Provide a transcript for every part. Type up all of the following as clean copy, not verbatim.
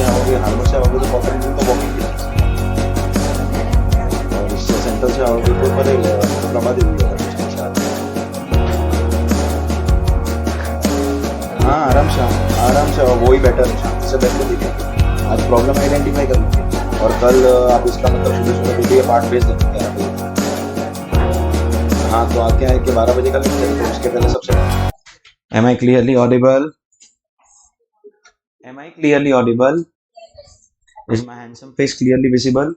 से आओगे, हार्बर से आओगे तो कॉर्पोरेट तो वॉकिंग डिस्टेंस, और इससे सेंट्रल से आओगे तो पहले प्रभा देवी का डिस्टेंस है। हाँ आराम से आओ, वही बेटर है, शांति से बैठ के देखेंगे, आज प्रॉब्लम आइडेंटिफाई करेंगे और कल आप इसका मतलब सुबह वीडियो पार्ट भेज देंगे 11 बजे। हाँ तो आके है कि 12 बजे का लेक्चर है, तो उसके पहले सबसे Am I clearly audible? Am I clearly audible? Is my handsome face clearly visible?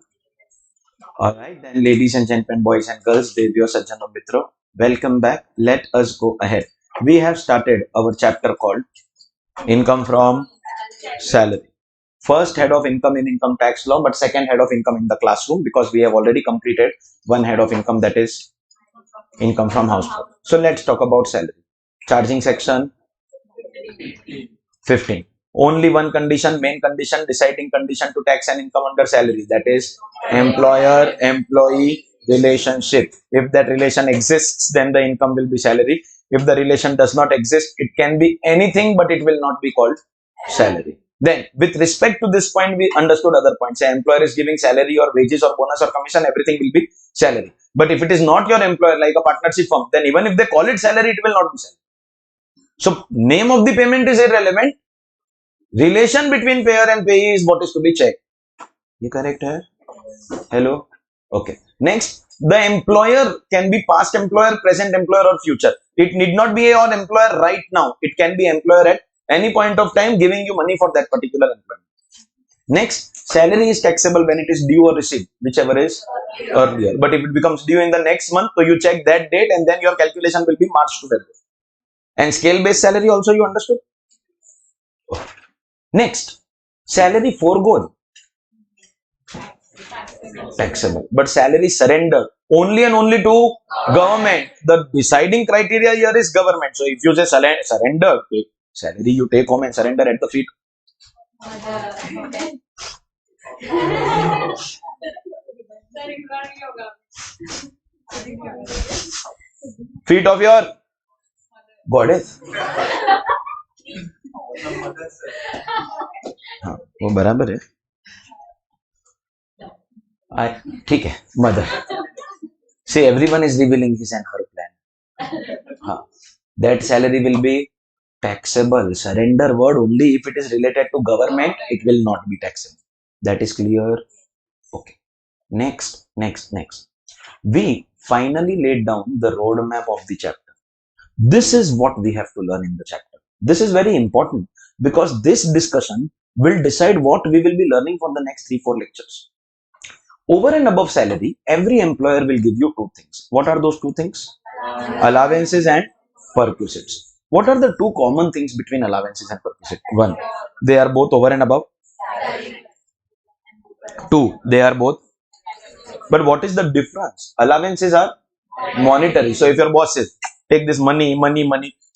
Alright then, ladies and gentlemen, boys and girls, Devyo Sajjano Mitro, welcome back. Let us go ahead. We have started our chapter called Income from Salary. First head of income in income tax law, but second head of income in the classroom, because we have already completed one head of income, that is income from household. So let's talk about salary. Charging section 15. Only one condition, main condition, deciding condition to tax and income under salary, that is employer-employee relationship. If that relation exists, then the income will be salary. If the relation does not exist, it can be anything, but it will not be called salary. Then, with respect to this point, we understood other points. Say employer is giving salary or wages or bonus or commission, everything will be salary. But if it is not your employer, like a partnership firm, then even if they call it salary, it will not be salary. So, name of the payment is irrelevant. Relation between payer and payee is what is to be checked. You correct hai? Hello? Okay. Next, the employer can be past employer, present employer or future. It need not be your employer right now. It can be employer at any point of time giving you money for that particular employment. Next, salary is taxable when it is due or received, whichever is earlier. But if it becomes due in the next month, so you check that date and then your calculation will be March to February. And scale-based salary also you understood? Next, salary foregone, taxable. But salary surrender only and only to government. The deciding criteria here is government. So if you say surrender, salary you take home and surrender at the feet. Feet of your goddess. हाँ वो बराबर है, ठीक है, mother. See, everyone is revealing his and her plan. हाँ, that salary will be taxable. Surrender word only if it is related to government, it will not be taxable. That is clear? Okay. Next. We finally laid down the roadmap of the chapter. This is what we have to learn in the chapter. This is very important because this discussion will decide what we will be learning for the next 3-4 lectures. Over and above salary, every employer will give you two things. What are those two things? Allowances and perquisites. What are the two common things between allowances and perquisites? One, they are both over and above. Two, they are both. But what is the difference? Allowances are monetary. So if your boss says, take this money,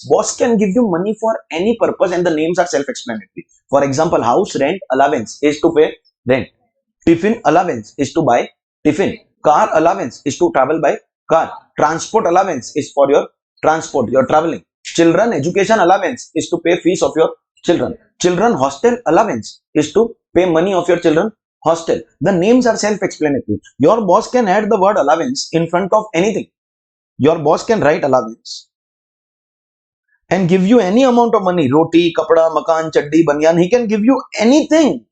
boss can give you money for any purpose and the names are self-explanatory. For example, house rent allowance is to pay rent. Tiffin allowance is to buy tiffin. Car allowance is to travel by car. Transport allowance is for your transport, you're traveling. Children education allowance is to pay fees of your children. Children hostel allowance is to pay money of your children hostel. The names are self-explanatory. Your boss can add the word allowance in front of anything. Your boss can write allowance and give you any amount of money. Roti, kapda, makan, chaddi, banyan. He can give you anything.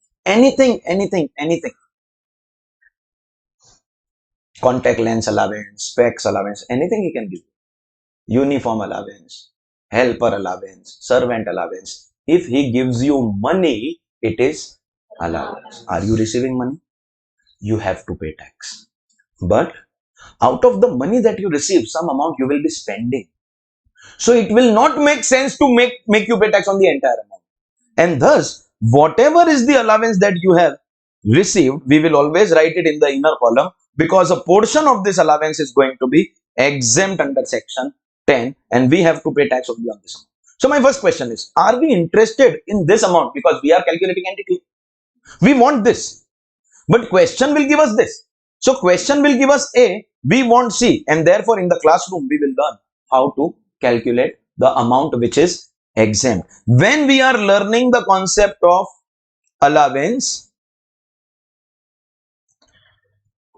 Contact lens allowance, specs allowance, anything he can give you. Uniform allowance, helper allowance, servant allowance. If he gives you money, it is allowance. Are you receiving money? You have to pay tax. But out of the money that you receive, some amount you will be spending. So it will not make sense to make you pay tax on the entire amount. And thus, whatever is the allowance that you have received, we will always write it in the inner column because a portion of this allowance is going to be exempt under section 10 and we have to pay tax only on this amount. So my first question is, are we interested in this amount? Because we are calculating entity. We want this, but question will give us this. So question will give us A, we want C, and therefore in the classroom we will learn how to calculate the amount which is exempt. When we are learning the concept of allowance,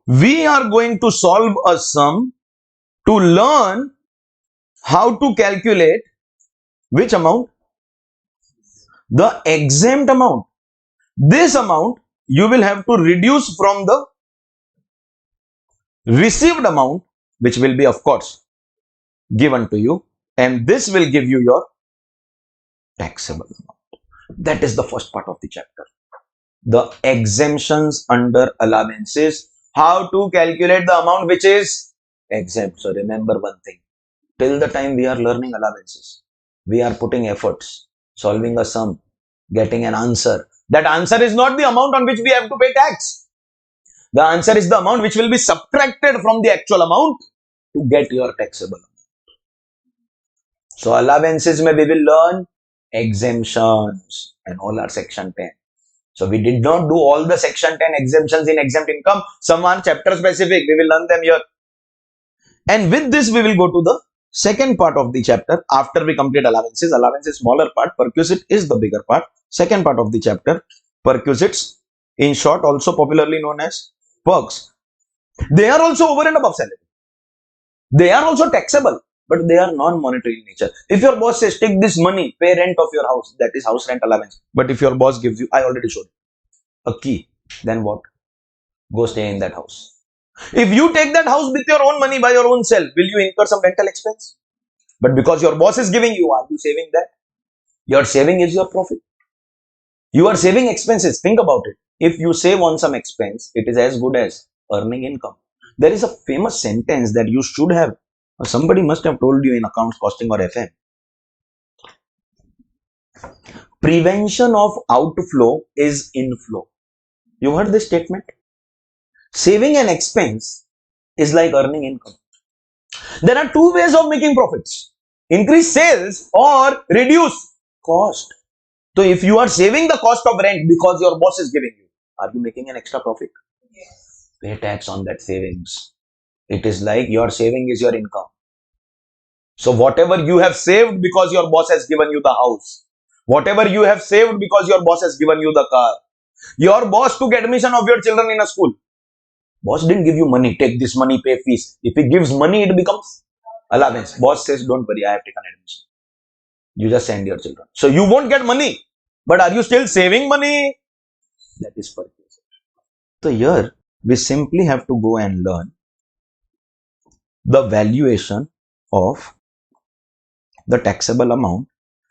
we are going to solve a sum to learn how to calculate which amount? The exempt amount. This amount you will have to reduce from the received amount, which will be of course given to you, and this will give you your taxable amount. That is the first part of the chapter. The exemptions under allowances, how to calculate the amount which is exempt. So remember one thing, till the time we are learning allowances, we are putting efforts, solving a sum, getting an answer. That answer is not the amount on which we have to pay tax. The answer is the amount which will be subtracted from the actual amount to get your taxable amount. So allowances mein we will learn exemptions and all are section 10. So we did not do all the section 10 exemptions in exempt income. Some are chapter specific. We will learn them here. And with this we will go to the second part of the chapter after we complete allowances. Allowance is smaller part. Perquisite is the bigger part. Second part of the chapter, perquisites, in short also popularly known as perks. They are also over and above salary. They are also taxable, but they are non-monetary in nature. If your boss says, take this money, pay rent of your house, that is house rent allowance. But if your boss gives you, I already showed you, a key, then what? Go stay in that house. If you take that house with your own money by your own self, will you incur some rental expense? But because your boss is giving you, are you saving that? Your saving is your profit. You are saving expenses. Think about it. If you save on some expense, it is as good as earning income. There is a famous sentence that you should have, or somebody must have told you in accounts, costing or FM. Prevention of outflow is inflow. You heard this statement? Saving an expense is like earning income. There are two ways of making profits. Increase sales or reduce cost. So if you are saving the cost of rent because your boss is giving you, are you making an extra profit? Yes. Pay tax on that savings. It is like your saving is your income. So whatever you have saved because your boss has given you the house, whatever you have saved because your boss has given you the car, your boss took admission of your children in a school. Boss didn't give you money, take this money, pay fees. If he gives money, it becomes allowance. Boss says, don't worry, I have taken admission. You just send your children. So you won't get money. But are you still saving money? That is purpose. So here we simply have to go and learn the valuation of the taxable amount,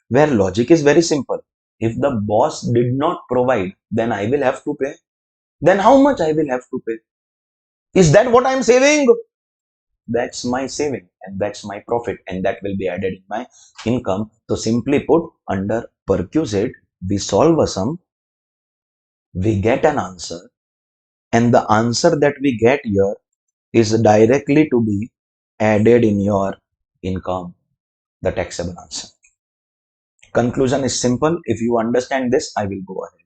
where logic is very simple. If the boss did not provide, then I will have to pay. Then how much I will have to pay? Is that what I am saving? That's my saving and that's my profit, and that will be added in my income. So simply put, under perquisite, we solve a sum, we get an answer, and the answer that we get here is directly to be added in your income, the taxable answer. Conclusion is simple. If you understand this, I will go ahead.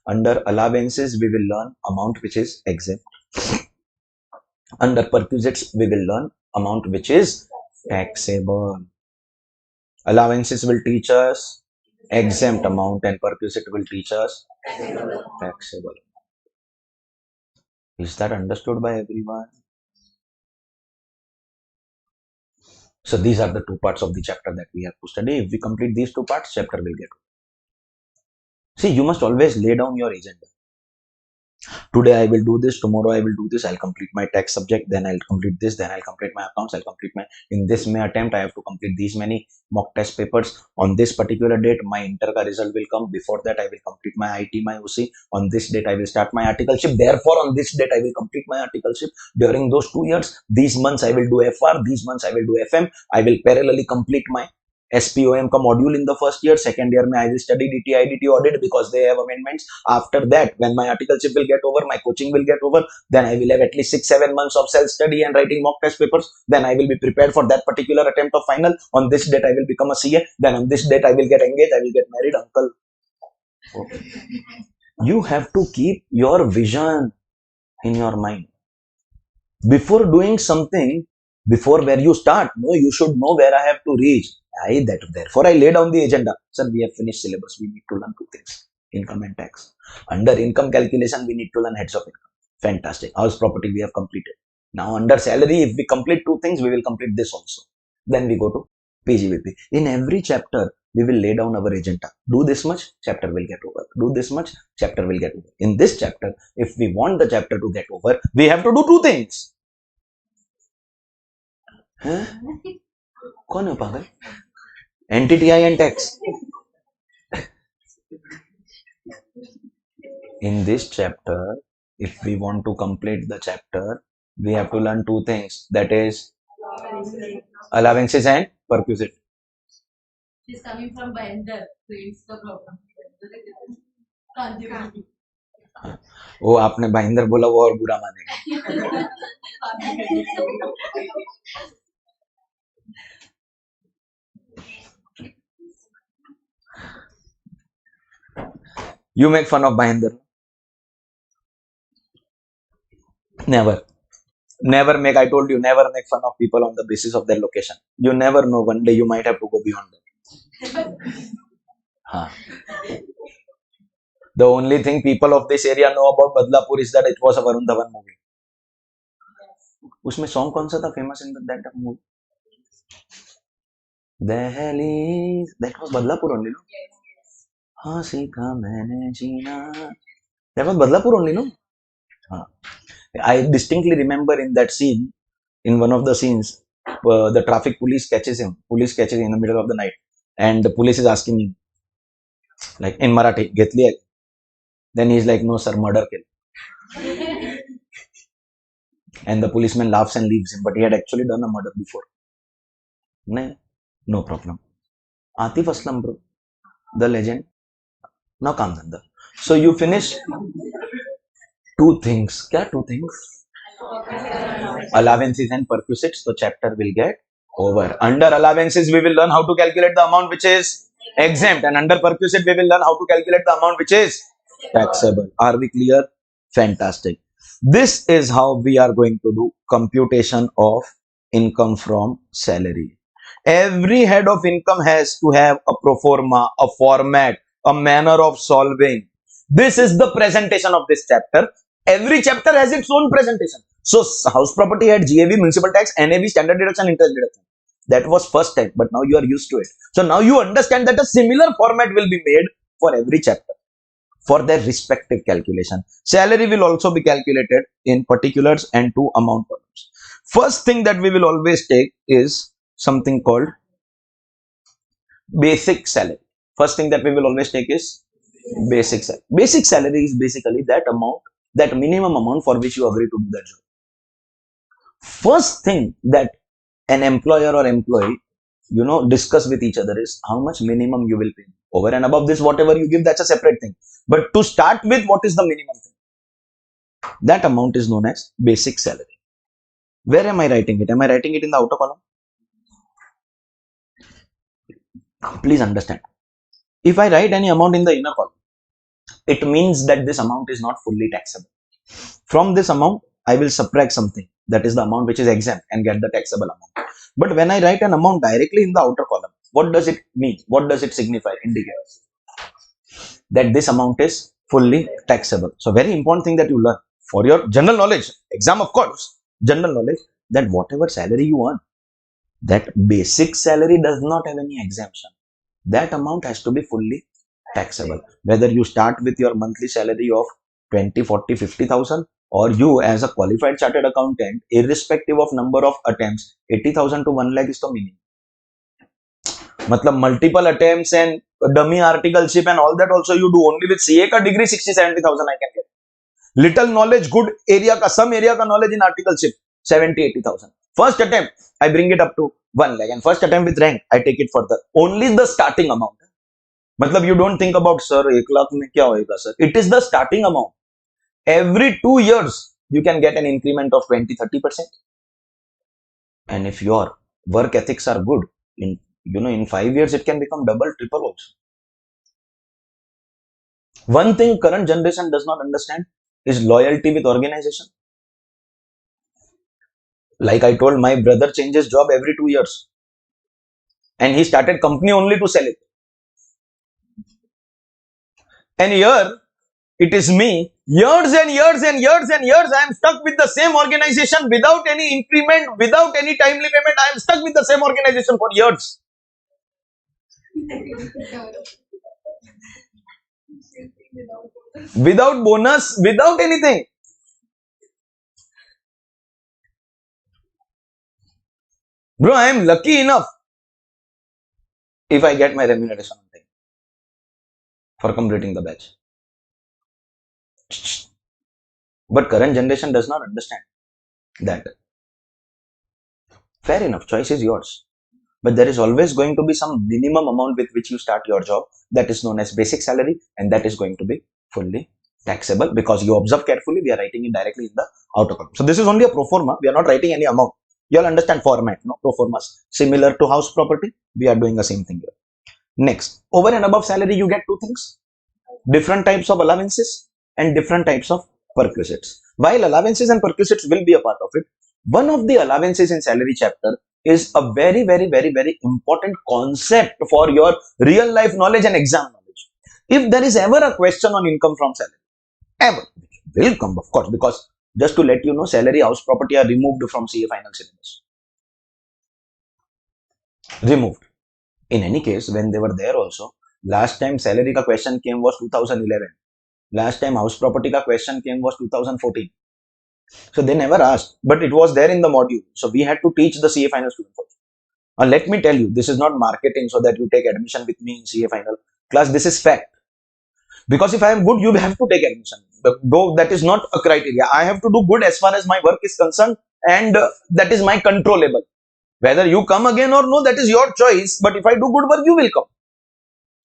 Under allowances, we will learn amount which is exempt. Under perquisites, we will learn amount which is taxable. Allowances will teach us exempt amount and perquisite will teach us taxable. Is that understood by everyone? So these are the two parts of the chapter that we have to study. If we complete these two parts, chapter will get. See, you must always lay down your agenda. Today I will do this, tomorrow I will do this, I'll complete my tax subject, then I'll complete this, then I'll complete my accounts, I'll complete my, in this May attempt, I have to complete these many mock test papers. On this particular date, my inter-car result will come. Before that, I will complete my IT, my OC. On this date, I will start my articleship. Therefore, on this date, I will complete my articleship. During those 2 years, these months I will do FR, these months I will do FM. I will parallelly complete my SPOM ka module in the first year. Second year I will study DTI, DT audit because they have amendments. After that, when my articleship will get over, my coaching will get over, then I will have at least 6-7 months of self-study and writing mock test papers. Then I will be prepared for that particular attempt of final. On this date, I will become a CA. Then on this date, I will get engaged. I will get married, uncle. Okay. You have to keep your vision in your mind. Before doing something, before where you start, no, you should know where I have to reach. Therefore, I lay down the agenda. Sir, we have finished syllabus. We need to learn 2 things. income and tax. Under income calculation, we need to learn heads of income. Fantastic. House property we have completed. Now under salary, if we complete two things, we will complete this also. Then we go to PGVP. In every chapter, we will lay down our agenda. Do this much, chapter will get over. Do this much, chapter will get over. In this chapter, if we want the chapter to get over, we have to do two things. Huh? कौन है पागल? Entity I and tax. In this chapter, if we want to complete the chapter, we have to learn two things. That is allowances and perquisite. She's coming from Binder, so it's the problem. वो आपने बाइंदर बोला वो और बुरा मानेगा. You make fun of Bahinder? Never. Never make, I told you, never make fun of people on the basis of their location. You never know, one day you might have to go beyond that. Haan. The only thing people of this area know about Badlapur is that it was a Varun Dhawan movie. उसमें song कौन सा था famous in that movie? Dehli. That was Badlapur only, no? हाँ सीखा मैंने जीना. That was Badlapur only, no? हाँ. I distinctly remember in that scene, in one of the scenes, the traffic police catches him. Police catches him in the middle of the night, and the police is asking him, like in Marathi, "Get liya?" Then he's like, "No, sir, murder kill." And the policeman laughs and leaves him, but he had actually done a murder before. No problem. Atif Aslam, bro, the legend. Now काम धंधा. So you finish two things. क्या two things? Allowances and perquisites. The chapter will get over. Under allowances, we will learn how to calculate the amount which is exempt, and under perquisite, we will learn how to calculate the amount which is taxable. Are we clear? Fantastic. This is how we are going to do computation of income from salary. Every head of income has to have a pro forma, a format, a manner of solving. This is the presentation of this chapter. Every chapter has its own presentation. So house property had GAV, municipal tax, NAV, standard deduction, interest deduction. That was first time, but now you are used to it. So now you understand that a similar format will be made for every chapter for their respective calculation. Salary will also be calculated in particulars and two amount columns. First thing that we will always take is something called basic salary. First thing that we will always take is basic salary. Basic salary is basically that amount, that minimum amount for which you agree to do that job. First thing that an employer or employee, discuss with each other is how much minimum you will pay. Over and above this, whatever you give, that's a separate thing. But to start with, what is the minimum thing? That amount is known as basic salary. Where am I writing it? Am I writing it in the outer column? Please understand. If I write any amount in the inner column, it means that this amount is not fully taxable. From this amount, I will subtract something. That is the amount which is exempt and get the taxable amount. But when I write an amount directly in the outer column, what does it mean? What does it signify? Indicate that this amount is fully taxable. So very important thing that you learn for your general knowledge, exam of course, general knowledge, that whatever salary you earn, that basic salary does not have any exemption. That amount has to be fully taxable. Whether you start with your monthly salary of 20, 40, 50,000, or you as a qualified chartered accountant, irrespective of number of attempts, 80,000 to 1 lakh is the minimum. Matlab multiple attempts and dummy articleship and all that also you do only with CA ka degree 60, 70,000 I can get. Little knowledge, good area ka, some area ka knowledge in articleship, 70, 80,000. First attempt, I bring it up to 1 lakh, and first attempt with rank, I take it further. Only the starting amount. Matlab you don't think about, sir, 1 lakh mein kya hoega, sir. It is the starting amount. Every 2 years, you can get an increment of 20, 30%. And if your work ethics are good, in 5 years, it can become double, triple also. One thing current generation does not understand is loyalty with organization. Like I told, my brother changes job every 2 years. And he started company only to sell it. And here it is me. Years and years and years and years, I am stuck with the same organization without any increment, without any timely payment. I am stuck with the same organization for years. Without bonus, without anything. Bro, I am lucky enough if I get my remuneration on time for completing the batch. But current generation does not understand that. Fair enough, choice is yours. But there is always going to be some minimum amount with which you start your job that is known as basic salary, and that is going to be fully taxable because you observe carefully, we are writing it directly in the outer column. So this is only a pro forma, we are not writing any amount. You all understand format, no? Pro formas. Similar to house property, we are doing the same thing here. Next, over and above salary, you get two things. Different types of allowances and different types of perquisites. While allowances and perquisites will be a part of it, one of the allowances in salary chapter is a very, very, very, very important concept for your real life knowledge and exam knowledge. If there is ever a question on income from salary, ever, will come, of course, because just to let you know, salary, house property are removed from CA final syllabus. Removed. In any case, when they were there also, last time salary ka question came was 2011. Last time house property ka question came was 2014. So they never asked, but it was there in the module. So we had to teach the CA final students also. Let me tell you, this is not marketing so that you take admission with me in CA final class. This is fact. Because if I am good, you have to take admission. Though that is not a criteria. I have to do good as far as my work is concerned, and that is my controllable. Whether you come again or no, that is your choice. But if I do good work, you will come.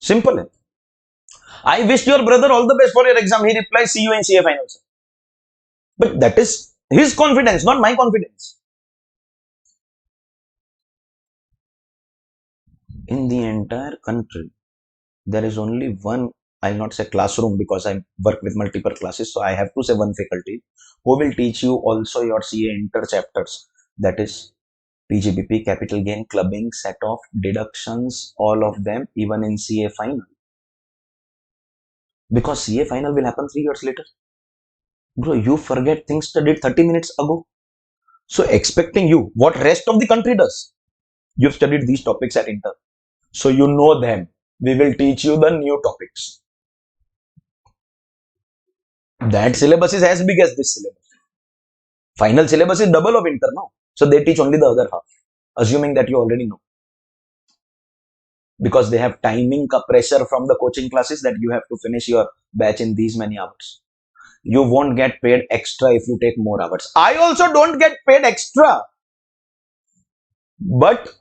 Simple. I wish your brother all the best for your exam. He replies, see you in CA finals. But that is his confidence, not my confidence. In the entire country, there is only one, I'll not say classroom because I work with multiple classes. So I have to say one faculty who will teach you also your CA inter chapters. That is PGBP, capital gain, clubbing, set off, deductions, all of them, even in CA final. Because CA final will happen 3 years later. Bro, you forget things studied 30 minutes ago. So expecting you, what rest of the country does, you've studied these topics at inter. So you know them. We will teach you the new topics. That syllabus is as big as this syllabus. Final syllabus is double of inter now. So they teach only the other half, assuming that you already know. Because they have timing ka pressure from the coaching classes that you have to finish your batch in these many hours. You won't get paid extra if you take more hours. I also don't get paid extra. But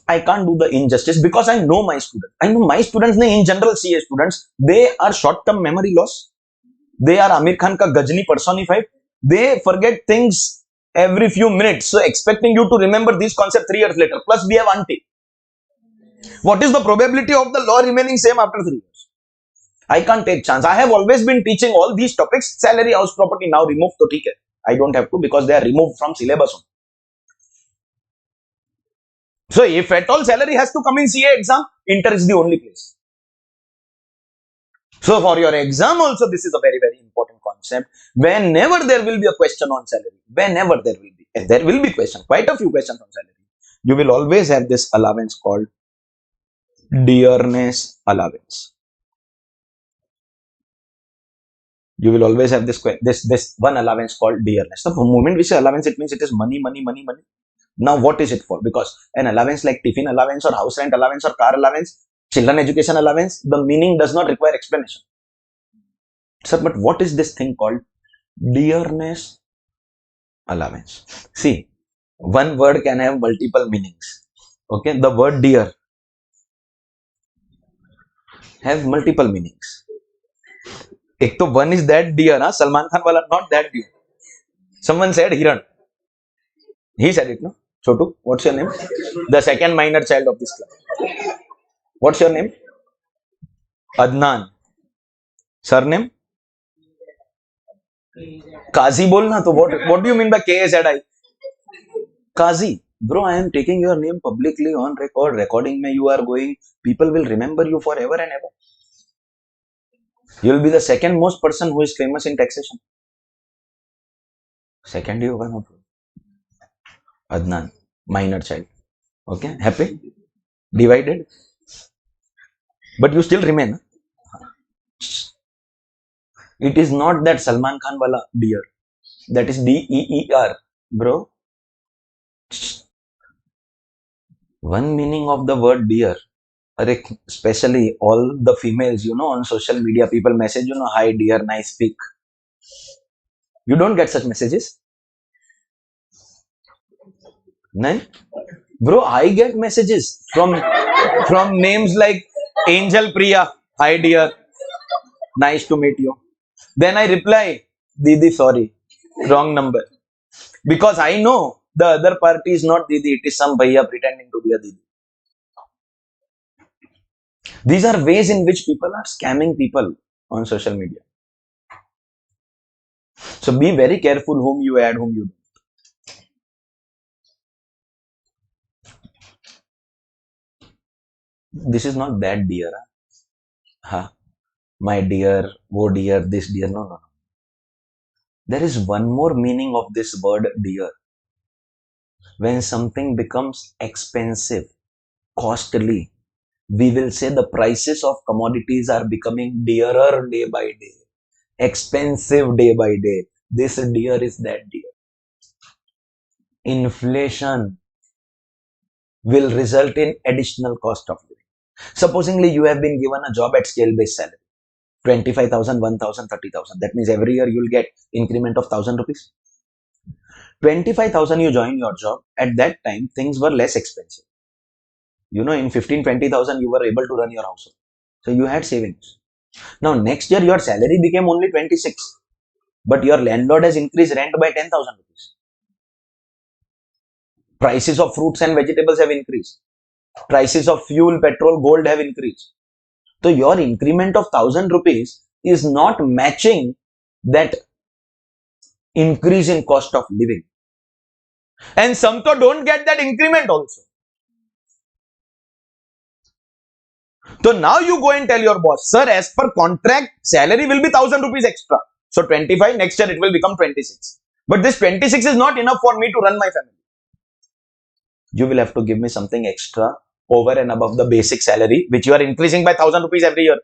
I can't do the injustice because I know my students. I know my students, in general CA students, they are short-term memory loss. They are Amir Khan ka Gajni personified. They forget things every few minutes. So expecting you to remember these concepts 3 years later. Plus we have auntie. What is the probability of the law remaining same after 3 years? I can't take chance. I have always been teaching all these topics. Salary, house property now removed. So theek hai. I don't have to because they are removed from syllabus. So if at all salary has to come in CA exam, inter is the only place. So for your exam also, this is a very, very important concept. Whenever there will be a question on salary, whenever there will be, and there will be question, quite a few questions on salary, you will always have this allowance called dearness allowance. You will always have this one allowance called dearness. The moment we say allowance, it means it is money, money, money, money. Now, what is it for? Because an allowance like tiffin allowance or house rent allowance or car allowance, children education allowance, the meaning does not require explanation. Sir, but what is this thing called dearness allowance? See, one word can have multiple meanings. Okay, the word dear have multiple meanings. Ek to one is that dear, huh? Salman Khan wala, not that dear. Someone said Hiran. He said it, no? Chotu, what's your name? The second minor child of this class. What's your name? Adnan. Surname? Kazi bolna. So what do you mean by KAZI? Kazi. Bro, I am taking your name publicly on record. Recording mein you are going. People will remember you forever and ever. You will be the second most person who is famous in taxation. Second you one of Adnan, minor child. Okay, happy? Divided? But you still remain. It is not that Salman Khan wala deer. That is DEER, bro. One meaning of the word deer, especially all the females, on social media, people message, hi dear, nice pic. You don't get such messages? No? Bro, I get messages from names like Angel Priya, hi dear, nice to meet you. Then I reply, Didi, sorry, wrong number. Because I know the other party is not Didi, it is some bhaiya pretending to be a Didi. These are ways in which people are scamming people on social media. So be very careful whom you add, whom you don't. This is not that dear. Huh? My dear, oh dear, this dear. No, no, no. There is one more meaning of this word dear. When something becomes expensive, costly, we will say the prices of commodities are becoming dearer day by day, expensive day by day. This dear is that dear. Inflation will result in additional cost of living. Supposingly you have been given a job at scale-based salary, 25,000, 1,000, 30,000. That means every year you will get increment of 1,000 rupees. 25,000 you join your job. At that time, things were less expensive. In 15, 20,000 you were able to run your household. So you had savings. Now next year your salary became only 26. But your landlord has increased rent by 10,000 rupees. Prices of fruits and vegetables have increased. Prices of fuel, petrol, gold have increased. So your increment of 1,000 rupees is not matching that increase in cost of living. And some to don't get that increment also. So now you go and tell your boss, sir, as per contract, salary will be 1,000 rupees extra. So 25, next year it will become 26. But this 26 is not enough for me to run my family. You will have to give me something extra over and above the basic salary, which you are increasing by 1,000 rupees every year.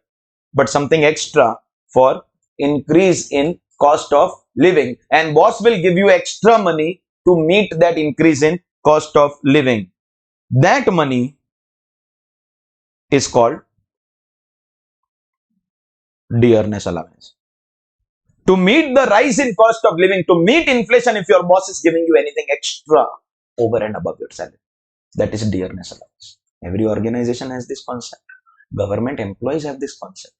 But something extra for increase in cost of living. And boss will give you extra money to meet that increase in cost of living. That money is called dearness allowance. To meet the rise in cost of living, to meet inflation, if your boss is giving you anything extra over and above your salary, that is dearness allowance. Every organization has this concept. Government employees have this concept.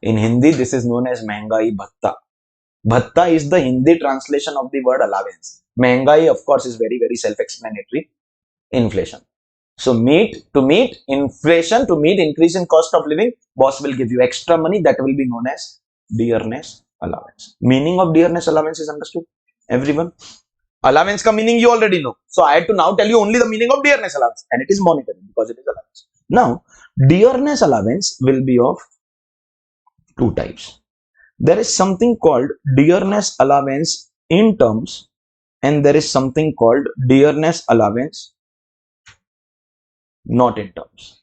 In Hindi, this is known as Mehengai Bhatta. Bhatta is the Hindi translation of the word allowance. Mehengai, of course, is very, very self-explanatory. Inflation. So to meet inflation, to meet increase in cost of living, boss will give you extra money that will be known as dearness allowance. Meaning of dearness allowance is understood? Everyone? Allowance ka meaning you already know. So I had to now tell you only the meaning of dearness allowance, and it is monetary because it is allowance. Now, dearness allowance will be of two types. There is something called dearness allowance in terms, and there is something called dearness allowance not in terms.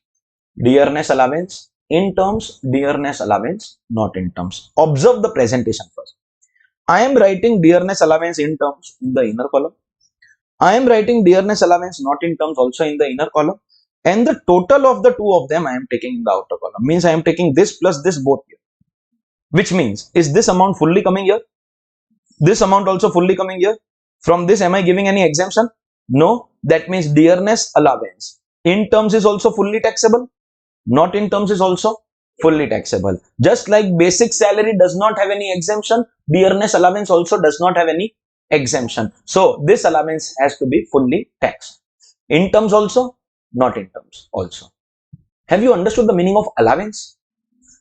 Dearness allowance in terms, dearness allowance not in terms. Observe the presentation first. I am writing dearness allowance in terms in the inner column. I am writing dearness allowance not in terms also in the inner column. And the total of the two of them I am taking in the outer column. Means I am taking this plus this both here. Which means, is this amount fully coming here? This amount also fully coming here? From this, am I giving any exemption? No. That means dearness allowance in terms is also fully taxable. Not in terms is also fully taxable. Just like basic salary does not have any exemption, dearness allowance also does not have any exemption. So this allowance has to be fully taxed. In terms also, not in terms also. Have you understood the meaning of allowance?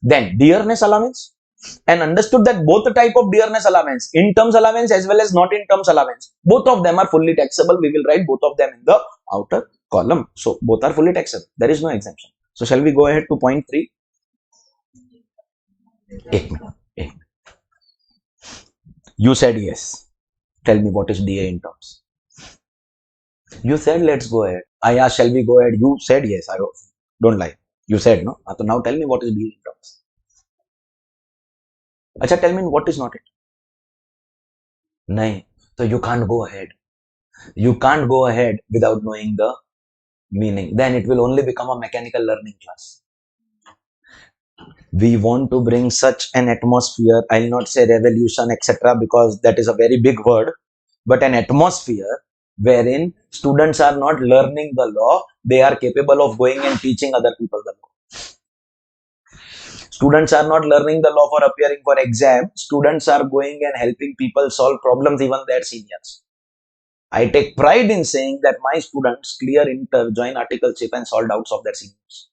Then dearness allowance, and understood that both the type of dearness allowance, in terms allowance as well as not in terms allowance, both of them are fully taxable. We will write both of them in the outer column. So both are fully taxable. There is no exemption. So shall we go ahead to point 3? एक minute, एक minute. You said yes. Tell me what is DA in terms. You said let's go ahead. I asked, shall we go ahead? You said yes. I don't lie. You said no. So now tell me what is DA in terms. Acha, tell me what is not it. Nahin. So you can't go ahead. You can't go ahead without knowing the meaning. Then it will only become a mechanical learning class. We want to bring such an atmosphere. I'll not say revolution, etc., because that is a very big word, but an atmosphere wherein students are not learning the law, they are capable of going and teaching other people the law. Students are not learning the law for appearing for exam. Students are going and helping people solve problems, even their seniors. I take pride in saying that my students clear inter, join articleship and solve doubts of their seniors.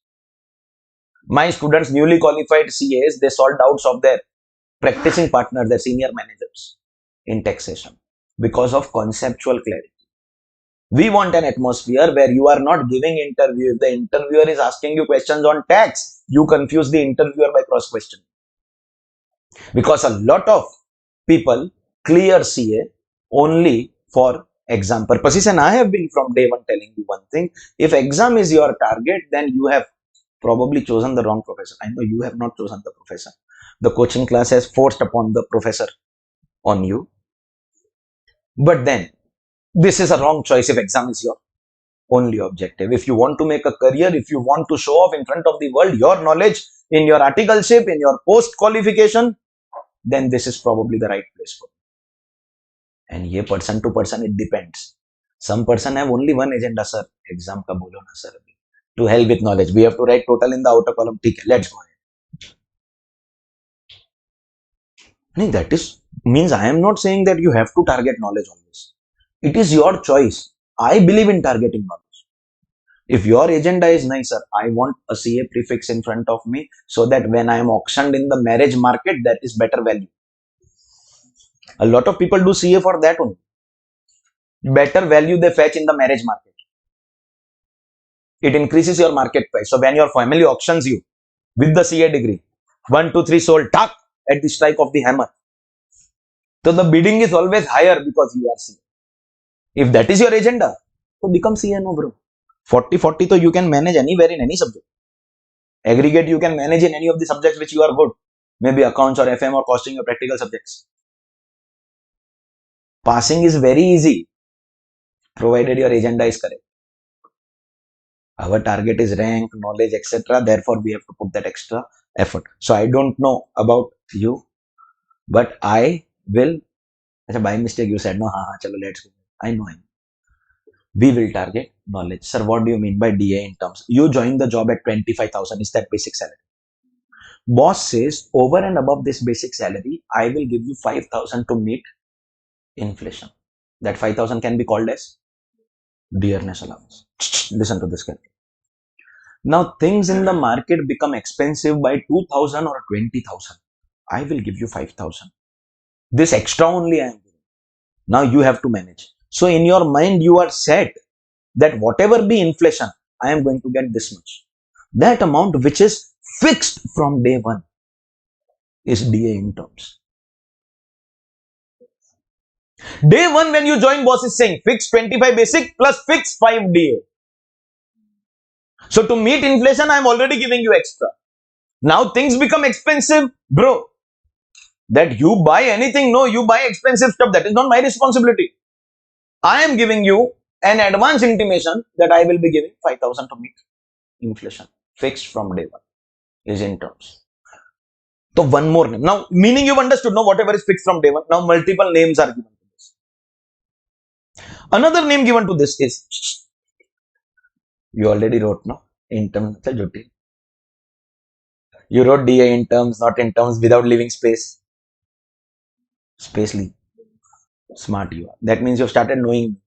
My students, newly qualified CAs, they solve doubts of their practicing partners, their senior managers in taxation because of conceptual clarity. We want an atmosphere where you are not giving interview. If the interviewer is asking you questions on tax, you confuse the interviewer by cross questioning. Because a lot of people clear CA only for exam purposes. And I have been from day one telling you one thing. If exam is your target, then you have probably chosen the wrong professor. I know you have not chosen the professor. The coaching class has forced upon the professor on you. But then, this is a wrong choice if exam is your only objective. If you want to make a career, if you want to show off in front of the world your knowledge in your articleship, in your post qualification, then this is probably the right place for you. And ye person to person, it depends. Some person have only one agenda, sir. Exam ka bolo na, sir. To hell with knowledge. We have to write total in the outer column. Let's go ahead. No, that is means I am not saying that you have to target knowledge always. It is your choice. I believe in targeting knowledge. If your agenda is nice, sir, I want a CA prefix in front of me so that when I am auctioned in the marriage market, that is better value. A lot of people do CA for that only. Better value they fetch in the marriage market. It increases your market price. So when your family auctions you with the CA degree, 1, 2, 3 sold, tuck at the strike of the hammer. So the bidding is always higher because you are CA. If that is your agenda, so become CA, no bro. 40-40 so you can manage anywhere in any subject. Aggregate you can manage in any of the subjects which you are good. Maybe accounts or FM or costing or practical subjects. Passing is very easy, provided your agenda is correct. Our target is rank, knowledge, etc. Therefore, we have to put that extra effort. So I don't know about you, but I will. By mistake, you said no. Chalo, let's go. I know. We will target knowledge. Sir, what do you mean by DA in terms? You join the job at 25,000. Is that basic salary? Boss says, over and above this basic salary, I will give you 5,000 to meet inflation. That 5,000 can be called as dearness allowance. Listen to this carefully. Now, things in the market become expensive by 2,000 or 20,000. I will give you 5,000. This extra only I am giving. Now you have to manage. So in your mind, you are set that whatever be inflation, I am going to get this much. That amount which is fixed from day one is DA in terms. Day one when you join, boss is saying fixed 25 basic plus fixed 5 DA. So to meet inflation, I am already giving you extra. Now things become expensive, bro. That you buy anything, no, you buy expensive stuff. That is not my responsibility. I am giving you an advance intimation that I will be giving 5,000 to meet inflation. Fixed from day one is in terms. So one more name. Now, meaning you've understood, no, whatever is fixed from day one. Now multiple names are given to this. Another name given to this is, you already wrote, no, in terms. You wrote DA in terms, not in terms, without leaving space. Space leave. Smart you are. That means you've started knowing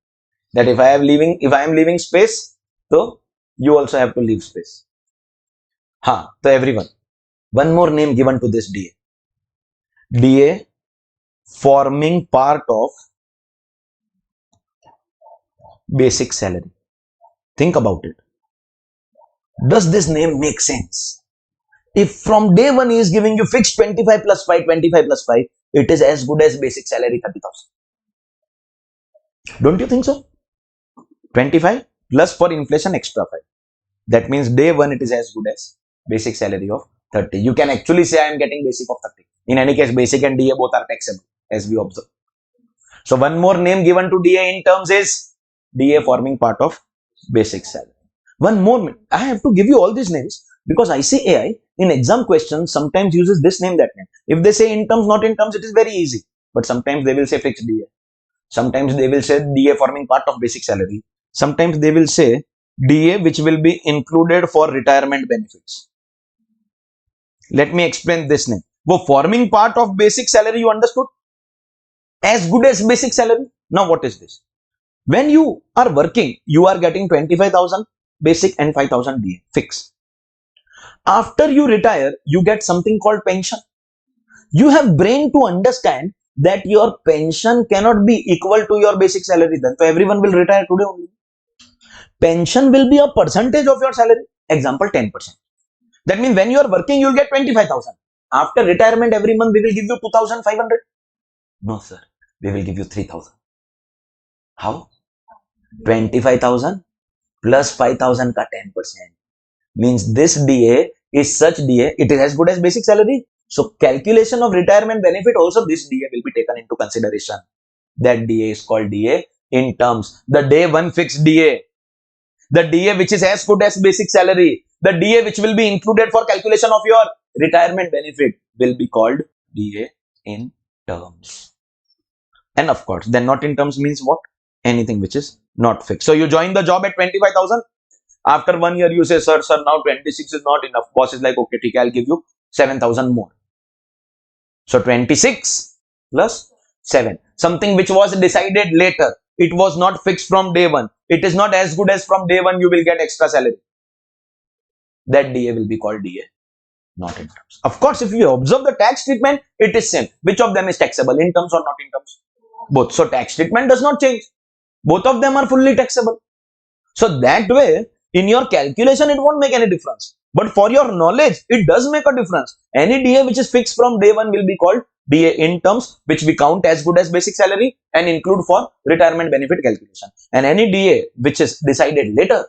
that if I am leaving space, so you also have to leave space. So everyone. One more name given to this DA. DA forming part of basic salary. Think about it. Does this name make sense? If from day one he is giving you fixed 25 plus 5, 25 plus 5, it is as good as basic salary 30,000. Don't you think so? 25 plus for inflation extra 5. That means day one it is as good as basic salary of 30. You can actually say I am getting basic of 30. In any case, basic and DA both are taxable, as we observe. So one more name given to DA in terms is DA forming part of basic salary. One more, I have to give you all these names because ICAI in exam questions sometimes uses this name, that name. If they say in terms, not in terms, it is very easy. But sometimes they will say fixed DA. Sometimes they will say DA forming part of basic salary. Sometimes they will say DA which will be included for retirement benefits. Let me explain this name. वो forming part of basic salary, you understood? As good as basic salary. Now what is this? When you are working, you are getting 25,000 basic and 5,000 DA fixed. After you retire, you get something called pension. You have brain to understand that your pension cannot be equal to your basic salary then. So everyone will retire today only. Pension will be a percentage of your salary. Example 10%. That means when you are working, you will get 25,000. After retirement, every month we will give you 2,500. No, sir. We will give you 3,000. How? 25,000 plus 5,000 ka 10%. Means this DA is such DA, it is as good as basic salary. So calculation of retirement benefit also this DA will be taken into consideration. That DA is called DA in terms. The day one fixed DA. The DA which is as good as basic salary. The DA which will be included for calculation of your retirement benefit will be called DA in terms. And of course, then not in terms means what? Anything which is not fixed. So you join the job at 25,000. After 1 year, you say, sir, now 26 is not enough. Boss is like, okay, I'll give you 7,000 more. So 26 plus 7. Something which was decided later. It was not fixed from day one. It is not as good as from day one you will get extra salary. That DA will be called DA, not in terms. Of course, if you observe the tax treatment, it is same. Which of them is taxable, in terms or not in terms? Both. So tax treatment does not change. Both of them are fully taxable. So that way, in your calculation, it won't make any difference. But for your knowledge, it does make a difference. Any DA which is fixed from day one will be called DA in terms, which we count as good as basic salary and include for retirement benefit calculation. And any DA which is decided later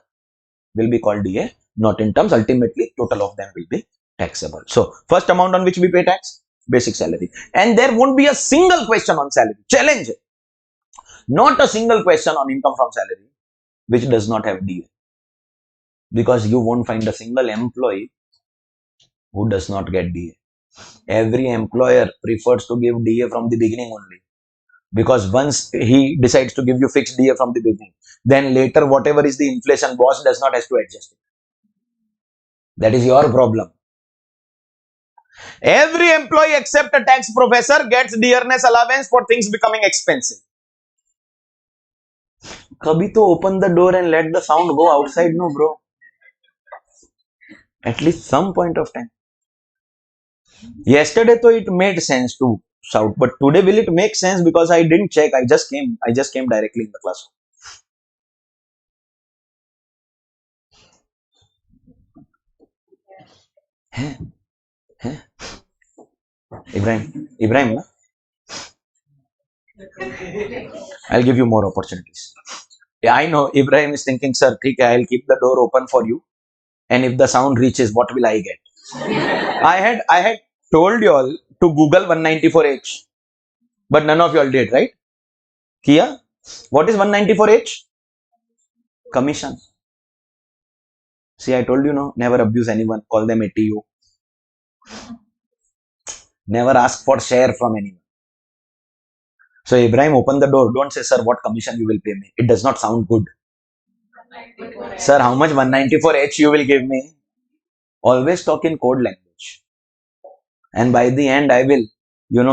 will be called DA not in terms. Ultimately, total of them will be taxable. So, first amount on which we pay tax, basic salary. And there won't be a single question on salary. Challenge. Not a single question on income from salary which does not have DA. Because you won't find a single employee who does not get DA. Every employer prefers to give DA from the beginning only. Because once he decides to give you fixed DA from the beginning, then later whatever is the inflation, boss does not have to adjust it. That is your problem. Every employee except a tax professor gets dearness allowance for things becoming expensive. Kabhi to open the door and let the sound go outside, no bro. At least some point of time. Yesterday though it made sense to shout, but today will it make sense? Because I didn't check. I just came directly in the classroom. Ibrahim, na? I'll give you more opportunities. Yeah, I know Ibrahim is thinking, sir, I'll keep the door open for you. And if the sound reaches, what will I get? I had told you all to Google 194H, but none of you all did, right? Kia? What is 194H? Commission. See, I told you, no, never abuse anyone. Call them ATU. Never ask for share from anyone. So Ibrahim, open the door. Don't say, sir, what commission you will pay me. It does not sound good. Sir, how much 194H you will give me? Always talk in code language. And by the end, I will,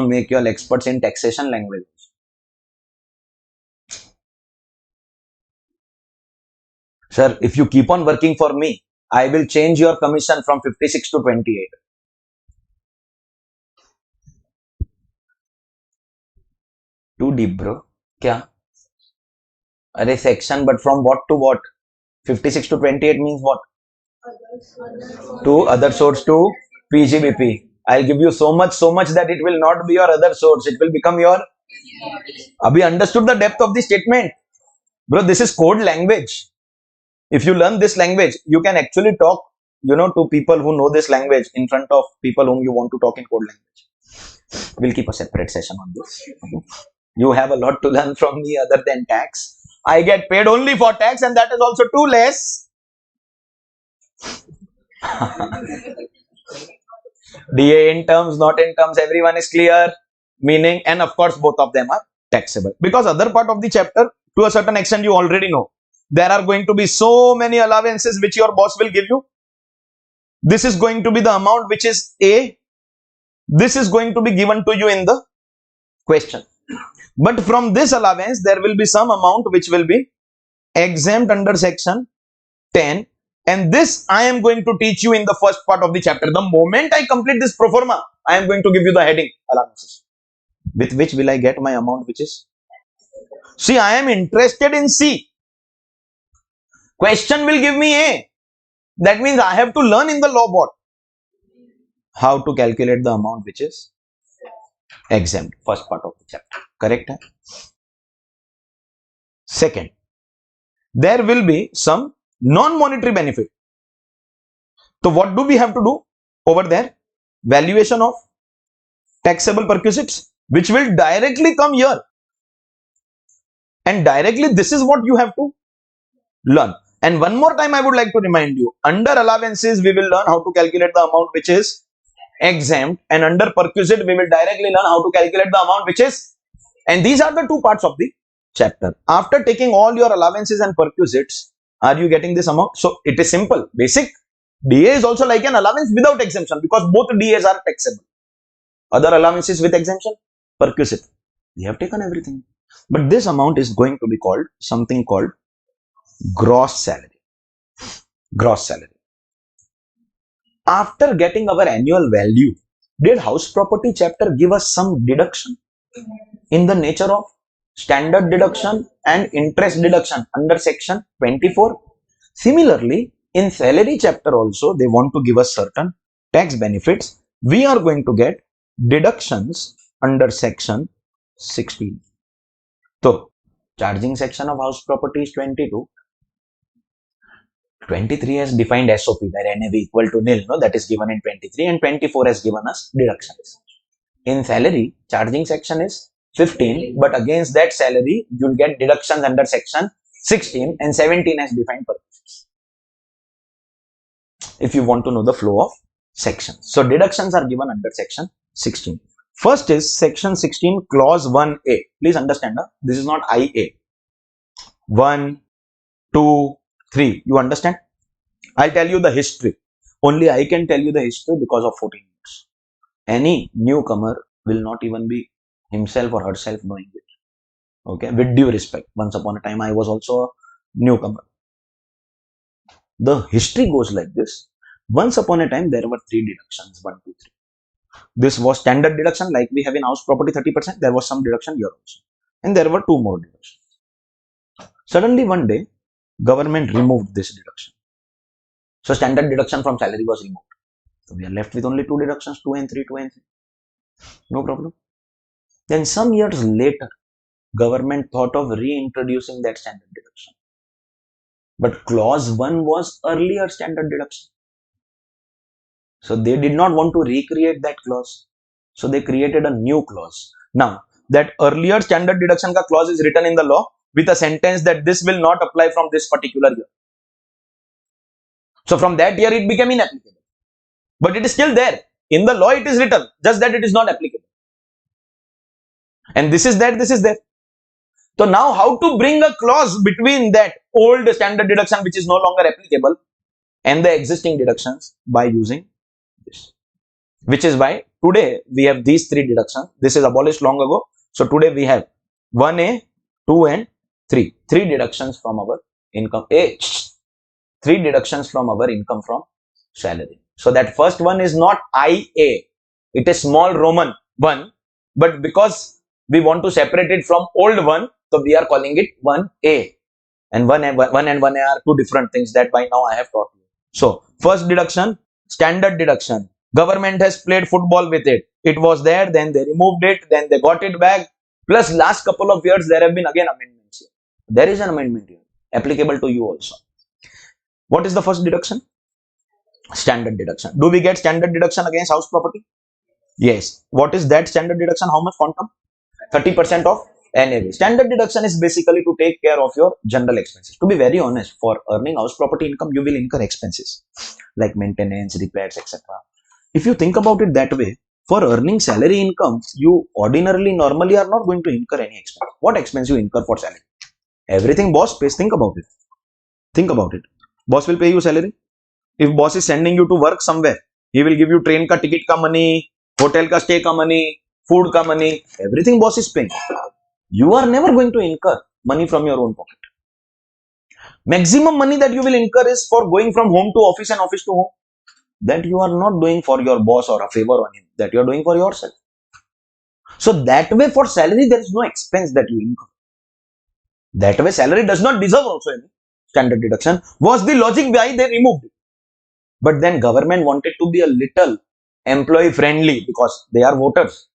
make you all experts in taxation language. Sir, if you keep on working for me, I will change your commission from 56 to 28. Too deep, bro. Kya? Array section, but from what to what? 56 to 28 means what? To other source to PGBP. I'll give you so much that it will not be your other source. It will become your. Abhi understood the depth of the statement, bro. This is code language. If you learn this language, you can actually talk, to people who know this language in front of people whom you want to talk in code language. We'll keep a separate session on this. You have a lot to learn from me other than tax. I get paid only for tax, and that is also too less. DA in terms, not in terms, everyone is clear. Meaning, and of course, both of them are taxable. Because other part of the chapter, to a certain extent, you already know. There are going to be so many allowances which your boss will give you. This is going to be the amount which is A. This is going to be given to you in the question. But from this allowance, there will be some amount which will be exempt under section 10. And this I am going to teach you in the first part of the chapter. The moment I complete this pro forma, I am going to give you the heading allowances. With which will I get my amount which is? See, I am interested in C. Question will give me A. That means I have to learn in the law what? How to calculate the amount which is exempt. First part of the chapter. Correct? Second, there will be some non-monetary benefit. So what do we have to do over there? Valuation of taxable perquisites, which will directly come here. And directly this is what you have to learn. And one more time I would like to remind you, under allowances we will learn how to calculate the amount which is exempt, and under perquisite we will directly learn how to calculate the amount which is, and these are the two parts of the chapter. After taking all your allowances and perquisites, are you getting this amount? So it is simple, basic. DA is also like an allowance without exemption because both DAs are taxable. Other allowances with exemption, perquisite. We have taken everything. But this amount is going to be called something called gross salary. Gross salary. After getting our annual value, did house property chapter give us some deduction in the nature of standard deduction and interest deduction under section 24? Similarly, in salary chapter also, they want to give us certain tax benefits. We are going to get deductions under section 16. So, charging section of house property is 22. 23 has defined SOP where NAV equal to nil, no, that is given in 23, and 24 has given us deductions. In salary, charging section is 15, but against that salary, you will get deductions under section 16, and 17 has defined purposes. If you want to know the flow of sections. So, deductions are given under section 16. First is section 16 clause 1A. Please understand, this is not IA. 1, 2, 3. You understand? I'll tell you the history. Only I can tell you the history because of 14 years. Any newcomer will not even be himself or herself knowing it. Okay, with due respect. Once upon a time, I was also a newcomer. The history goes like this. Once upon a time, there were 3 deductions. 1, 2, 3. This was standard deduction, like we have in house property 30%. There was some deduction here also. And there were 2 more deductions. Suddenly, one day, government removed this deduction. So, standard deduction from salary was removed. So, we are left with only 2 deductions, 2 and 3, 2 and 3. No problem. Then some years later, government thought of reintroducing that standard deduction. But clause 1 was earlier standard deduction. So, they did not want to recreate that clause. So, they created a new clause. Now, that earlier standard deduction ka clause is written in the law with a sentence that this will not apply from this particular year. So, from that year, it became inapplicable. But it is still there. In the law, it is written, just that it is not applicable. And this is that, this is there. So, now how to bring a clause between that old standard deduction which is no longer applicable and the existing deductions by using this. Which is why today we have these 3 deductions. This is abolished long ago. So, today we have 1A, 2 and 3. 3 deductions from our income. 3 deductions from our income from salary. So, that first one is not IA. It is small Roman 1. But because we want to separate it from old 1, so we are calling it 1A. And 1 and 1A are 2 different things that by now I have taught you. So, first deduction, standard deduction. Government has played football with it. It was there, then they removed it, then they got it back. Plus, last couple of years, there have been again amendments here. There is an amendment here, applicable to you also. What is the first deduction? Standard deduction. Do we get standard deduction against house property? Yes. What is that standard deduction? How much quantum? 30% of NAV. Standard deduction is basically to take care of your general expenses. To be very honest, for earning house property income, you will incur expenses like maintenance, repairs, etc. If you think about it that way, for earning salary income, you normally are not going to incur any expense. What expense you incur for salary? Everything boss pays. Think about it. Think about it. Boss will pay you salary. If boss is sending you to work somewhere, he will give you train ka ticket ka money, hotel ka stay ka money, food ka money. Everything boss is paying. You are never going to incur money from your own pocket. Maximum money that you will incur is for going from home to office and office to home. That you are not doing for your boss or a favor on him. That you are doing for yourself. So that way for salary, there is no expense that you incur. That way salary does not deserve also any standard deduction. Was the logic why they removed it. But then government wanted to be a little employee friendly because they are voters.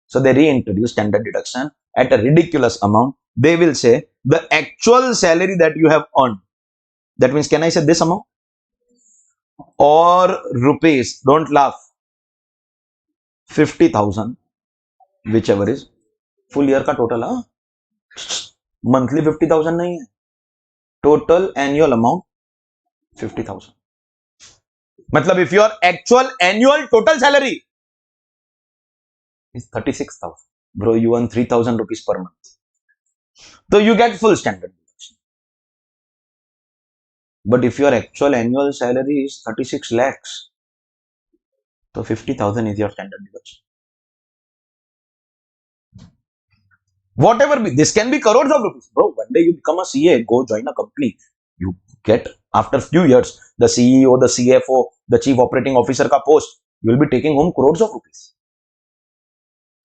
So they reintroduced standard deduction at a ridiculous amount. They will say the actual salary that you have earned. That means, can I say this amount? Or rupees, don't laugh. 50,000, whichever is full year ka total. Monthly 50,000 nahi hai. Total annual amount 50,000. Matlab, if your actual annual total salary is 36,000, bro, you earn 3,000 rupees per month. So you get full standard deduction. But if your actual annual salary is 36 lakhs, so 50,000 is your standard deduction. Whatever be, this can be crores of rupees. Bro, one day you become a CA, go join a company. You get, after few years, the CEO, the CFO, the Chief Operating Officer ka post, you will be taking home crores of rupees.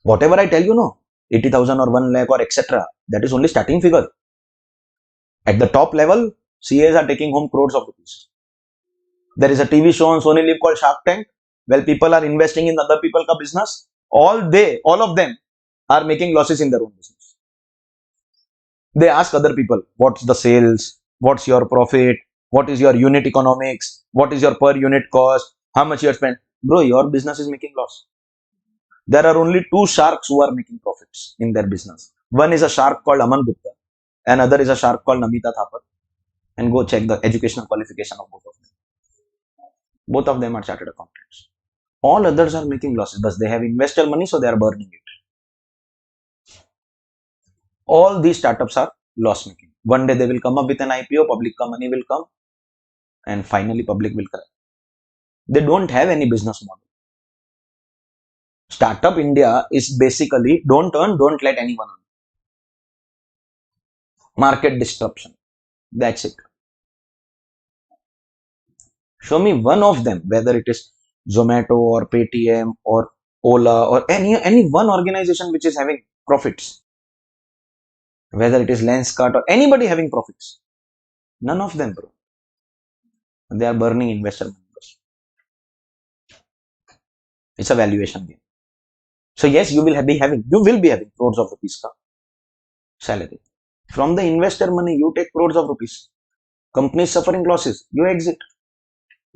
Whatever I tell you, no, 80,000 or 1 lakh or etc. That is only starting figure. At the top level, CAs are taking home crores of rupees. There is a TV show on Sony Live called Shark Tank. Well, people are investing in other people's business. All of them are making losses in their own business. They ask other people, what's the sales? What's your profit? What is your unit economics? What is your per unit cost? How much you have spent? Bro, your business is making loss. There are only two sharks who are making profits in their business. One is a shark called Aman Gupta. Another is a shark called Namita Thapar. And go check the educational qualification of both of them. Both of them are chartered accountants. All others are making losses, but they have investor money, so they are burning it. All these startups are loss making. One day they will come up with an IPO, public money will come, and finally public will cry. They don't have any business model. Startup India is basically don't earn, don't let anyone earn. Market disruption. That's it. Show me one of them, whether it is Zomato or Paytm or Ola or any one organization which is having profits. Whether it is Lenskart or anybody having profits. None of them, bro. They are burning investor money. It's a valuation game. So yes, you will be having crores of rupees ka salary. From the investor money, you take crores of rupees. Company is suffering losses, you exit.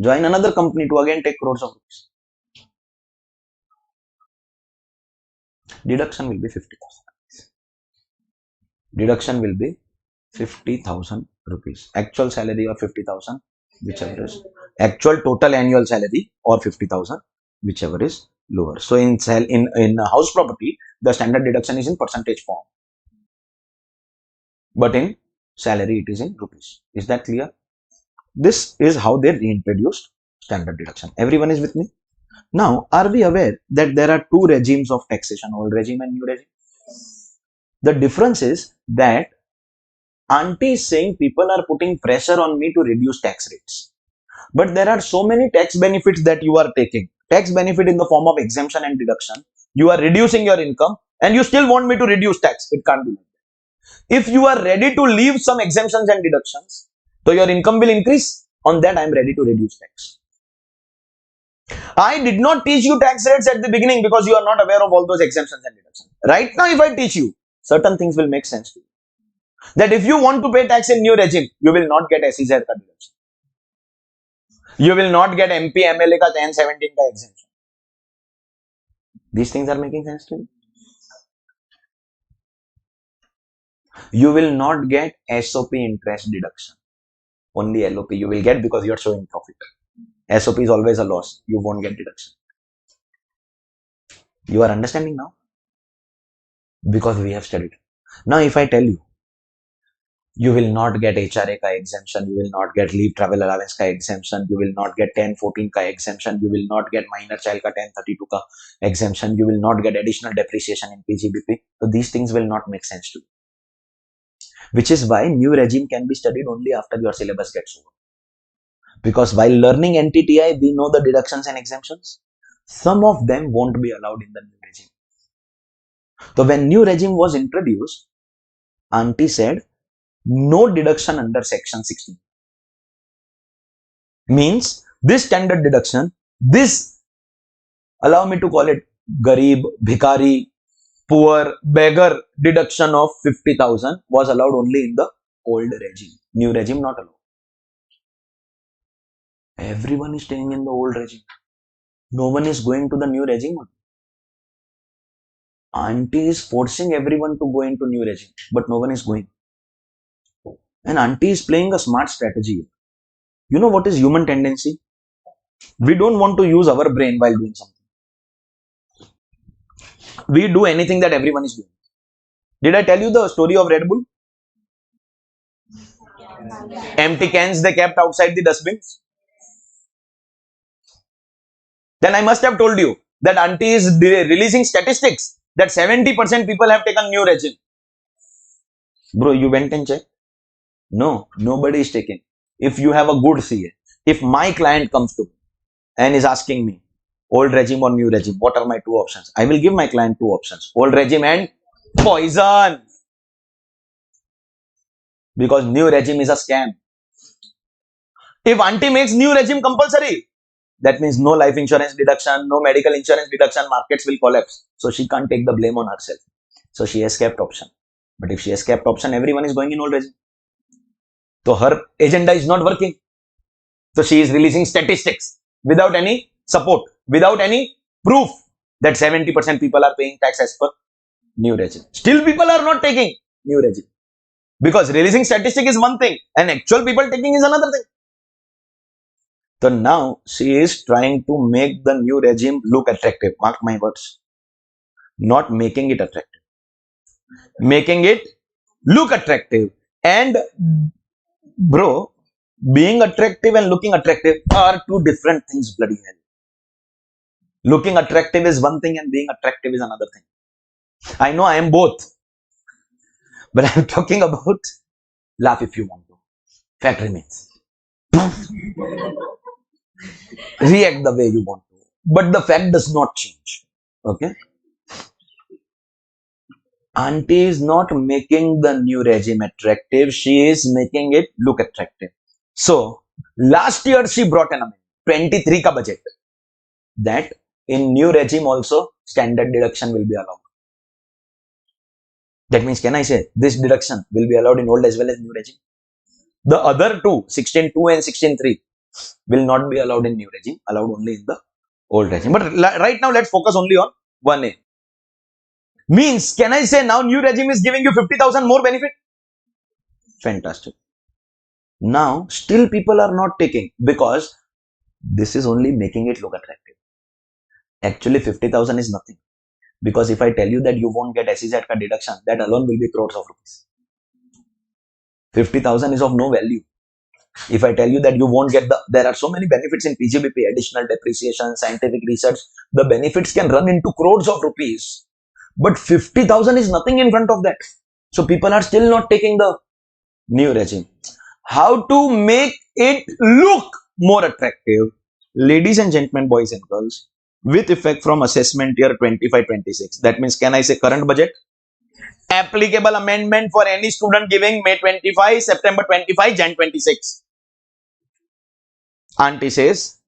Join another company to again take crores of rupees. Deduction will be 50,000 rupees. Deduction will be 50,000 rupees. Actual salary or 50,000, whichever is. Actual total annual salary or 50,000, whichever is lower. So in house property, the standard deduction is in percentage form. But in salary, it is in rupees. Is that clear? This is how they reintroduced standard deduction. Everyone is with me? Now, are we aware that there are two regimes of taxation, old regime and new regime? The difference is that auntie is saying people are putting pressure on me to reduce tax rates. But there are so many tax benefits that you are taking. Tax benefit in the form of exemption and deduction. You are reducing your income and you still want me to reduce tax. It can't be like that. If you are ready to leave some exemptions and deductions, so your income will increase. On that, I am ready to reduce tax. I did not teach you tax rates at the beginning because you are not aware of all those exemptions and deductions. Right now, if I teach you, certain things will make sense to you. That if you want to pay tax in new regime, you will not get SEZ ka deduction. You will not get MP, MLA ka 10, 17 ka exemption. These things are making sense to you. You will not get SOP interest deduction. Only LOP you will get because you are showing profit. SOP is always a loss. You won't get deduction. You are understanding now? Because we have studied. Now, if I tell you, you will not get HRA ka exemption, you will not get leave travel allowance ka exemption, you will not get 1014 ka exemption, you will not get minor child ka 1032 ka exemption, you will not get additional depreciation in PGBP. So these things will not make sense to you. Which is why new regime can be studied only after your syllabus gets over. Because while learning NTTI, we know the deductions and exemptions. Some of them won't be allowed in the new regime. So when new regime was introduced, Auntie said, no deduction under section 16. Means this standard deduction, this, allow me to call it Garib, Bhikari, poor, beggar deduction of 50,000 was allowed only in the old regime. New regime not allowed. Everyone is staying in the old regime. No one is going to the new regime. Auntie is forcing everyone to go into new regime, but no one is going. And Auntie is playing a smart strategy. You know what is human tendency? We don't want to use our brain while doing something. We do anything that everyone is doing. Did I tell you the story of Red Bull? Empty cans they kept outside the dustbins. Then I must have told you that Auntie is releasing statistics that 70% people have taken new regime. Bro, you went and checked? No, nobody is taking. If you have a good CA, if my client comes to me and is asking me, old regime or new regime, what are my two options? I will give my client two options, old regime and poison. Because new regime is a scam. If Auntie makes new regime compulsory, that means no life insurance deduction, no medical insurance deduction, markets will collapse. So she can't take the blame on herself. So she has kept option. But if she has kept option, everyone is going in old regime. So her agenda is not working. So she is releasing statistics without any support, without any proof that 70% people are paying tax as per new regime. Still people are not taking new regime. Because releasing statistic is one thing and actual people taking is another thing. So now she is trying to make the new regime look attractive. Mark my words. Not making it attractive. Making it look attractive. And bro, being attractive and looking attractive are two different things, bloody hell. Looking attractive is one thing and being attractive is another thing. I know I am both. But I am talking about, laugh if you want to. Fact remains. React the way you want to. But the fact does not change. Okay? Auntie is not making the new regime attractive. She is making it look attractive. So, last year she brought an amendment, 23 ka budget, that in new regime also standard deduction will be allowed. That means, can I say this deduction will be allowed in old as well as new regime? The other two, 16.2 and 16.3, will not be allowed in new regime, allowed only in the old regime. But right now, let's focus only on 1A. Means, can I say now new regime is giving you 50,000 more benefit? Fantastic. Now, still people are not taking because this is only making it look attractive. Actually, 50,000 is nothing. Because if I tell you that you won't get SEZ ka deduction, that alone will be crores of rupees. 50,000 is of no value. If I tell you that you won't get there are so many benefits in PGBP, additional depreciation, scientific research, the benefits can run into crores of rupees. But 50,000 is nothing in front of that. So people are still not taking the new regime. How to make it look more attractive? Ladies and gentlemen, boys and girls, with effect from assessment year 25-26. That means, can I say current budget? Applicable amendment for any student giving May 25, September 25, Jan 26. Auntie says,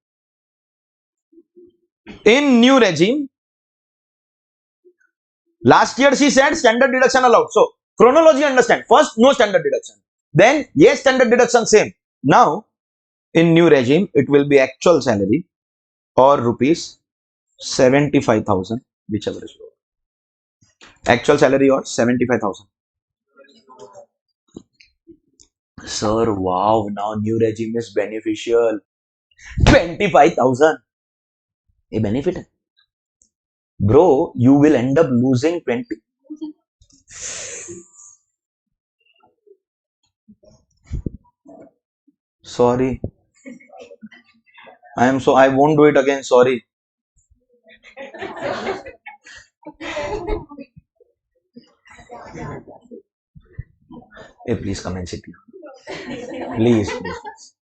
In new regime, last year she said standard deduction allowed. So chronology understand. First, no standard deduction. Then, yes, standard deduction same. Now, in new regime, it will be actual salary or rupees 75,000, whichever is lower. Actual salary or 75,000. Sir, wow, now new regime is beneficial. 25,000. A benefit. Bro, you will end up losing 20. Sorry. I won't do it again. Sorry. Hey, please come and sit here. Please, please.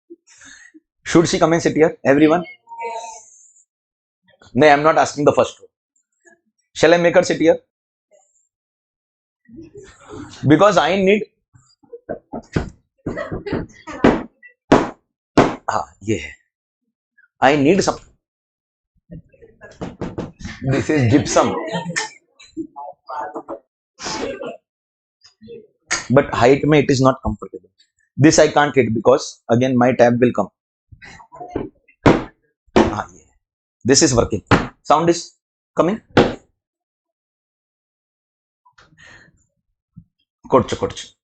Should she come and sit here? Everyone? No, I'm not asking the first row. Shall I make her sit here? Because I need. Yeah. I need some. This is gypsum. But height mein it is not comfortable. This I can't hit because again my tab will come. Yeah. This is working. Sound is coming. Korchu.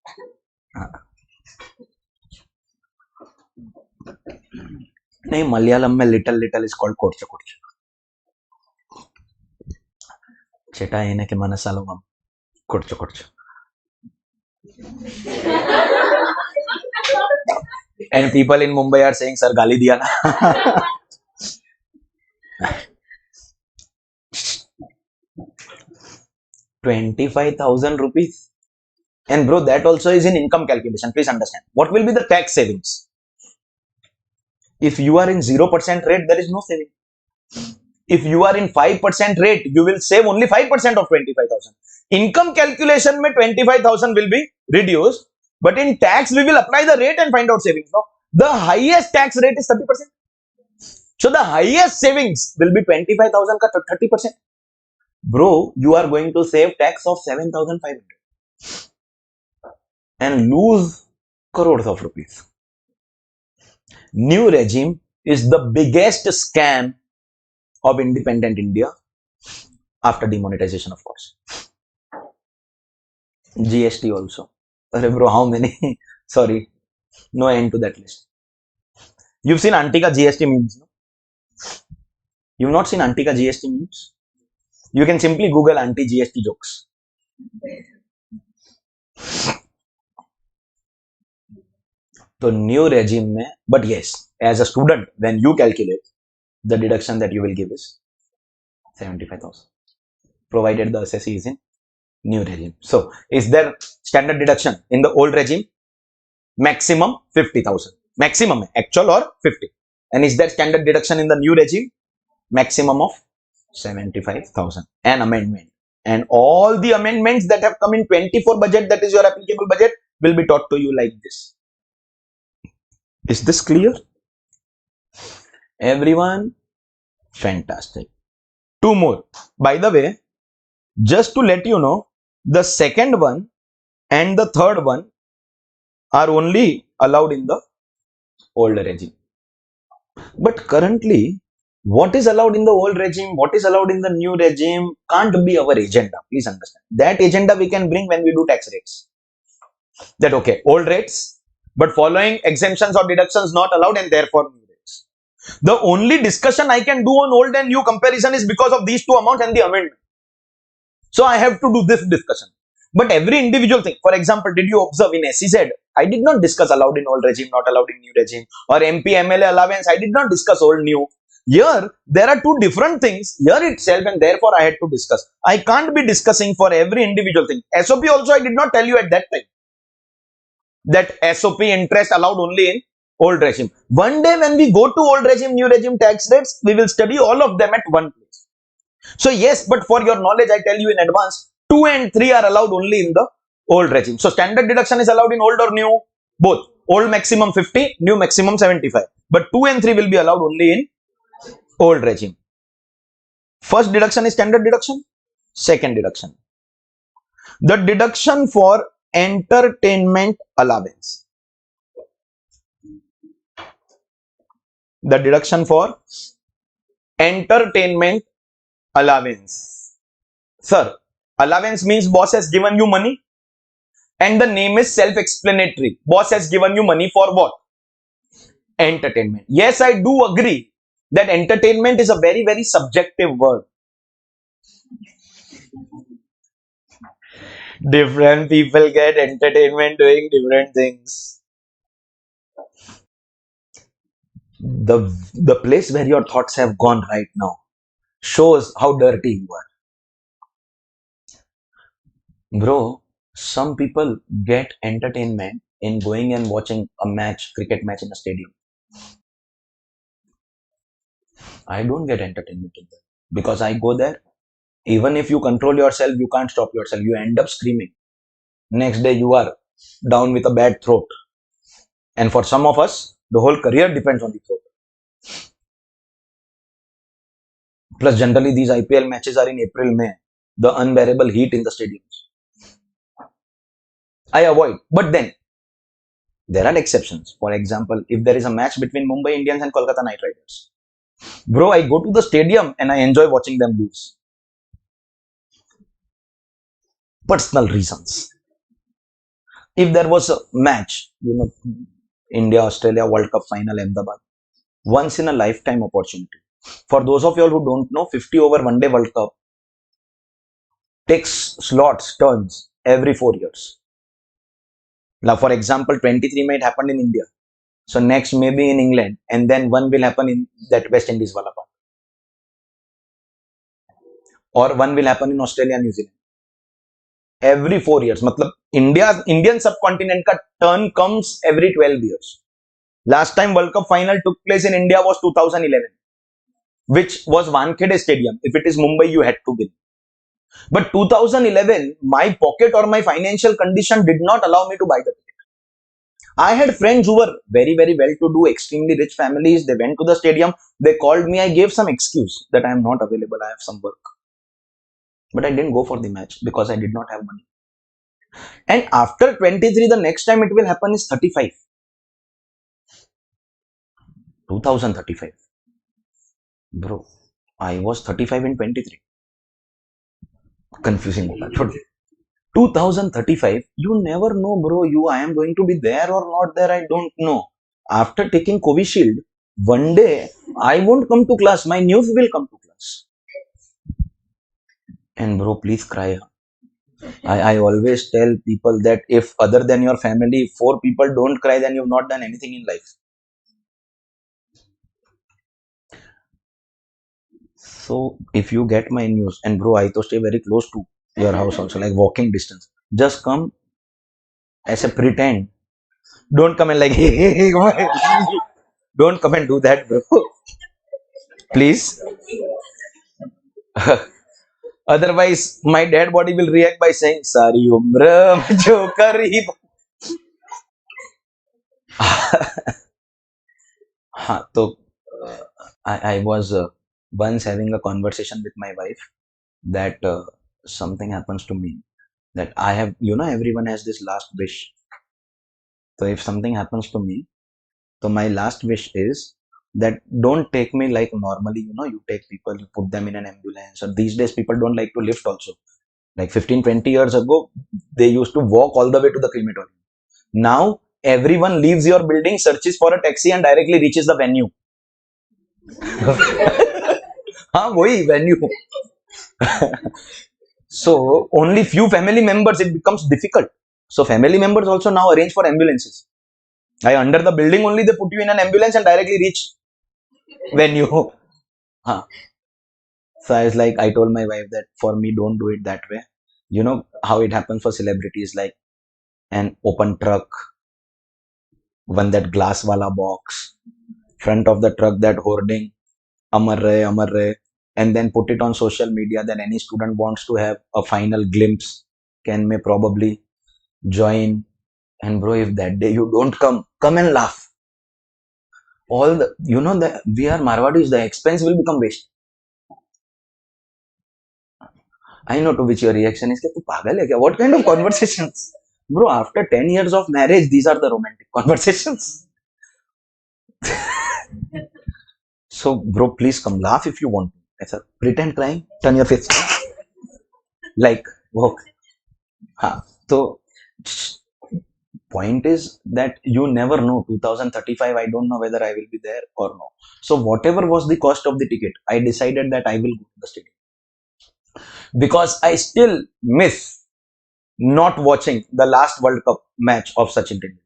नहीं मलयालम में little is called कोर्च चेटा येने के मनसालो हम कोर्च and people in Mumbai are saying sir गाली दिया ना 25,000 rupees and bro that also is in income calculation. Please understand what will be the tax savings. If you are in 0% rate, there is no saving. If you are in 5% rate, you will save only 5% of 25,000. Income calculation mein 25,000 will be reduced, but in tax we will apply the rate and find out savings. No, the highest tax rate is 30%. So the highest savings will be 25,000 ka 30%. Bro, you are going to save tax of 7,500 and lose crores of rupees. New regime is the biggest scam of independent India after demonetization, of course. GST also. Bro, how many? Sorry, no end to that list. You've seen Antika GST memes, no? You've not seen Antika GST memes? You can simply Google anti-GST jokes. So new regime mein, but yes, as a student, when you calculate, the deduction that you will give is 75,000, provided the assessee is in new regime. So, is there standard deduction in the old regime? Maximum 50,000. Maximum actual or 50. And is there standard deduction in the new regime? Maximum of 75,000. An amendment. And all the amendments that have come in 24 budget, that is your applicable budget, will be taught to you like this. Is this clear? Everyone? Fantastic. Two more. By the way, just to let you know, the second one and the third one are only allowed in the old regime. But currently, what is allowed in the old regime, what is allowed in the new regime can't be our agenda. Please understand. That agenda we can bring when we do tax rates. That okay, old rates, but following exemptions or deductions not allowed and therefore new rates. The only discussion I can do on old and new comparison is because of these two amounts and the amendment. So I have to do this discussion. But every individual thing, for example, did you observe in SEZ, I did not discuss allowed in old regime, not allowed in new regime, or MP MLA allowance, I did not discuss old new. Here, there are two different things here itself and therefore I had to discuss. I can't be discussing for every individual thing. SOP also I did not tell you at that time that SOP interest allowed only in old regime. One day when we go to old regime, new regime tax rates, we will study all of them at one place. So yes, but for your knowledge, I tell you in advance, 2 and 3 are allowed only in the old regime. So standard deduction is allowed in old or new? Both. Old maximum 50, new maximum 75. But 2 and 3 will be allowed only in old regime. First deduction is standard deduction. Second deduction, the deduction for entertainment allowance. The deduction for entertainment allowance. Sir, allowance means boss has given you money, and the name is self-explanatory. Boss has given you money for what? Entertainment. Yes, I do agree that entertainment is a very, very subjective word. Different people get entertainment doing different things. The place where your thoughts have gone right now shows how dirty you are. Bro, some people get entertainment in going and watching a match, cricket match in a stadium. I don't get entertainment in that because I go there. Even if you control yourself, you can't stop yourself. You end up screaming. Next day, you are down with a bad throat. And for some of us, the whole career depends on the throat. Plus, generally, these IPL matches are in April, May. The unbearable heat in the stadiums. I avoid. But then, there are exceptions. For example, if there is a match between Mumbai Indians and Kolkata Knight Riders, bro, I go to the stadium and I enjoy watching them lose. Personal reasons. If there was a match, India Australia World Cup final, Ahmedabad, once in a lifetime opportunity. For those of you all who don't know, 50 over one day World Cup takes slots, turns every 4 years. Now, for example, 23 might happen in India. So next maybe in England, and then one will happen in that West Indies wala part. Or one will happen in Australia, New Zealand. Every 4 years. मतलब Indian subcontinent का turn comes every 12 years. Last time World Cup final took place in India was 2011, which was Wankhede Stadium. If it is Mumbai, you had to win. But 2011, my pocket or my financial condition did not allow me to buy the ticket. I had friends who were very, very well-to-do, extremely rich families. They went to the stadium. They called me. I gave some excuse that I am not available. I have some work. But I didn't go for the match because I did not have money. And after 23, the next time it will happen is 35. 2035. Bro, I was 35 in 23. Confusing. 2035, you never know, bro. I am going to be there or not there, I don't know. After taking Covishield, one day I won't come to class. My news will come to class. And bro, please cry. I always tell people that if other than your family, 4 people don't cry, then you've not done anything in life. So if you get my news, and bro, I to stay very close to your house also, like walking distance. Just come as a pretend. Don't come and like, hey, don't come and do that, bro. Please. Otherwise, my dead body will react by saying, "Sorry, umra, jo kari." So, I was once having a conversation with my wife that something happens to me that I have, everyone has this last wish. So if something happens to me, so my last wish is that don't take me like normally, you take people, you put them in an ambulance. Or these days, people don't like to lift also. Like 15, 20 years ago, they used to walk all the way to the crematorium. Now, everyone leaves your building, searches for a taxi and directly reaches the venue. Venue. So, only few family members, it becomes difficult. So, family members also now arrange for ambulances. Under the building only, they put you in an ambulance and directly reach venue. So, I told my wife that for me, don't do it that way. You know how it happens for celebrities, like an open truck, one that glass wala box, front of the truck that hoarding, Amar Rahe, and then put it on social media that any student wants to have a final glimpse may probably join. And bro, if that day you don't come and laugh. All the, we are Marwadis, the expense will become waste. I know to which your reaction is, "Tu pagal hai kya? What kind of conversations?" Bro, after 10 years of marriage, these are the romantic conversations. So, bro, please come laugh if you want. Aisa, pretend crying, turn your face. Like, okay. Haan. So, point is that you never know. 2035, I don't know whether I will be there or no. So, whatever was the cost of the ticket, I decided that I will go to the stadium. Because I still miss not watching the last World Cup match of Sachin Tendulkar,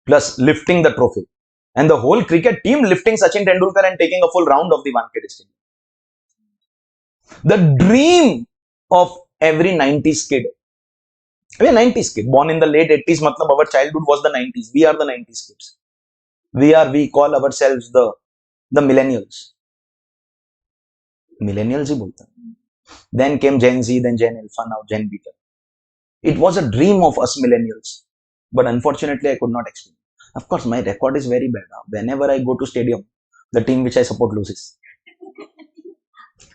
plus lifting the trophy, and the whole cricket team lifting Sachin Tendulkar and taking a full round of the Wankhede Stadium. The dream of every 90s kid. We are 90s kid, born in the late 80s. Matlab our childhood was the 90s. We are the 90s kids. We call ourselves the millennials. Millennials ही बोलते हैं. Then came Gen Z, then Gen Alpha, now Gen Beta. It was a dream of us millennials, but unfortunately I could not experience. Of course, my record is very bad. Whenever I go to stadium, the team which I support loses.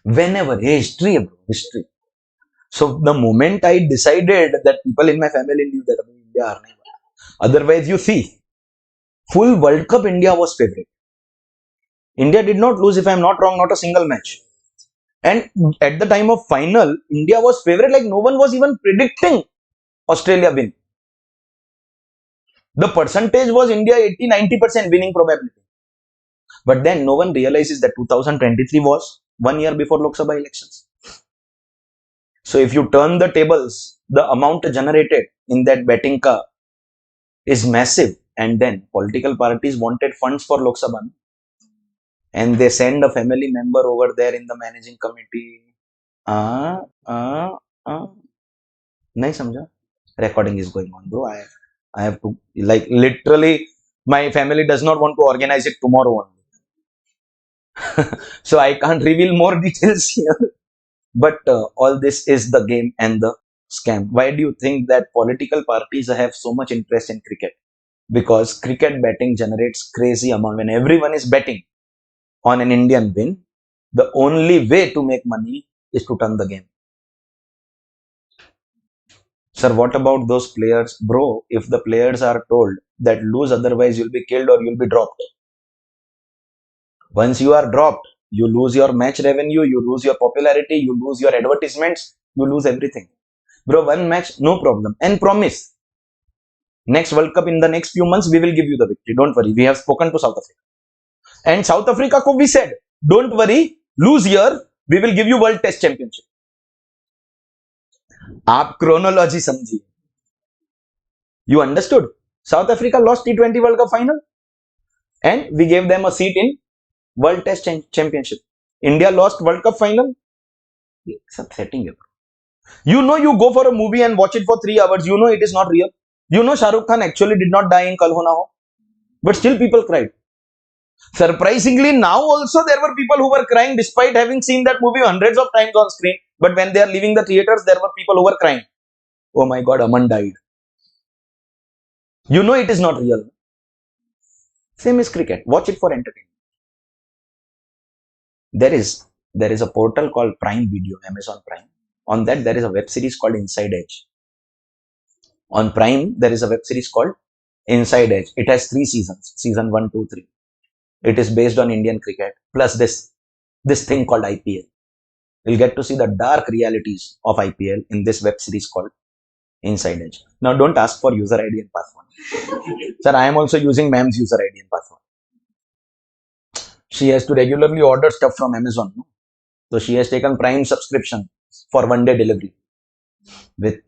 Whenever, history, bro, history. So the moment I decided that people in my family knew that India are never. Otherwise, you see, full World Cup India was favorite. India did not lose, if I am not wrong, not a single match. And at the time of final, India was favorite, like no one was even predicting Australia win. The percentage was India 80-90% winning probability. But then no one realizes that 2023 was 1 year before Lok Sabha elections. So if you turn the tables, the amount generated in that betting ka is massive. And then political parties wanted funds for Lok Sabha. And they send a family member over there in the managing committee. Nahi samjha? Recording is going on, bro. I have to, like, literally, my family does not want to organize it tomorrow only. So I can't reveal more details here. But all this is the game and the scam. Why do you think that political parties have so much interest in cricket? Because cricket betting generates crazy amount. When everyone is betting on an Indian win, the only way to make money is to turn the game. Sir, what about those players? Bro, if the players are told that lose, otherwise you'll be killed or you'll be dropped. Once you are dropped, you lose your match revenue, you lose your popularity, you lose your advertisements, you lose everything. Bro, one match, no problem. And promise, next World Cup in the next few months, we will give you the victory. Don't worry. We have spoken to South Africa. And South Africa, we said, don't worry, lose here, we will give you World Test Championship. आप chronology समझिए. You understood? South Africa lost T20 World Cup final and we gave them a seat in World Test Championship. India lost World Cup final. It's upsetting you. You know, you go for a movie and watch it for 3 hours. You know it is not real. You know Shah Rukh Khan actually did not die in Kal Ho Na Ho. But still people cried. Surprisingly, now also there were people who were crying despite having seen that movie hundreds of times on screen. But when they are leaving the theaters, there were people who were crying. Oh my God, Aman died. You know it is not real. Same as cricket. Watch it for entertainment. There is a portal called Prime Video, Amazon Prime. On that, there is a web series called Inside Edge. On Prime, there is a web series called Inside Edge. It has 3 seasons. Season 1, 2, 3. It is based on Indian cricket. Plus this thing called IPL. You'll get to see the dark realities of IPL in this web series called Inside Edge. Now, don't ask for user ID and password. Sir, I am also using ma'am's user ID and password. She has to regularly order stuff from Amazon. No? So, she has taken Prime subscription for 1-day delivery. With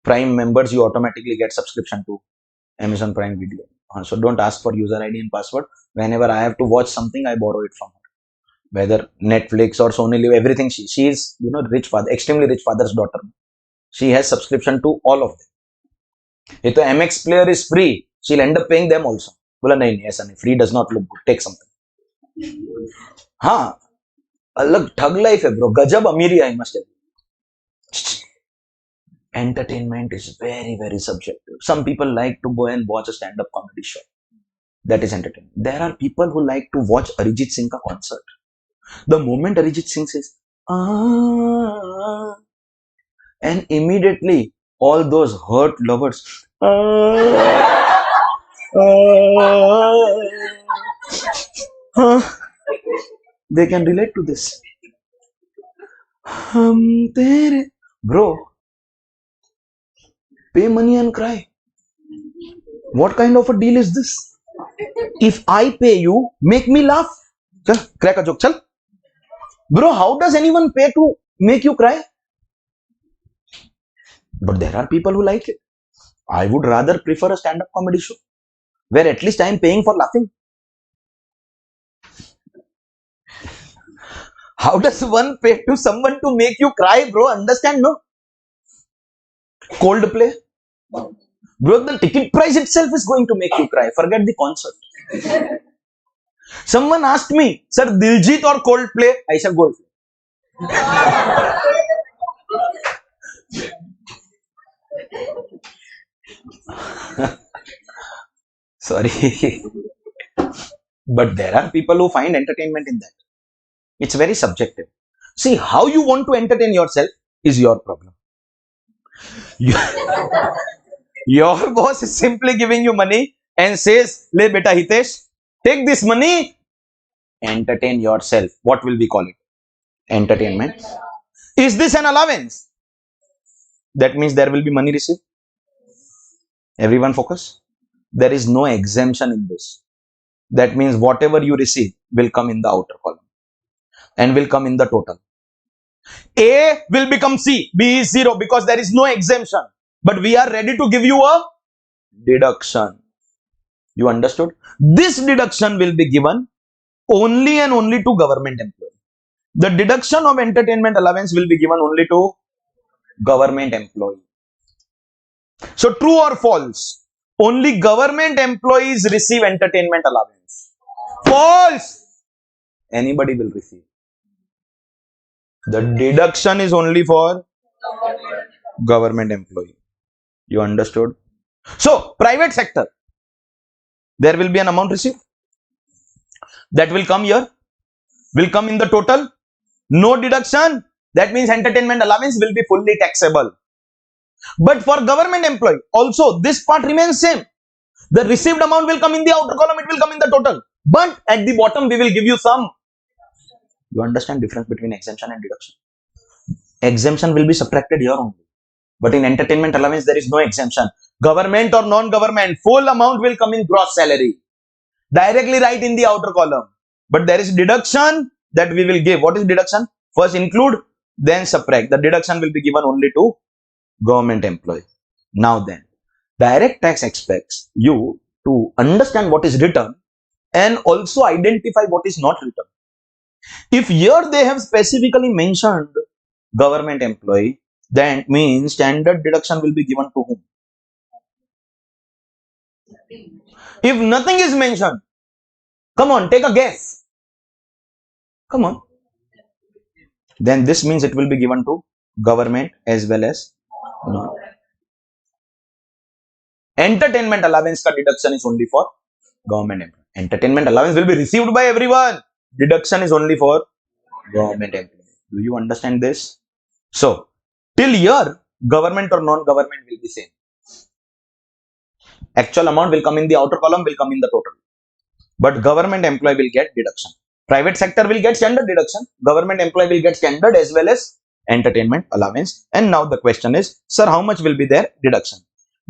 Prime members, you automatically get subscription to Amazon Prime Video. So, don't ask for user ID and password. Whenever I have to watch something, I borrow it from her. Whether Netflix or Sony Live, everything. She is, rich father, extremely rich father's daughter. She has subscription to all of them. If the MX player is free, she'll end up paying them also. Bola, nahi, aisa nahi. Free does not look good. Take something. हाँ, अलग ठग life है bro. गजब अमीरी I must tell you. Entertainment is very, very subjective. Some people like to go and watch a stand-up comedy show. That is entertainment. There are people who like to watch Arijit Singh ka concert. The moment Arijit Singh says, Ah, and immediately all those hurt lovers, ah, ah, ah, they can relate to this. Hum tere, bro, pay money and cry. What kind of a deal is this? If I pay you, make me laugh. Chal, crack a joke, chal. Bro, how does anyone pay to make you cry? But there are people who like it. I would rather prefer a stand-up comedy show where at least I am paying for laughing. How does one pay to someone to make you cry, bro? Understand, no? Coldplay. Bro, the ticket price itself is going to make you cry. Forget the concert. Someone asked me, sir, Diljit or Coldplay? I said Coldplay. Sorry. But there are people who find entertainment in that. It's very subjective. See, how you want to entertain yourself is your problem. Your boss is simply giving you money and says, Le beta Hitesh, take this money, entertain yourself. What will we call it? Entertainment. Is this an allowance? That means there will be money received. Everyone focus. There is no exemption in this. That means whatever you receive will come in the outer column and will come in the total. A will become C, B is 0 because there is no exemption. But we are ready to give you a deduction. You understood? This deduction will be given only and only to government employee. The deduction of entertainment allowance will be given only to government employee. So true or false? Only government employees receive entertainment allowance. False! Anybody will receive. The deduction is only for government employee. You understood? So, private sector, there will be an amount received. That will come here, will come in the total. No deduction. That means entertainment allowance will be fully taxable. But for government employee, also this part remains same. The received amount will come in the outer column, it will come in the total. But at the bottom, we will give you some. You understand difference between exemption and deduction? Exemption will be subtracted here only. But in entertainment allowance, there is no exemption. Government or non-government, full amount will come in gross salary. Directly right in the outer column. But there is deduction that we will give. What is deduction? First include, then subtract. The deduction will be given only to government employee. Now then, direct tax expects you to understand what is written and also identify what is not written. If here they have specifically mentioned government employee, then means standard deduction will be given to whom? If nothing is mentioned, come on, take a guess. Come on. Then this means it will be given to government as well as no. Entertainment allowance ka deduction is only for government employee. Entertainment allowance will be received by everyone. Deduction is only for government employee. Do you understand this? So, till here, government or non-government will be same. Actual amount will come in the outer column, will come in the total. But government employee will get deduction. Private sector will get standard deduction. Government employee will get standard as well as entertainment allowance. And now the question is, sir, how much will be their deduction?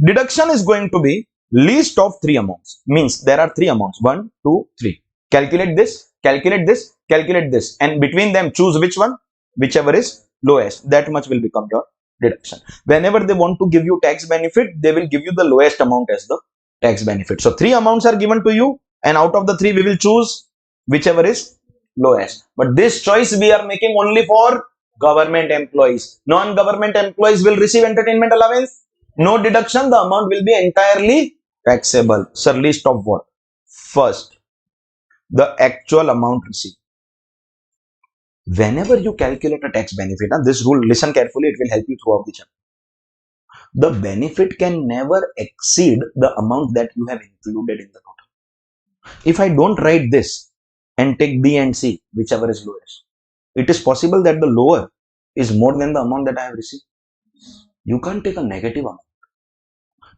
Deduction is going to be least of three amounts. Means there are three amounts. 1, 2, 3. Calculate this, calculate this, calculate this. And between them, choose which one? Whichever is lowest. That much will become your deduction. Whenever they want to give you tax benefit, they will give you the lowest amount as the tax benefit. So, three amounts are given to you. And out of the three, we will choose whichever is lowest. But this choice we are making only for government employees. Non-government employees will receive entertainment allowance. No deduction. The amount will be entirely taxable. Sir, list of what? First, the actual amount received. Whenever you calculate a tax benefit, and this rule, listen carefully, it will help you throughout the chapter. The benefit can never exceed the amount that you have included in the total. If I don't write this and take B and C, whichever is lowest, it is possible that the lower is more than the amount that I have received. You can't take a negative amount.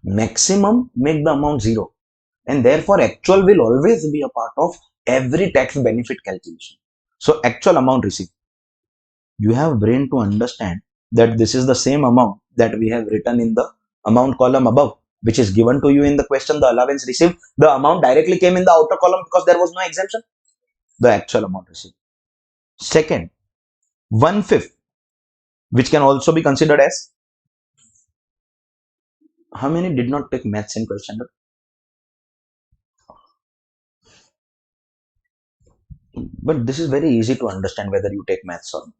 Maximum make the amount 0, and therefore actual will always be a part of every tax benefit calculation. So actual amount received. You have brain to understand that this is the same amount that we have written in the amount column above, which is given to you in the question, the allowance received. The amount directly came in the outer column because there was no exemption. The actual amount received. Second, 1/5, which can also be considered as, how many did not take maths in 12th standard? But this is very easy to understand whether you take maths or not.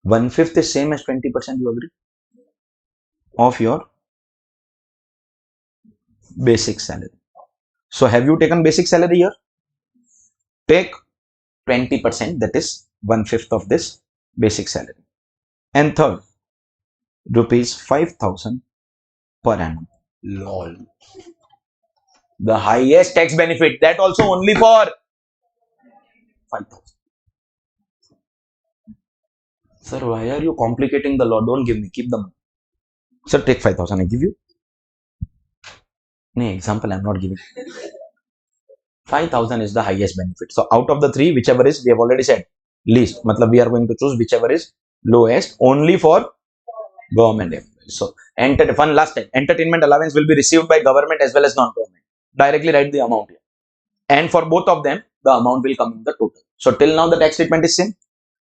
1/5 is same as 20%, you agree? Of your basic salary. So have you taken basic salary here? Take 20%, that is 1/5 of this basic salary. And third, rupees 5,000 per annum. Lol. The highest tax benefit, that also only for 5,000. Sir, why are you complicating the law? Don't give me, keep the money. Sir, take 5,000, I give you. No, example, I'm not giving. 5,000 is the highest benefit. So out of the three, whichever is, we have already said, least. Matlab, we are going to choose whichever is lowest only for government employees. So one last time, entertainment allowance will be received by government as well as non-government. Directly write the amount here. And for both of them, the amount will come in the total. So till now the tax treatment is same.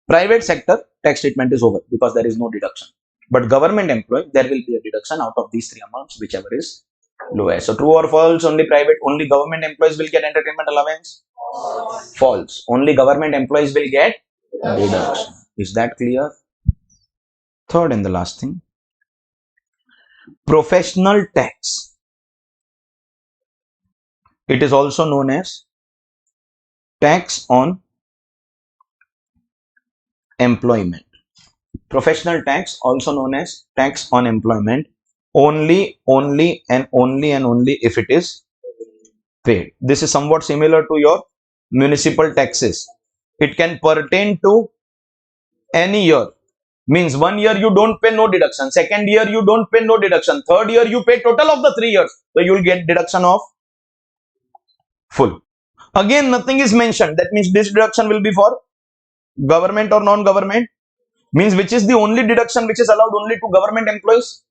Private sector tax treatment is over because there is no deduction. But government employee, there will be a deduction out of these three amounts, whichever is lowest. So true or false? Only government employees will get entertainment allowance. False. Only government employees will get deduction. Is that clear? Third and the last thing, professional tax. It is also known as tax on employment. Professional tax, also known as tax on employment, only if it is paid. This is somewhat similar to your municipal taxes. It can pertain to any year. Means 1 year you don't pay no deduction. Second year you don't pay no deduction. Third year you pay total of the 3 years. So you will get deduction of full. Again, nothing is mentioned. That means this deduction will be for government or non-government. Means which is the only deduction which is allowed only to government employees?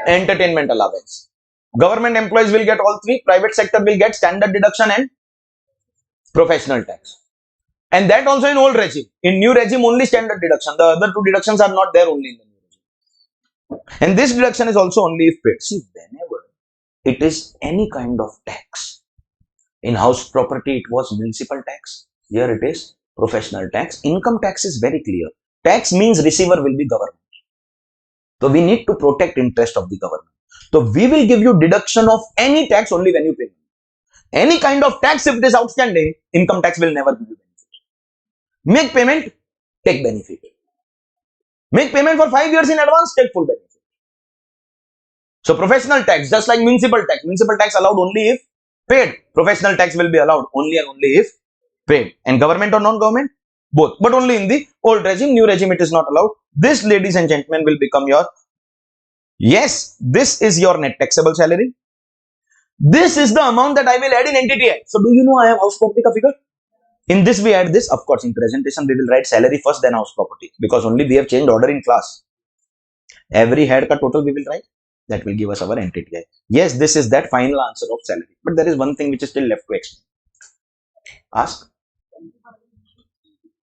Entertainment allowance. Government employees will get all three. Private sector will get standard deduction and professional tax. And that also in old regime. In new regime, only standard deduction. The other two deductions are not there only in the new regime. And this deduction is also only if paid. See, whenever it is any kind of tax, in house property it was municipal tax. Here it is professional tax. Income tax is very clear. Tax means receiver will be government. So we need to protect interest of the government. So we will give you deduction of any tax only when you pay. Any kind of tax, if it is outstanding, income tax will never give you benefit. Make payment, take benefit. Make payment for 5 years in advance, take full benefit. So professional tax, just like municipal tax allowed only if paid. Professional tax will be allowed only and only if paid. And government or non-government? Both. But only in the old regime, new regime it is not allowed. This, ladies and gentlemen, will become your, yes, this is your net taxable salary. This is the amount that I will add in NTTI. So do you know I have house property ka figure? In this we add this. Of course, in presentation we will write salary first, then house property, because only we have changed order in class. Every head ka total we will write. That will give us our NTTI. Yes, this is that final answer of salary. But there is one thing which is still left to explain. Ask.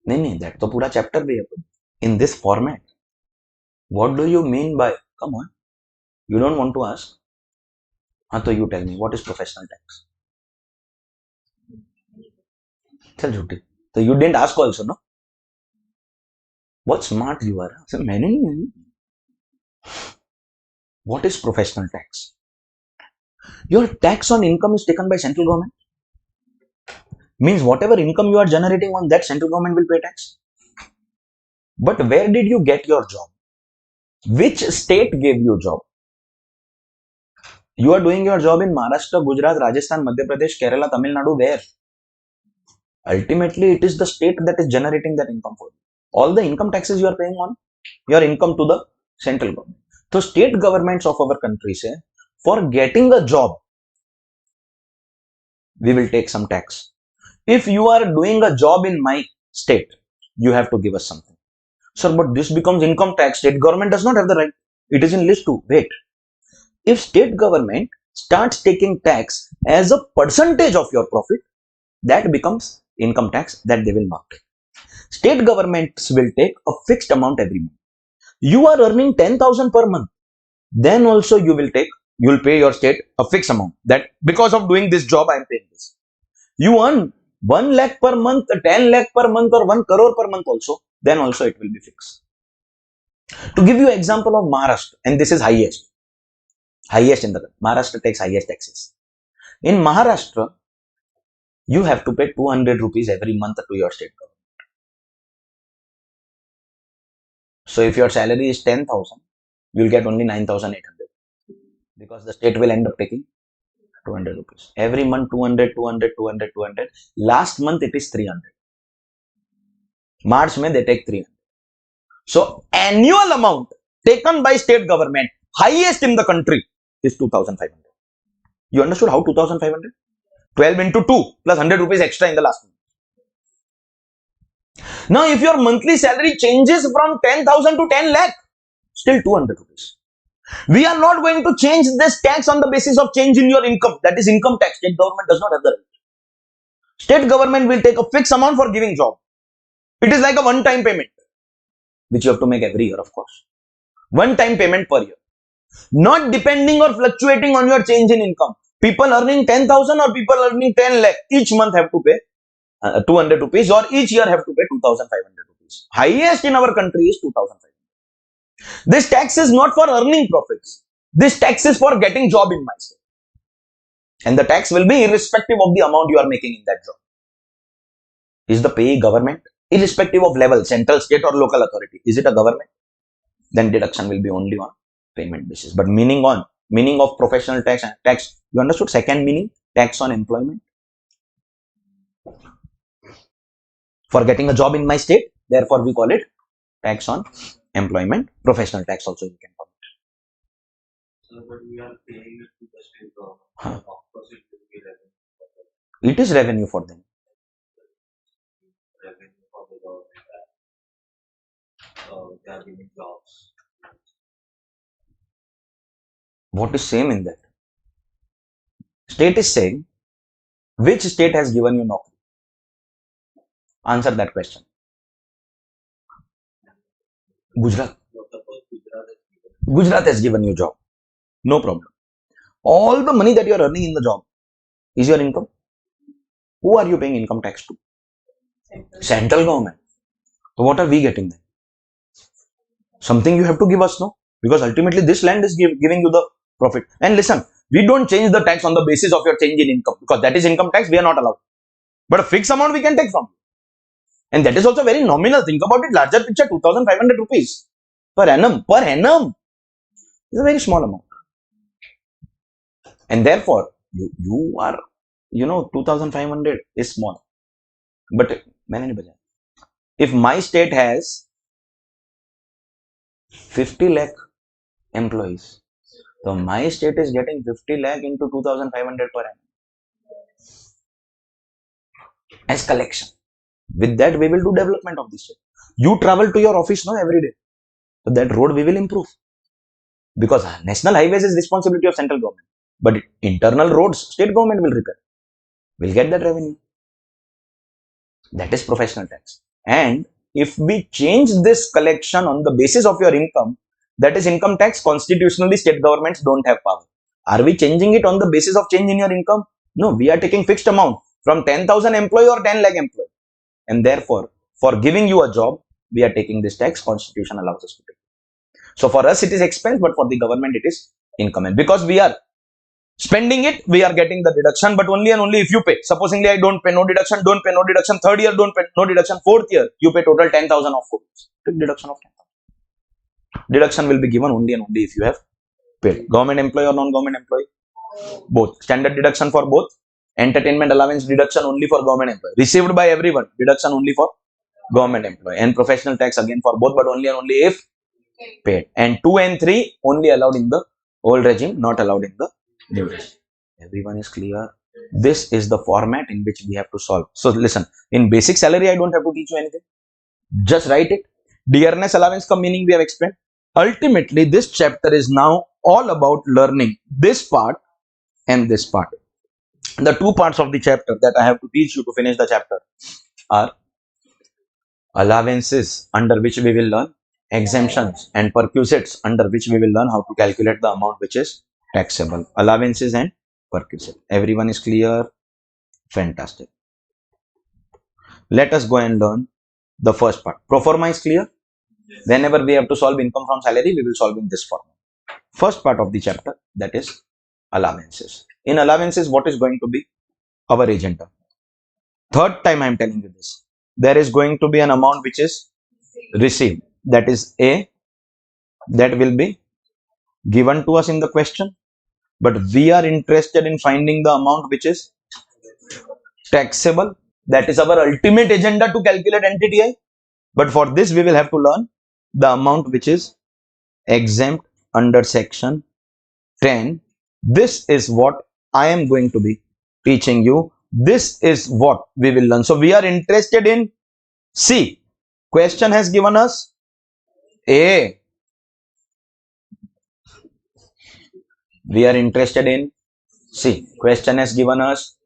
No, that to pura chapter bhi hai. In this format. What do you mean by? Come on. You don't want to ask? So you tell me, what is professional tax? Chal jhuti. So you didn't ask also, no? What smart you are. So many. What is professional tax? Your tax on income is taken by central government. Means whatever income you are generating on that, central government will pay tax. But where did you get your job? Which state gave you job? You are doing your job in Maharashtra, Gujarat, Rajasthan, Madhya Pradesh, Kerala, Tamil Nadu. Where? Ultimately, it is the state that is generating that income for you. All the income taxes you are paying on your income to the central government. So state governments of our country say, for getting a job, we will take some tax. If you are doing a job in my state, you have to give us something. Sir, but this becomes income tax. State government does not have the right. It is in list 2. Wait. If state government starts taking tax as a percentage of your profit, that becomes income tax that they will not take. State governments will take a fixed amount every month. You are earning 10,000 per month. Then also you will pay your state a fixed amount, that because of doing this job I am paying this. You earn 1 lakh per month, 10 lakh per month, or 1 crore per month also, then also it will be fixed. To give you an example of Maharashtra, and this is highest in the country. Maharashtra takes highest taxes. In Maharashtra, you have to pay 200 rupees every month to your state government. So if your salary is 10,000, you will get only 9,800, because the state will end up taking 200 rupees. Every month 200, 200, 200, 200. Last month it is 300. March May they take 300. So annual amount taken by state government, highest in the country, is 2,500. You understood how 2,500? 12 into 2 plus 100 rupees extra in the last month. Now if your monthly salary changes from 10,000 to 10 lakh, still 200 rupees. We are not going to change this tax on the basis of change in your income. That is income tax. State government does not have the right. State government will take a fixed amount for giving job. It is like a one-time payment, which you have to make every year, of course. One-time payment per year. Not depending or fluctuating on your change in income. People earning 10,000 or people earning 10 lakh, each month have to pay 200 rupees, or each year have to pay 2,500 rupees. Highest in our country is 2,500. This tax is not for earning profits. This tax is for getting job in my state. And the tax will be irrespective of the amount you are making in that job. Is the payee government? Irrespective of level, central, state, or local authority. Is it a government? Then deduction will be only on payment basis. But meaning of professional tax, you understood? Second meaning, tax on employment. For getting a job in my state, therefore we call it tax on employment. Professional tax also you can call it. So, but we are paying it to the state government. Huh. Of course, it will be revenue. It is revenue for them. Revenue for the government. They are giving jobs. What is same in that? State is saying, which state has given you Naukri? Answer that question. Gujarat. So, suppose Gujarat has given you job. No problem. All the money that you are earning in the job is your income. Who are you paying income tax to? Central government. So what are we getting then? Something you have to give us, no? Because ultimately this land is giving you the profit. And listen, we don't change the tax on the basis of your change in income, because that is income tax, we are not allowed. But a fixed amount we can take from you. And that is also very nominal. Think about it, larger picture, 2,500 rupees per annum. Per annum is a very small amount. And therefore, you are, 2,500 is small. But if my state has 50 lakh employees, so my state is getting 50 lakh into 2,500 per annum as collection. With that, we will do development of this state. You travel to your office now every day. So that road we will improve. Because national highways is responsibility of central government. But internal roads, state government will repair. We'll get that revenue. That is professional tax. And if we change this collection on the basis of your income, that is income tax, constitutionally state governments don't have power. Are we changing it on the basis of change in your income? No, we are taking fixed amount from 10,000 employee or 10 lakh employee. And therefore, for giving you a job, we are taking this tax. Constitution allows us to take it. So for us, it is expense, but for the government, it is income. And because we are spending it, we are getting the deduction, but only and only if you pay. Supposingly, I don't pay, no deduction, don't pay, no deduction. Third year, don't pay, no deduction. Fourth year, you pay total 10,000 of 4 years. Take deduction of 10,000. Deduction will be given only and only if you have paid. Government employee or non-government employee? Both. Standard deduction for both. Entertainment allowance deduction only for government employee. Received by everyone, deduction only for government employee. And professional tax again for both, but only and only if paid. And 2 and 3 only allowed in the old regime, not allowed in the new regime. Everyone is clear? This is the format in which we have to solve. So listen, in basic salary, I don't have to teach you anything. Just write it. Dearness allowance ka meaning we have explained. Ultimately, this chapter is now all about learning this part and this part. The two parts of the chapter that I have to teach you to finish the chapter are allowances, under which we will learn exemptions, and perquisites, under which we will learn how to calculate the amount which is taxable. Allowances and perquisite. Everyone is clear? Fantastic. Let us go and learn the first part. Pro forma is clear? Whenever we have to solve income from salary, we will solve in this format. First part of the chapter, that is allowances. In allowances, what is going to be our agenda? Third time I am telling you this. There is going to be an amount which is received. That is A. That will be given to us in the question. But we are interested in finding the amount which is taxable. That is our ultimate agenda to calculate NTTI. But for this, we will have to learn the amount which is exempt under section 10. This is what I am going to be teaching you. This is what we will learn. So we are interested in C. Question has given us A. We are interested in C. Question has given us.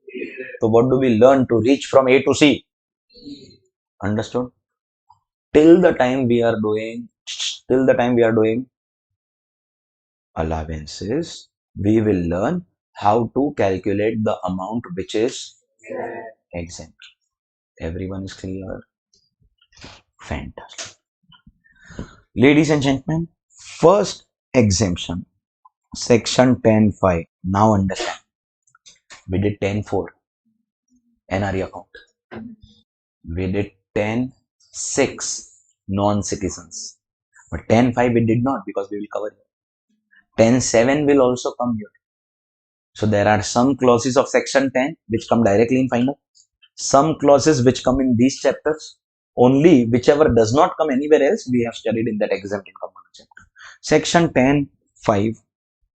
So what do we learn to reach from A to C? Understood? Till the time we are doing allowances, we will learn how to calculate the amount which is exempt. Everyone is clear? Fantastic. Ladies and gentlemen, first exemption, section 10.5. Now understand. We did 10.4, NRE account. We did 10.6, non-citizens. But 10.5 we did not, because we will cover here. 10.7 will also come here. So there are some clauses of section 10 which come directly in final. Some clauses which come in these chapters. Only whichever does not come anywhere else, we have studied in that exempt income chapter. Section 10.5,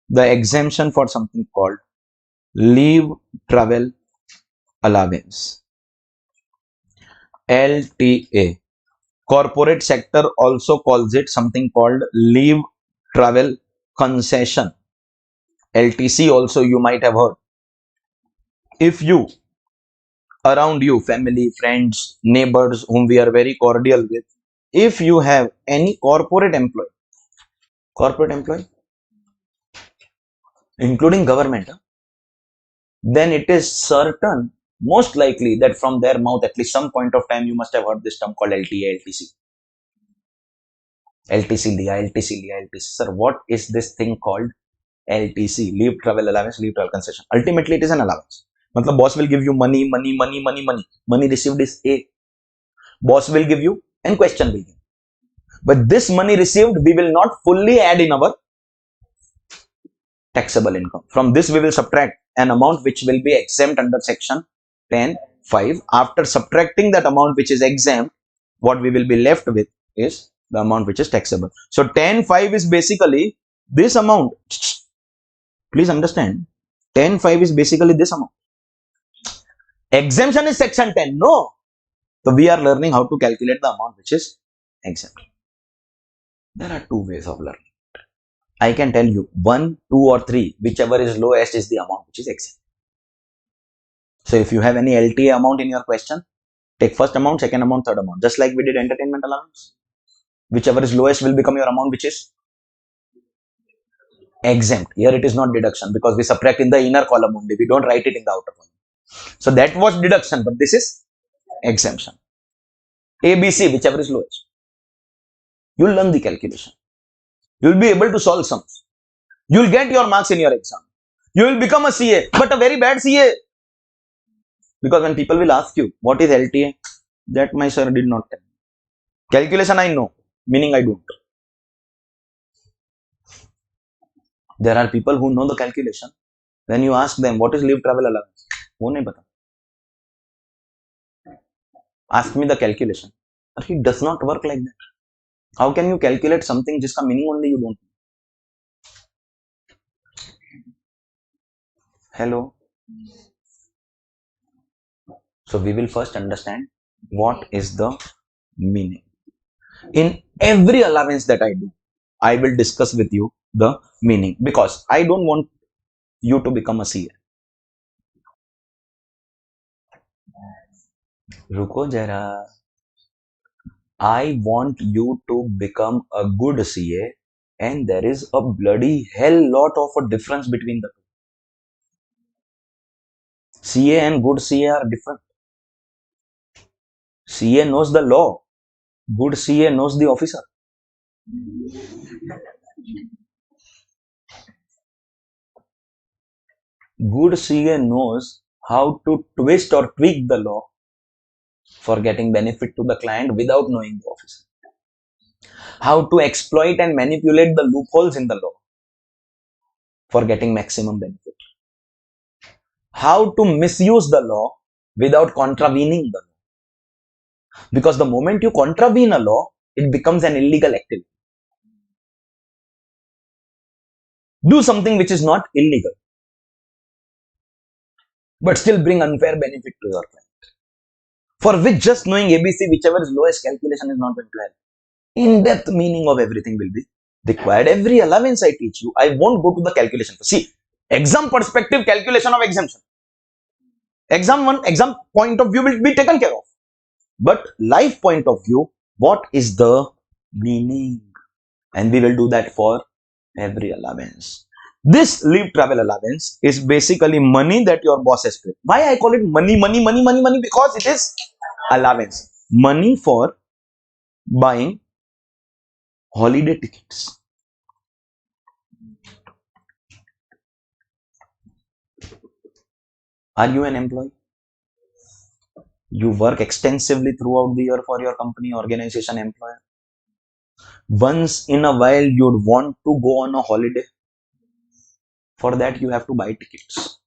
the exemption for something called leave travel allowance, LTA. Corporate sector also calls it something called leave travel concession, LTC also you might have heard. If you, around you, family, friends, neighbors whom we are very cordial with, if you have any corporate employee, including government, then it is certain, most likely, that from their mouth at least some point of time you must have heard this term called LTA, LTC. LTC liya, LTC liya, LTC. Sir, what is this thing called LTC? Leave travel allowance, leave travel concession. Ultimately, it is an allowance. Matlab, boss will give you money. Money received is A. Boss will give you and question will give. But this money received, we will not fully add in our taxable income. From this, we will subtract an amount which will be exempt under section 10.5. After subtracting that amount which is exempt, what we will be left with is the amount which is taxable. So 10.5 is basically this amount. Please understand, 10.5 is basically this amount. Exemption is section 10. No. So we are learning how to calculate the amount which is exempt. There are two ways of learning. I can tell you 1, 2 or 3, whichever is lowest is the amount which is exempt. So if you have any LTA amount in your question, take first amount, second amount, third amount. Just like we did entertainment allowance. Whichever is lowest will become your amount which is exempt. Here it is not deduction because we subtract in the inner column only. We don't write it in the outer column. So that was deduction, but this is exemption. A, B, C, whichever is lowest. You will learn the calculation. You will be able to solve sums. You will get your marks in your exam. You will become a CA, but a very bad CA. Because when people will ask you, what is LTA? That my sir did not tell me. Calculation I know, meaning I don't. There are people who know the calculation. When you ask them, what is leave travel allowance? वो नहीं पता. Ask me the calculation. But it does not work like that. How can you calculate something जिसका meaning only you don't know? Hello. So we will first understand what is the meaning. In every allowance that I do, I will discuss with you the meaning because I don't want you to become a CA. रुको जरा. I want you to become a good CA, and there is a bloody hell lot of a difference between the two. CA and good CA are different. CA knows the law. Good CA knows the officer. Good CA knows how to twist or tweak the law for getting benefit to the client without knowing the officer. How to exploit and manipulate the loopholes in the law for getting maximum benefit. How to misuse the law without contravening the law. Because the moment you contravene a law, it becomes an illegal activity. Do something which is not illegal, but still bring unfair benefit to your client. For which just knowing ABC, whichever is lowest calculation, is not going to help. In-depth meaning of everything will be required. Every allowance I teach you, I won't go to the calculation. See, exam perspective, calculation of exemption. Exam point of view will be taken care of. But life point of view, what is the meaning? And we will do that for every allowance. This leave travel allowance is basically money that your boss has paid. Why I call it money? Because it is allowance. Money for buying holiday tickets. Are you an employee? You work extensively throughout the year for your company, organization, employer. Once in a while, you'd want to go on a holiday. For that, you have to buy tickets.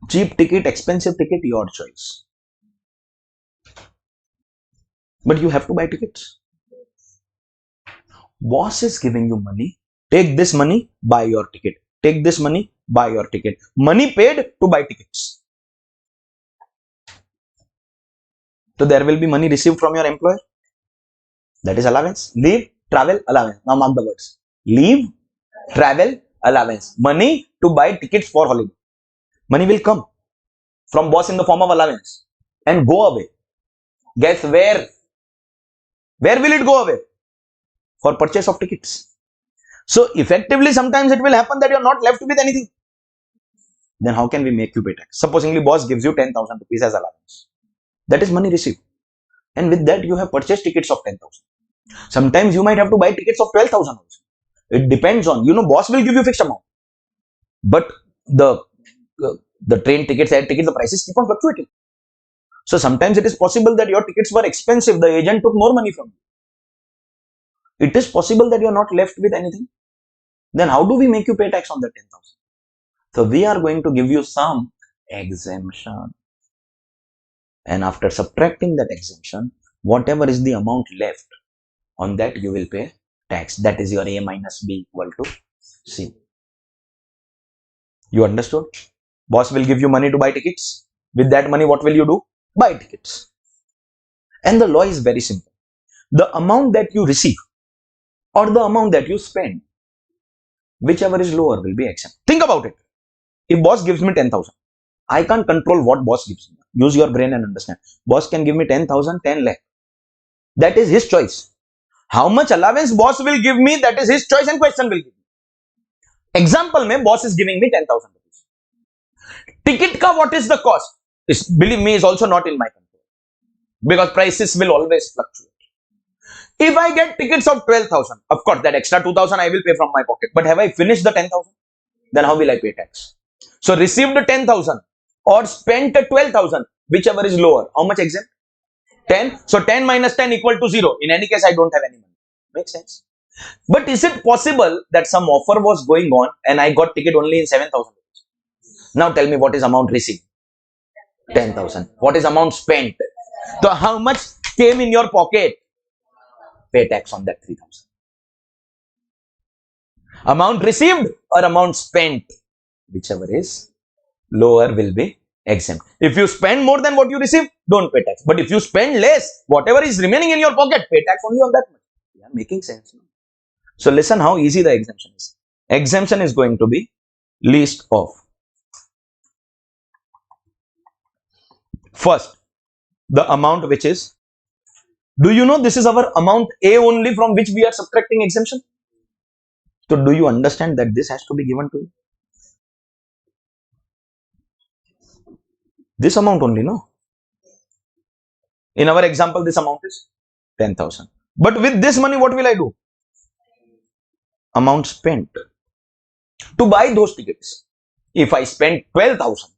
Cheap ticket, expensive ticket, your choice. But you have to buy tickets. Boss is giving you money. Take this money, buy your ticket. Take this money, buy your ticket. Money paid to buy tickets. So there will be money received from your employer. That is allowance. Leave, travel, allowance. Now mark the words. Leave, travel, allowance. Money to buy tickets for holiday. Money will come from boss in the form of allowance and go away. Guess where? Where will it go away? For purchase of tickets. So effectively, sometimes it will happen that you are not left with anything. Then how can we make you pay tax? Supposingly, boss gives you 10,000 rupees as allowance. That is money received. And with that, you have purchased tickets of 10,000. Sometimes you might have to buy tickets of 12,000 also. It depends on, boss will give you fixed amount. But the train tickets, air tickets, the prices keep on fluctuating. So sometimes it is possible that your tickets were expensive. The agent took more money from you. It is possible that you are not left with anything. Then how do we make you pay tax on that 10,000? So we are going to give you some exemption. And after subtracting that exemption, whatever is the amount left, on that you will pay tax. That is your A minus B equal to C. You understood? Boss will give you money to buy tickets. With that money, what will you do? Buy tickets. And the law is very simple. The amount that you receive or the amount that you spend, whichever is lower will be exempt. Think about it. If boss gives me 10,000, I can't control what boss gives me. Use your brain and understand. Boss can give me 10,000, 10 lakh. That is his choice. How much allowance boss will give me, that is his choice and question will give me. Example, mein boss is giving me 10,000 rupees. Ticket ka what is the cost? Believe me, is also not in my control. Because prices will always fluctuate. If I get tickets of 12,000, of course that extra 2,000 I will pay from my pocket. But have I finished the 10,000? Then how will I pay tax? So received 10,000 or spent 12,000, whichever is lower. How much exempt? 10. So 10 minus 10 equal to 0. In any case, I don't have any money. Makes sense? But is it possible that some offer was going on and I got ticket only in 7,000? Now tell me what is amount received? 10,000. What is amount spent? So how much came in your pocket? Pay tax on that 3,000. Amount received or amount spent? Whichever is lower will be exempt. If you spend more than what you receive, don't pay tax. But if you spend less, whatever is remaining in your pocket, pay tax only on that much. Yeah, making sense. So listen how easy the exemption is. Exemption is going to be least of. First, the amount which is, do you know this is our amount A only from which we are subtracting exemption? So do you understand that this has to be given to you? This amount only, no? In our example, this amount is 10,000. But with this money, what will I do? Amount spent to buy those tickets. If I spend 12,000,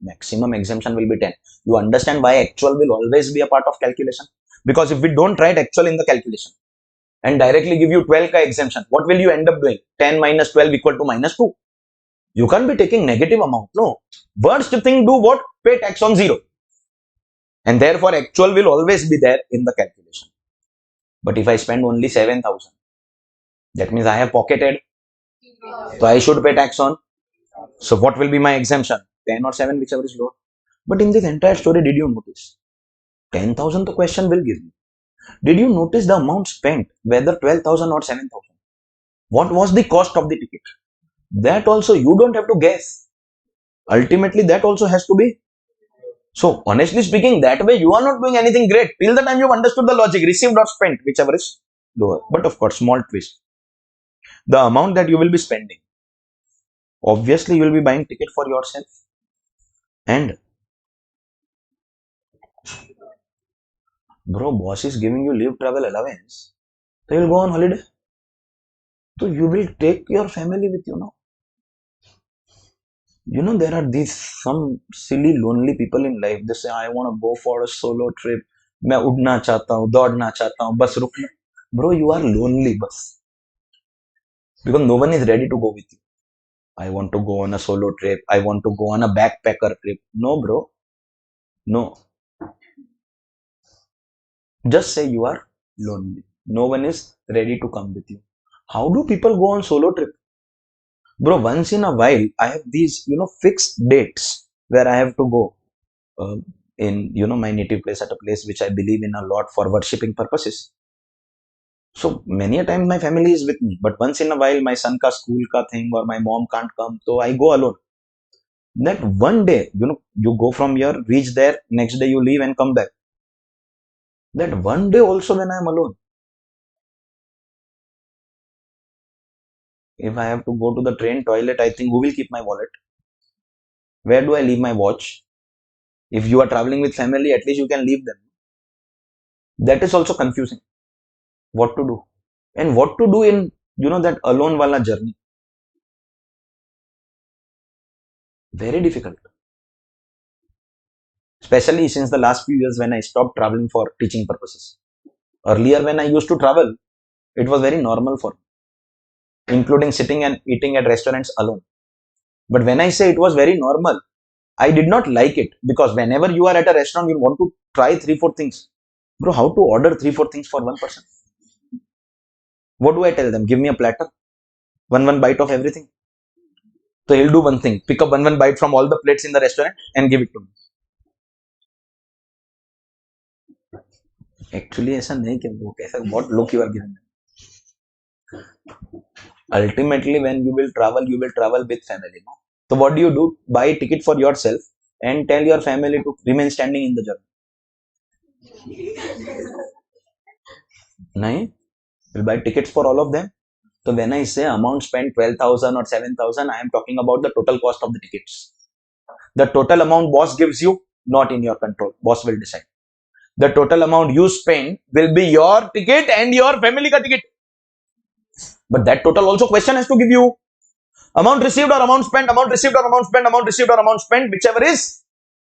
maximum exemption will be 10. You understand why actual will always be a part of calculation? Because if we don't write actual in the calculation and directly give you 12k exemption, what will you end up doing? 10 minus 12 equal to minus 2. You can't be taking negative amount. No. Worst thing, do what? Pay tax on 0. And therefore, actual will always be there in the calculation. But if I spend only 7,000, that means I have pocketed. So I should pay tax on. So what will be my exemption? 10 or 7, whichever is lower. But in this entire story, did you notice? 10,000 the question will give me. Did you notice the amount spent, whether 12,000 or 7,000? What was the cost of the ticket? That also you don't have to guess. Ultimately, that also has to be. So, honestly speaking, that way you are not doing anything great till the time you have understood the logic, received or spent, whichever is lower. But of course, small twist. The amount that you will be spending, obviously you will be buying ticket for yourself. And bro, boss is giving you leave travel allowance. So, you will go on holiday. So, you will take your family with you now. You know, there are these some silly lonely people in life. They say, I want to go for a solo trip. मैं उड़ना चाहता हूँ, दौड़ना चाहता हूँ, बस रुकना. Bro, you are lonely, बस. Because no one is ready to go with you. I want to go on a solo trip. I want to go on a backpacker trip. No, bro. No. Just say you are lonely. No one is ready to come with you. How do people go on solo trip? Bro, once in a while, I have these, fixed dates where I have to go in, my native place, at a place which I believe in a lot for worshipping purposes. So many a time my family is with me, but once in a while my son ka school ka thing or my mom can't come, so I go alone. That one day, you go from here, reach there, next day you leave and come back. That one day also when I am alone, if I have to go to the train toilet, I think who will keep my wallet? Where do I leave my watch? If you are traveling with family, at least you can leave them. That is also confusing. What to do? And what to do in, that alone wala journey? Very difficult. Especially since the last few years when I stopped traveling for teaching purposes. Earlier when I used to travel, it was very normal for me, including sitting and eating at restaurants alone. But when I say it was very normal, I did not like it, because whenever you are at a restaurant, you want to try 3-4 things. Bro, how to order 3-4 things for one person? What do I tell them? Give me a platter, one bite of everything. So he'll do one thing, pick up one bite from all the plates in the restaurant and give it to me. Actually, ऐसा नहीं कि वो कैसा, what look you are giving them. Ultimately, when you will travel with family. No? So what do? Buy a ticket for yourself and tell your family to remain standing in the journey. No? We'll buy tickets for all of them. So when I say amount spent 12,000 or 7,000, I am talking about the total cost of the tickets. The total amount boss gives you, not in your control. Boss will decide. The total amount you spend will be your ticket and your family ka ticket. But that total also question has to give you amount received or amount spent, amount received or amount spent, amount received or amount spent, whichever is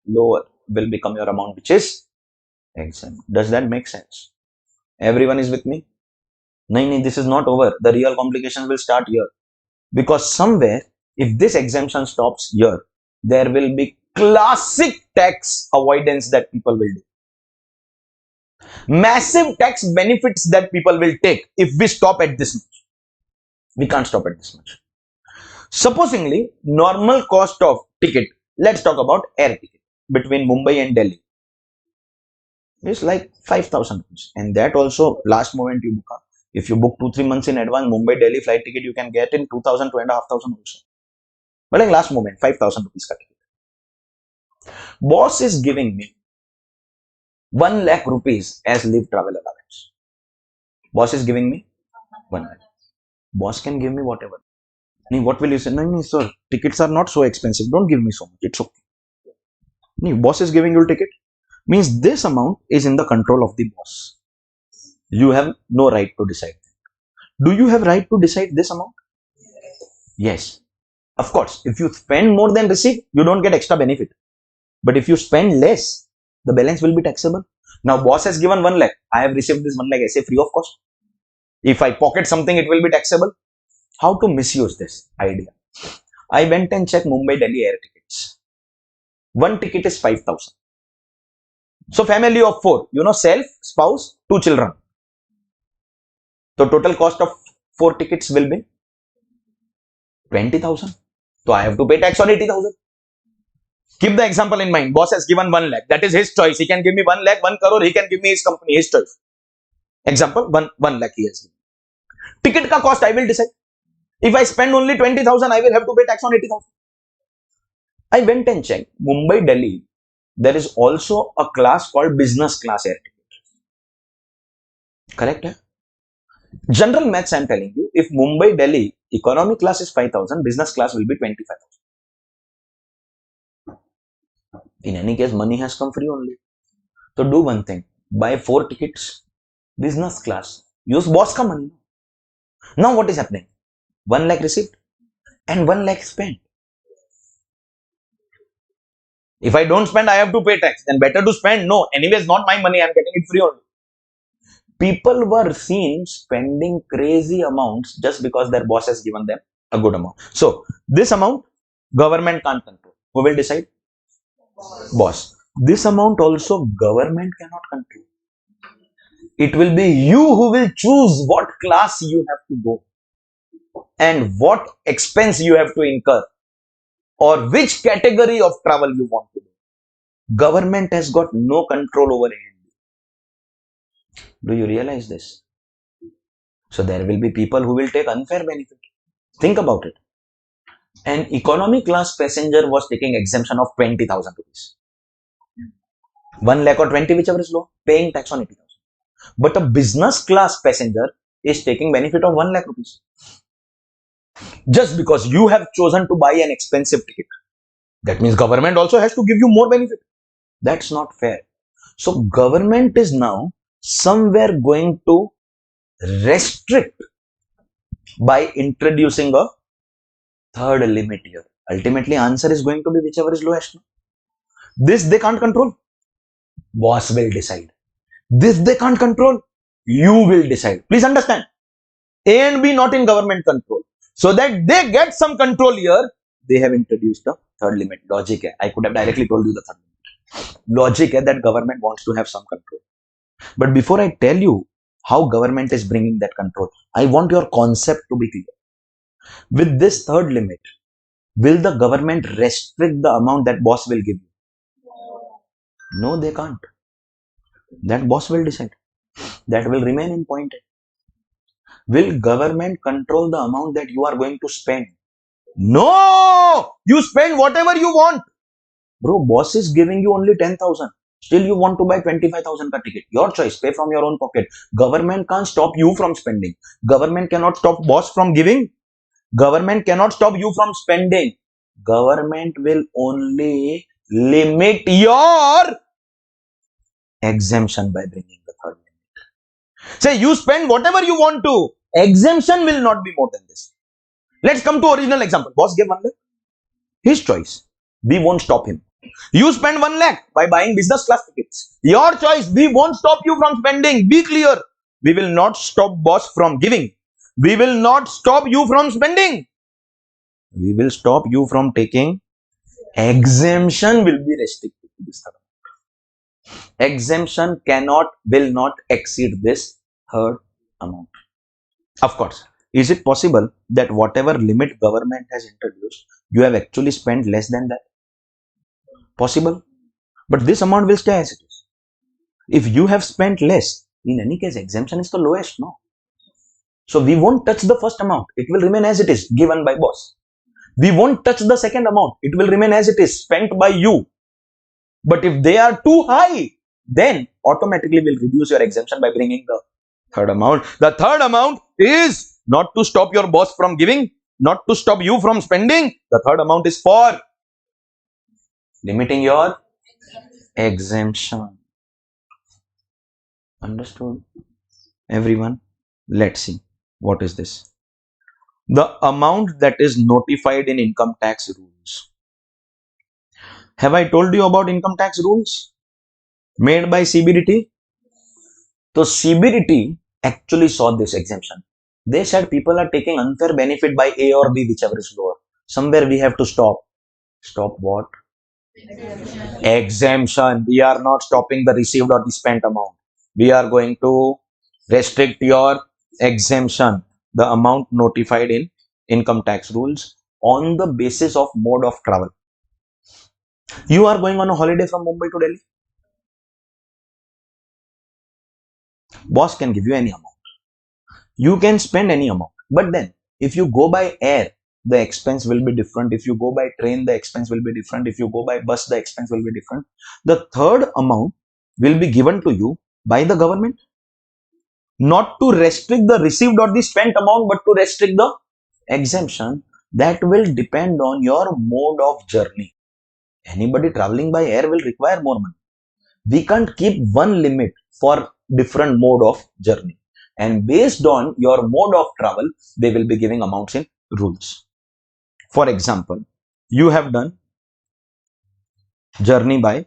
lower will become your amount, which is exempt. Does that make sense? Everyone is with me? No, this is not over. The real complications will start here. Because somewhere, if this exemption stops here, there will be classic tax avoidance that people will do. Massive tax benefits that people will take if we stop at this much. We can't stop at this much. Supposingly, normal cost of ticket, let's talk about air ticket between Mumbai and Delhi. It's like 5,000 rupees. And that also last moment you book. If you book 2-3 months in advance, Mumbai Delhi flight ticket you can get in 2,000, 2,500 also. But like last moment, 5,000 rupees ka ticket. Boss is giving me 1 lakh rupees as leave travel allowance. Boss is giving me 1 lakh. Boss can give me whatever. What will you say? No, sir, tickets are not so expensive. Don't give me so much. It's okay. Boss is giving you a ticket. Means this amount is in the control of the boss. You have no right to decide. Do you have right to decide this amount? Yes. Of course, if you spend more than receive, you don't get extra benefit. But if you spend less, the balance will be taxable. Now, boss has given 1 lakh. I have received this 1 lakh as a free of cost. If I pocket something, it will be taxable. How to misuse this idea? I went and checked Mumbai Delhi air tickets. One ticket is 5,000. So family of 4, self, spouse, 2 children. So total cost of 4 tickets will be 20,000. So I have to pay tax on 80,000. Keep the example in mind. Boss has given 1 lakh. That is his choice. He can give me 1 lakh, 1 crore. He can give me his company, his choice. Example, 1 lakh he has given. Ticket ka cost I will decide. If I spend only 20,000, I will have to pay tax on 80,000. I went and checked. Mumbai, Delhi, there is also a class called business class air ticket. Correct? Eh? General maths, I am telling you, if Mumbai, Delhi, economy class is 5,000, business class will be 25,000. In any case, money has come free only. So do one thing. Buy 4 tickets, business class. Use boss ka money. Now what is happening? 1 lakh received and 1 lakh spent. If I don't spend, I have to pay tax. Then better to spend. No, anyways, not my money. I'm getting it free only. People were seen spending crazy amounts just because their boss has given them a good amount. So, this amount, government can't control. Who will decide? Boss. This amount also government cannot control. It will be you who will choose what class you have to go and what expense you have to incur or which category of travel you want to do. Government has got no control over it. Do you realize this? So there will be people who will take unfair benefit. Think about it. An economy class passenger was taking exemption of 20,000 rupees. 1 lakh or 20, whichever is low, paying tax on 80,000. But a business class passenger is taking benefit of 1 lakh rupees. Just because you have chosen to buy an expensive ticket. That means government also has to give you more benefit. That's not fair. So government is now somewhere going to restrict by introducing a third limit here. Ultimately, answer is going to be whichever is lowest. This they can't control. Boss will decide. This they can't control. You will decide. Please understand. A and B not in government control. So that they get some control here, they have introduced a third limit. Logic hai. I could have directly told you the third limit. Logic hai that government wants to have some control. But before I tell you how government is bringing that control, I want your concept to be clear. With this third limit, will the government restrict the amount that boss will give you? No, they can't. That boss will decide. That will remain in point A. Will government control the amount that you are going to spend? No! You spend whatever you want. Bro, boss is giving you only 10,000. Still you want to buy 25,000 per ticket. Your choice. Pay from your own pocket. Government can't stop you from spending. Government cannot stop boss from giving. Government cannot stop you from spending. Government will only limit your exemption by bringing the third limit. Say you spend whatever you want to. Exemption will not be more than this. Let's come to original example. Boss gave 1 lakh. His choice. We won't stop him. You spend 1 lakh by buying business class tickets. Your choice. We won't stop you from spending. Be clear. We will not stop boss from giving. We will not stop you from spending. We will stop you from taking. Exemption will be restricted to this third amount. Exemption will not exceed this third amount. Of course, is it possible that whatever limit government has introduced, you have actually spent less than that? Possible. But this amount will stay as it is. If you have spent less, in any case, exemption is the lowest, no? So we won't touch the first amount. It will remain as it is, given by boss. We won't touch the second amount. It will remain as it is, spent by you. But if they are too high, then automatically will reduce your exemption by bringing the third amount. The third amount is not to stop your boss from giving, not to stop you from spending. The third amount is for limiting your exemption. Understood? Everyone, let's see. What is this? The amount that is notified in income tax rules. Have I told you about income tax rules made by CBDT? So CBDT actually saw this exemption. They said people are taking unfair benefit by A or B, whichever is lower. Somewhere we have to stop. Stop what? Exemption. We are not stopping the received or the spent amount. We are going to restrict your exemption, the amount notified in income tax rules on the basis of mode of travel. You are going on a holiday from Mumbai to Delhi. Boss can give you any amount. You can spend any amount. But then, if you go by air, the expense will be different. If you go by train, the expense will be different. If you go by bus, the expense will be different. The third amount will be given to you by the government. Not to restrict the received or the spent amount, but to restrict the exemption. That will depend on your mode of journey. Anybody traveling by air will require more money. We can't keep one limit for different mode of journey. And based on your mode of travel, they will be giving amounts in rules. For example, you have done journey by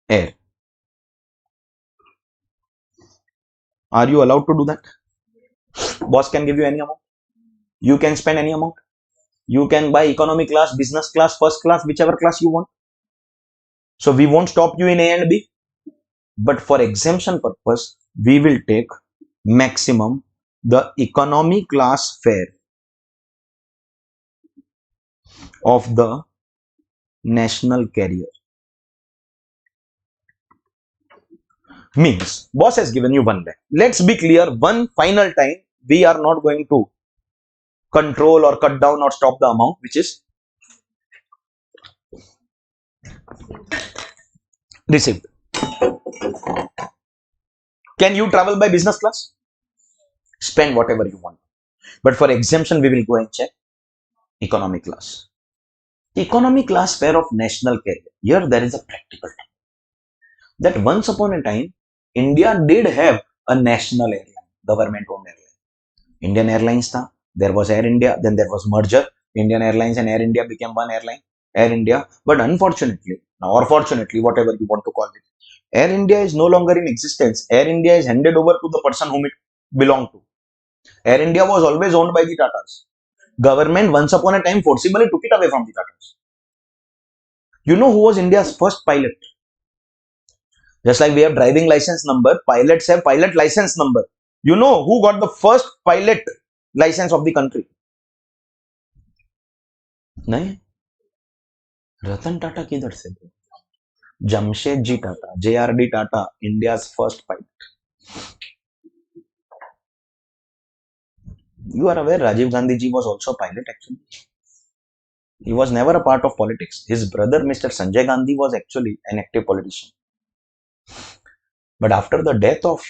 air. Are you allowed to do that? Boss can give you any amount. You can spend any amount. You can buy economy class, business class, first class, whichever class you want. So we won't stop you in A and B. But for exemption purpose, we will take maximum the economy class fare of the national carrier. Means boss has given you 1 lakh. Let's be clear, one final time, we are not going to control or cut down or stop the amount which is received. Can you travel by business class? Spend whatever you want. But for exemption, we will go and check economy class. Economy class fare of national carrier. Here there is a practical thing. That once upon a time, India did have a national airline, government-owned airline. Indian Airlines tha, there was Air India, then there was merger. Indian Airlines and Air India became one airline, Air India. But unfortunately, or fortunately, whatever you want to call it, Air India is no longer in existence. Air India is handed over to the person whom it belonged to. Air India was always owned by the Tatas. Government once upon a time forcibly took it away from the Tatas. You know who was India's first pilot? Just like we have driving license number, pilots have pilot license number. You know who got the first pilot license of the country? नहीं, रतन टाटा किधर से? Jamshed Ji Tata, JRD Tata, India's first pilot. You are aware Rajiv Gandhi ji was also a pilot actually. He was never a part of politics. His brother Mr. Sanjay Gandhi was actually an active politician. But after the death of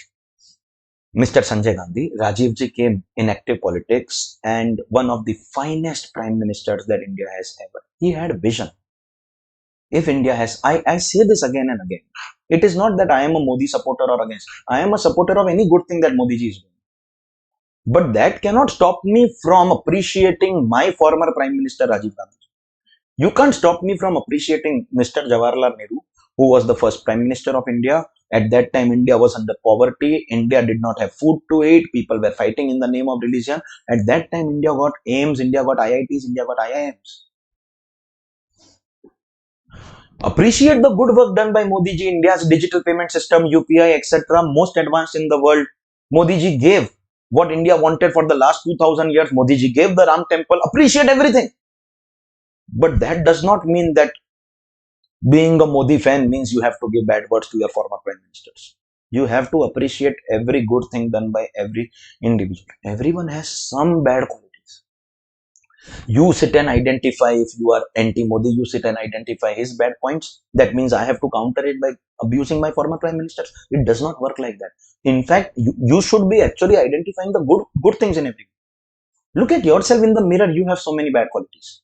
Mr. Sanjay Gandhi, Rajiv ji came in active politics and one of the finest prime ministers that India has ever. He had a vision. If India has, I say this again and again, it is not that I am a Modi supporter or against. I am a supporter of any good thing that Modi ji is doing. But that cannot stop me from appreciating my former Prime Minister Rajiv Gandhi. You can't stop me from appreciating Mr. Jawaharlal Nehru, who was the first Prime Minister of India, At that time, India was under poverty. India did not have food to eat. People were fighting in the name of religion. At that time, India got AIMS, India got IITs, India got IIMs. Appreciate the good work done by Modi ji. India's digital payment system, UPI, etc., most advanced in the world. Modi ji gave what India wanted for the last 2000 years. Modi ji gave the Ram temple. Appreciate everything. But that does not mean that being a Modi fan means you have to give bad words to your former prime ministers. You have to appreciate every good thing done by every individual. Everyone has some bad qualities. You sit and identify, if you are anti-Modi, you sit and identify his bad points. That means I have to counter it by abusing my former prime ministers. It does not work like that. In fact, you should be actually identifying the good things in everyone. Look at yourself in the mirror. You have so many bad qualities.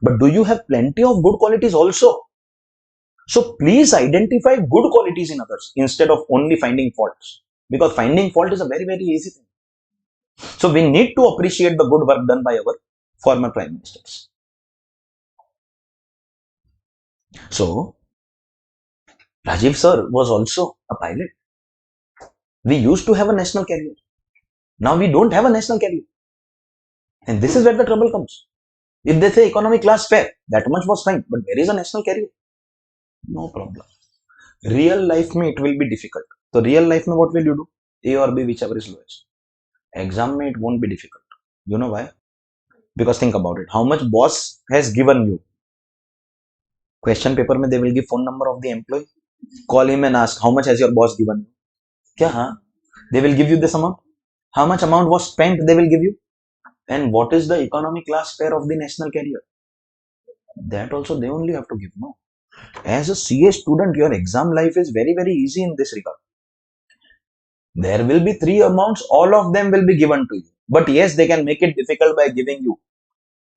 But do you have plenty of good qualities also? So please identify good qualities in others instead of only finding faults. Because finding fault is a very, very easy thing. So we need to appreciate the good work done by our former prime ministers. So Rajiv sir was also a pilot. We used to have a national carrier. Now we don't have a national carrier. And this is where the trouble comes. If they say economy class fare, that much was fine. But where is a national carrier? No problem. Real life mein it will be difficult. So real life mein what will you do? A or B, whichever is lowest. Exam mein it won't be difficult. You know why? Because think about it. How much boss has given you? Question paper mein they will give phone number of the employee. Call him and ask, how much has your boss given you? Kya, haan? They will give you this amount. How much amount was spent they will give you? And what is the economy class fare of the national carrier? That also they only have to give. No. As a CA student, your exam life is very, very easy in this regard. There will be 3 amounts. All of them will be given to you. But yes, they can make it difficult by giving you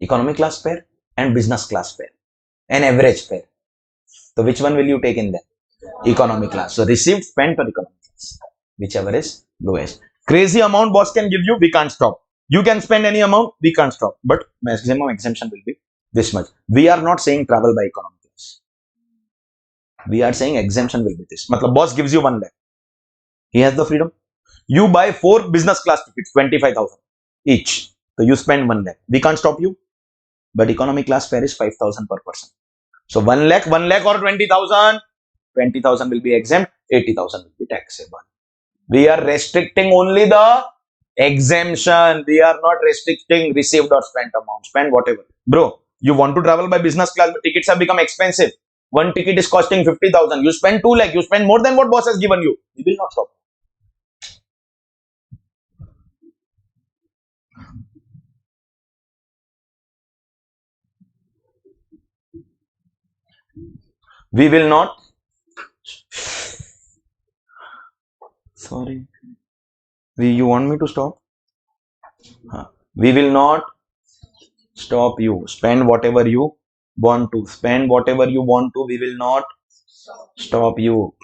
economy class fare and business class fare and average fare. So which one will you take in there? Economy class. So received, spent or economy class, whichever is lowest. Crazy amount boss can give you, we can't stop. You can spend any amount, we can't stop. But maximum exemption will be this much. We are not saying travel by economy class. We are saying exemption will be this. Matlab boss gives you 1 lakh. He has the freedom. You buy 4 business class tickets, 25,000 each. So you spend 1 lakh. We can't stop you. But economy class fare is 5,000 per person. So 1 lakh or 20,000. 20,000 will be exempt. 80,000 will be taxable. We are restricting only the exemption. We are not restricting received or spent amount. Spend whatever. Bro, you want to travel by business class, but tickets have become expensive. 1 ticket is costing 50,000. You spend 2 lakh. You spend more than what boss has given you. We will not stop. We will not. Sorry. You want me to stop? We will not stop you. Spend whatever you want to. Spend whatever you want to. We will not stop you.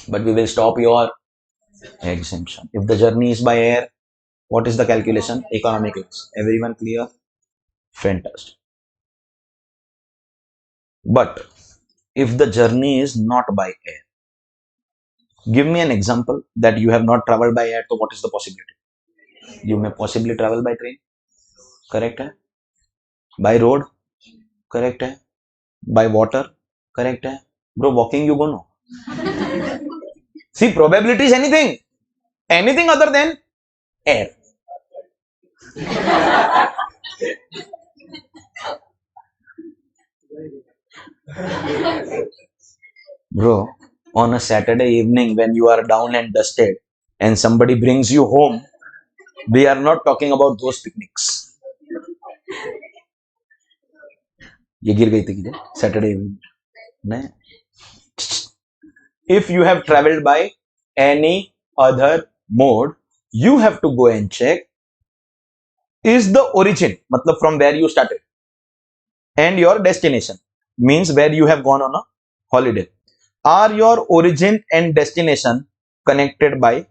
But we will stop your exemption. If the journey is by air, what is the calculation? Economy class. Everyone clear? Fantastic. But if the journey is not by air, give me an example that you have not traveled by air. So what is the possibility? You may possibly travel by train. Correct hai? By road. Correct hai? By water. Correct hai? Bro, walking you go no. See, probability is anything. Anything other than air. Bro, on a Saturday evening when you are down and dusted and somebody brings you home, we are not talking about those picnics. ये गिर गई थी किधर? Saturday evening. नहीं. If you have traveled by any other mode, you have to go and check is the origin, matlab from where you started, and your destination means where you have gone on a holiday. Are your origin and destination connected by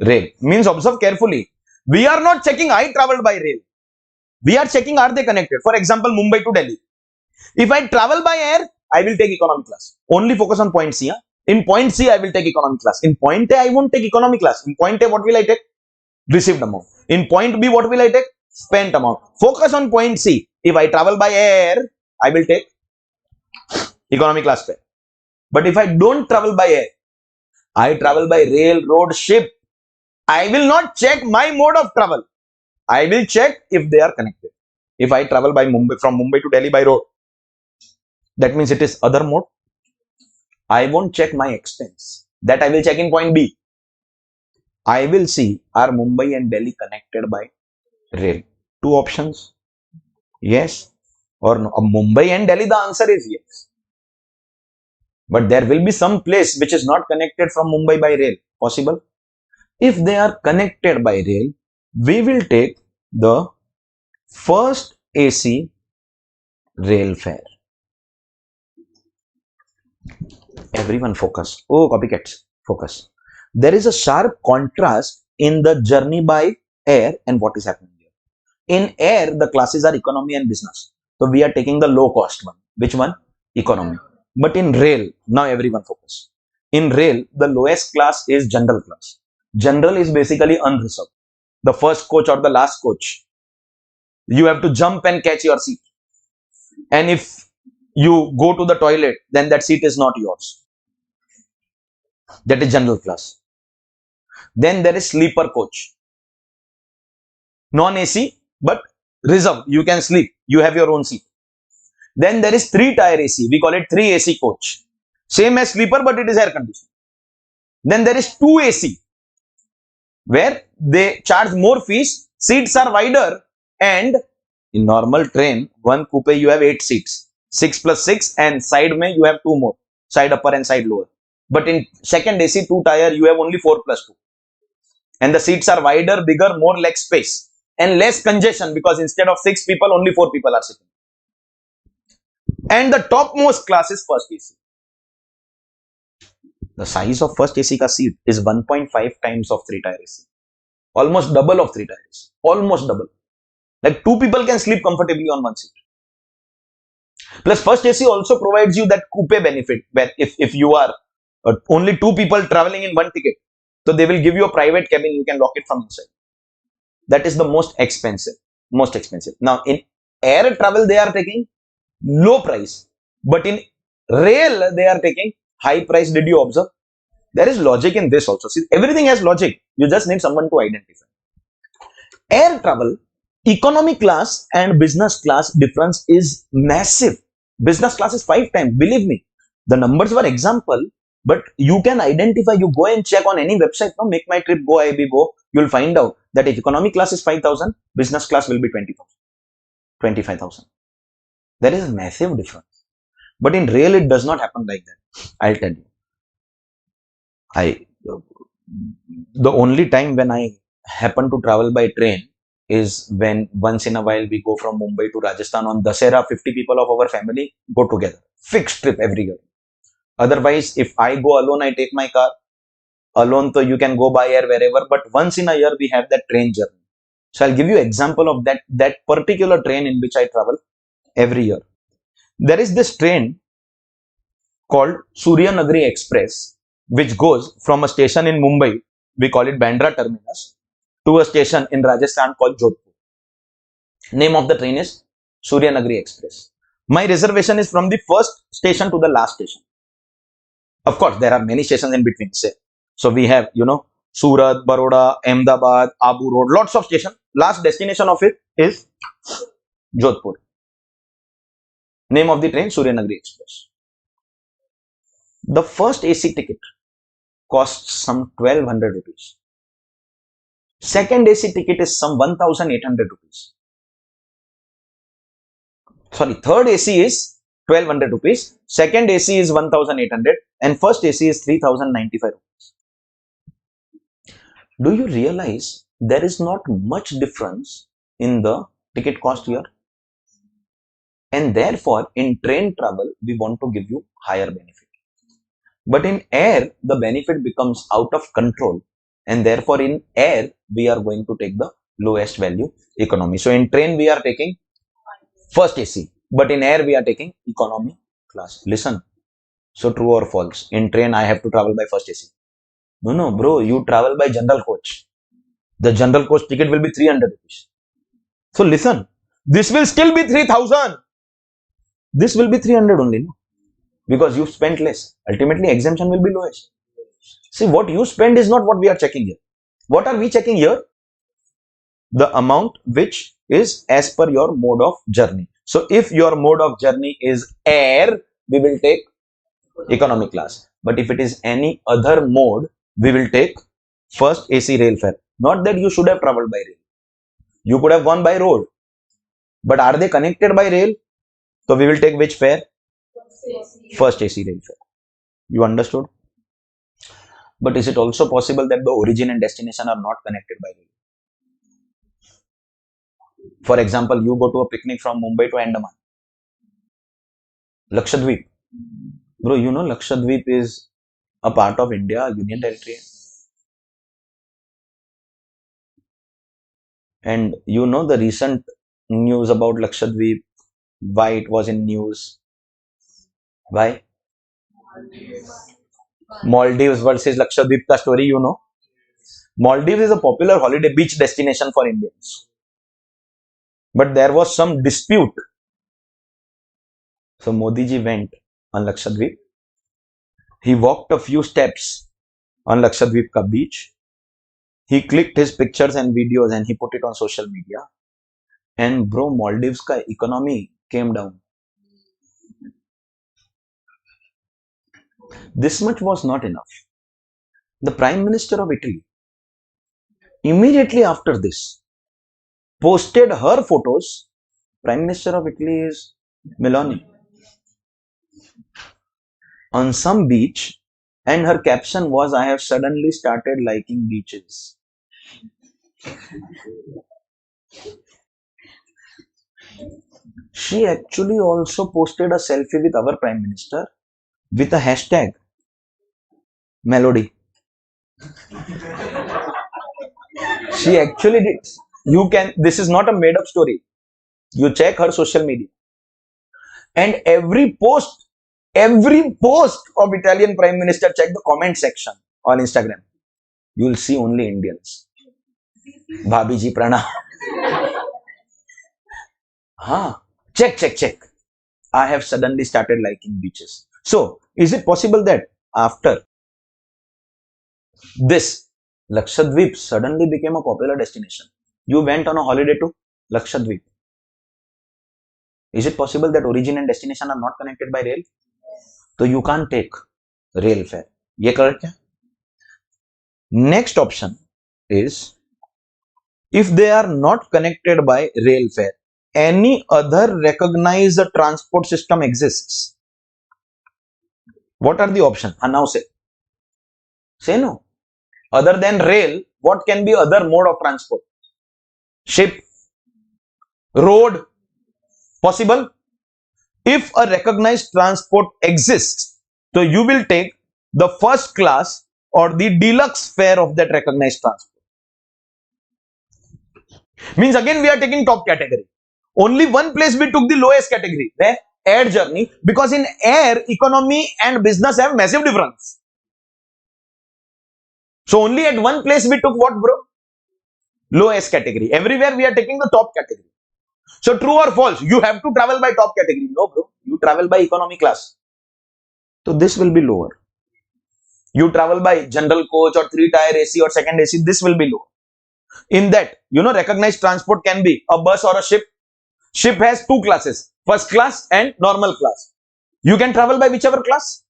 rail? Means observe carefully. We are not checking I traveled by rail. We are checking are they connected. For example, Mumbai to Delhi. If I travel by air, I will take economy class. Only focus on point C. In point C, I will take economy class. In point A, I won't take economy class. In point A, what will I take? Received amount. In point B, what will I take? Spent amount. Focus on point C. If I travel by air, I will take economy class fare. But if I don't travel by air, I travel by rail, road, ship, I will not check my mode of travel. I will check if they are connected. If I travel by Mumbai, from Mumbai to Delhi by road, that means it is other mode. I won't check my expense. That I will check in point B. I will see, are Mumbai and Delhi connected by rail? Two options. Yes or no. Mumbai and Delhi, the answer is yes. But there will be some place which is not connected from Mumbai by rail. Possible? If they are connected by rail, we will take the first AC rail fare. Everyone focus. Oh, copycats, focus. There is a sharp contrast in the journey by air and what is happening here. In air, the classes are economy and business. So we are taking the low cost one. Which one? Economy. But in rail, now everyone focus. In rail, the lowest class is general class. General is basically unreserved. The first coach or the last coach. You have to jump and catch your seat. And if you go to the toilet, then that seat is not yours. That is general class. Then there is sleeper coach. Non-AC, but reserved. You can sleep. You have your own seat. Then there is 3-tier AC. We call it 3 AC coach. Same as sleeper, but it is air conditioned. Then there is 2 AC, where they charge more fees. Seats are wider, and in normal train, one coupe you have 8 seats. 6 plus 6, and side mein you have 2 more. Side upper and side lower. But in second AC 2-tier, you have only 4 plus 2. And the seats are wider, bigger, more leg space. And less congestion, because instead of 6 people, only 4 people are sitting. And the topmost class is first AC. The size of first AC ka seat is 1.5 times of 3-tier AC. Almost double of 3-tier AC. Almost double. Like 2 people can sleep comfortably on one seat. Plus first AC also provides you that coupe benefit, where if you are only 2 people traveling in one ticket, so they will give you a private cabin, you can lock it from inside. That is the most expensive. Most expensive. Now in air travel they are taking low price, but in rail they are taking high price. Did you observe? There is logic in this also. See, everything has logic. You just need someone to identify. Air travel, economy class and business class difference is massive. Business class is 5 times. Believe me, the numbers were example, but you can identify. You go and check on any website. No, make my trip, go IB, go. You will find out that if economy class is 5,000, business class will be 20,000, 25,000. There is a massive difference. But in rail, it does not happen like that. I'll tell you. The only time when I happen to travel by train is when once in a while we go from Mumbai to Rajasthan on Dasera. 50 people of our family go together. Fixed trip every year. Otherwise, if I go alone, I take my car. Alone, so you can go by air wherever. But once in a year, we have that train journey. So I'll give you example of that particular train in which I travel every year. There is this train called Surya Express, which goes from a station in Mumbai, we call it Bandra Terminus, to a station in Rajasthan called Jodhpur. Name of the train is Surya Express. My reservation is from the first station to the last station. Of course, there are many stations in between. So we have, Surat, Baroda, Ahmedabad, Abu Road, lots of stations. Last destination of it is Jodhpur. Name of the train, Surya Express. The first AC ticket costs some 1200 rupees. Second AC ticket is some 1800 rupees. Sorry, third AC is 1200 rupees. Second AC is 1800 and first AC is 3095 rupees. Do you realize there is not much difference in the ticket cost here? And therefore, in train travel, we want to give you higher benefit. But in air, the benefit becomes out of control. And therefore, in air, we are going to take the lowest value economy. So, in train, we are taking first AC. But in air, we are taking economy class. Listen, So true or false? In train, I have to travel by first AC. No, bro. You travel by general coach. The general coach ticket will be 300 rupees. So listen, this will still be 3000. This will be 300 only, no? Because you spent less. Ultimately, exemption will be lowest. See, what you spend is not what we are checking here. What are we checking here? The amount which is as per your mode of journey. So if your mode of journey is air, we will take economy class. But if it is any other mode, we will take first AC rail fare. Not that you should have traveled by rail. You could have gone by road. But are they connected by rail? So we will take which fare? First AC rail fare. You understood? But is it also possible that the origin and destination are not connected by rail? For example, you go to a picnic from Mumbai to Andaman. Lakshadweep. Bro, you know Lakshadweep is a part of India, Union Territory. And you know the recent news about Lakshadweep, why it was in news. Why? Maldives versus Lakshadweep ka story, you know. Maldives is a popular holiday beach destination for Indians. But there was some dispute. So Modi ji went on Lakshadweep. He walked a few steps on Lakshadweep ka beach. He clicked his pictures and videos and he put it on social media. And bro, Maldives ka economy came down. This much was not enough. The Prime Minister of Italy, immediately after this, posted her photos. Prime Minister of Italy is Meloni, on some beach, and her caption was, "I have suddenly started liking beaches." She actually also posted a selfie with our Prime Minister with a hashtag melody. She actually did. You can, this is not a made up story. You check her social media. And every post of Italian Prime Minister, check the comment section on Instagram. You will see only Indians. Bhabhi ji pranam. Check. I have suddenly started liking beaches. So, is it possible that after this, Lakshadweep suddenly became a popular destination? You went on a holiday to Lakshadweep. Is it possible that origin and destination are not connected by rail? So you can't take rail fare. Ye correct hai? Next option is, if they are not connected by rail fare, any other recognized transport system exists. What are the options? Now say. Say no. Other than rail, what can be other mode of transport? Ship, road, possible? If a recognized transport exists, so you will take the first class or the deluxe fare of that recognized transport. Means again we are taking top category. Only one place we took the lowest category, where? Air journey, because in air, economy and business have massive difference. So only at one place we took what, bro? Lowest category. Everywhere we are taking the top category. So true or false? You have to travel by top category. No, bro. You travel by economy class. So this will be lower. You travel by general coach or 3-tier AC or second AC, this will be lower. In that, you know, recognized transport can be a bus or a ship. Ship has two classes, first class and normal class. You can travel by whichever class.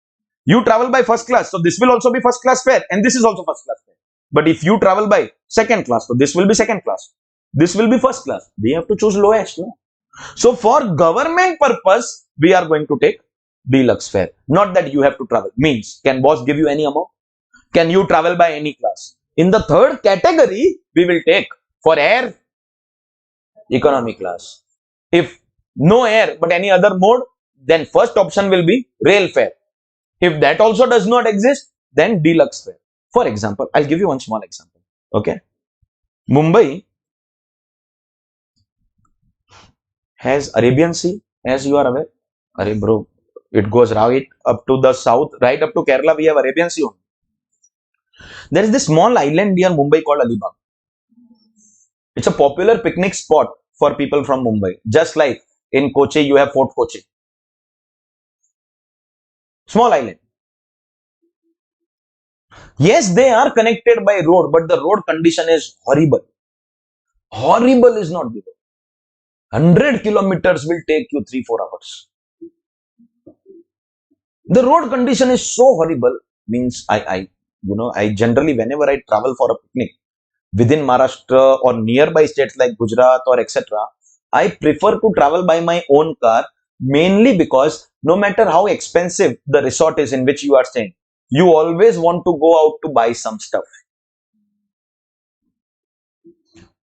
You travel by first class, so this will also be first class fare, and this is also first class fare. But if you travel by second class, so this will be second class. This will be first class. We have to choose lowest. No? So for government purpose, we are going to take deluxe fare. Not that you have to travel. Means, can boss give you any amount? Can you travel by any class? In the third category, we will take for air, economy class. If no air but any other mode, then first option will be rail fare. If that also does not exist, then deluxe fare. For example, I'll give you one small example. Okay. Mumbai has Arabian Sea, as you are aware. Arey bro, It goes right up to the south, right up to Kerala. We have Arabian Sea. There is this small island near Mumbai called Alibag. It's a popular picnic spot for people from Mumbai. Just like in Kochi, you have Fort Kochi. Small island. Yes, they are connected by road, but the road condition is horrible. Horrible is not good. 100 kilometers will take you 3-4 hours. The road condition is so horrible. Means I generally, whenever I travel for a picnic within Maharashtra or nearby states like Gujarat or etc., I prefer to travel by my own car, mainly because no matter how expensive the resort is in which you are staying, you always want to go out to buy some stuff.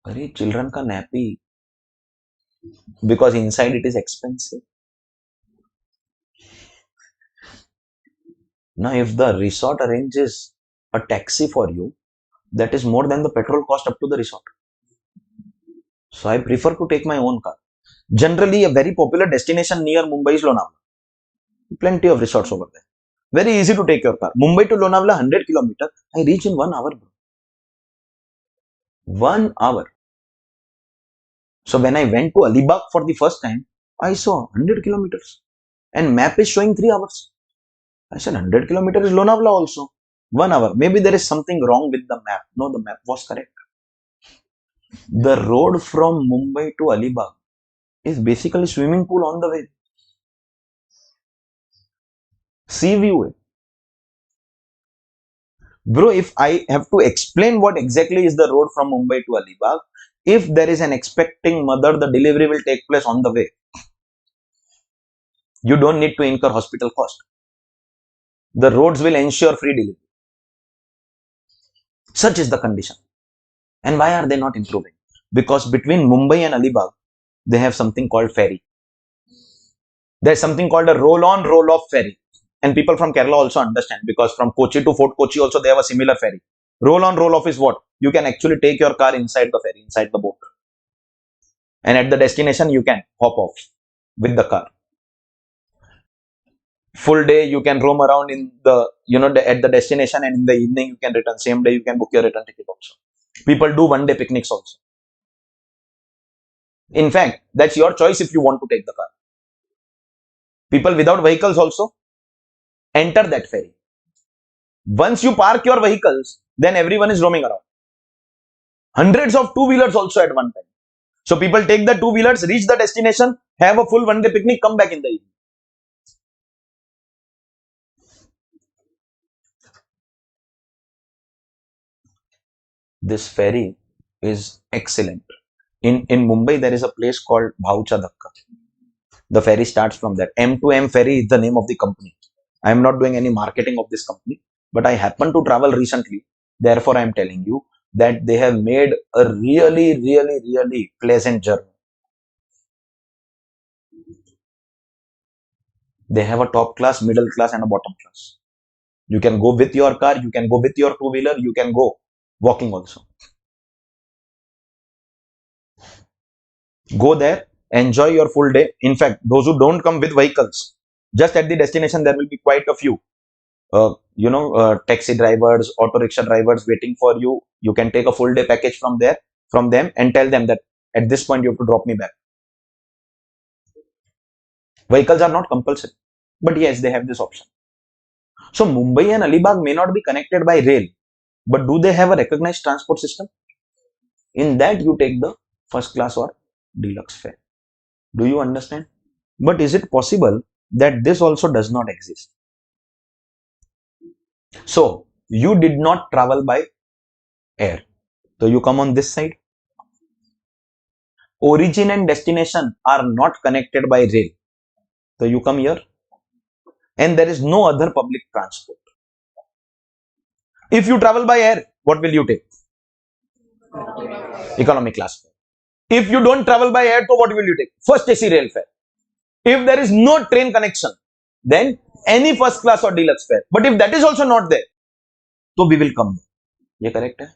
Arey, children ka nappy, because inside it is expensive. Now, if the resort arranges a taxi for you, that is more than the petrol cost up to the resort. So I prefer to take my own car. Generally, a very popular destination near Mumbai is Lonavala. Plenty of resorts over there. Very easy to take your car. Mumbai to Lonavala, 100 kilometers. I reach in 1 hour, bro. 1 hour. So when I went to Alibag for the first time, I saw 100 kilometers. And map is showing 3 hours. I said 100 kilometers is Lonavala also. 1 hour. Maybe there is something wrong with the map. No, the map was correct. The road from Mumbai to Alibag is basically swimming pool on the way. Sea view. Bro, if I have to explain what exactly is the road from Mumbai to Alibag, if there is an expecting mother, the delivery will take place on the way. You don't need to incur hospital cost. The roads will ensure free delivery. Such is the condition. And why are they not improving? Because between Mumbai and Alibag, they have something called ferry. There's something called a roll-on, roll-off ferry. And people from Kerala also understand, because from Kochi to Fort Kochi also they have a similar ferry. Roll-on, roll-off is what? You can actually take your car inside the ferry, inside the boat. And at the destination, you can hop off with the car. Full day, you can roam around in at the destination, and in the evening, you can return. Same day, you can book your return ticket also. People do one-day picnics also. In fact, that's your choice if you want to take the car. People without vehicles also enter that ferry. Once you park your vehicles, then everyone is roaming around. Hundreds of two-wheelers also at one time. So people take the two-wheelers, reach the destination, have a full one-day picnic, come back in the evening. This ferry is excellent. In Mumbai, there is a place called Bhaucha Dhakka. The ferry starts from that. M2M ferry is the name of the company. I am not doing any marketing of this company, but I happen to travel recently. Therefore, I am telling you that they have made a really, really, really pleasant journey. They have a top class, middle class, and a bottom class. You can go with your car, you can go with your two-wheeler, you can go walking also. Go there, enjoy your full day. In fact, those who don't come with vehicles, just at the destination, there will be quite a few, taxi drivers, auto rickshaw drivers waiting for you. You can take a full day package from them, and tell them that at this point you have to drop me back. Vehicles are not compulsory, but yes, they have this option. So Mumbai and Alibag may not be connected by rail, but do they have a recognized transport system? In that, you take the first class or deluxe fare. Do you understand? But is it possible that this also does not exist? So you did not travel by air. So you come on this side. Origin and destination are not connected by rail. So you come here. And there is no other public transport. If you travel by air, what will you take? Economy class fare. If you don't travel by air, so what will you take? First AC rail fare. If there is no train connection, then any first class or deluxe fare. But if that is also not there, so we will come. Ye correct hai?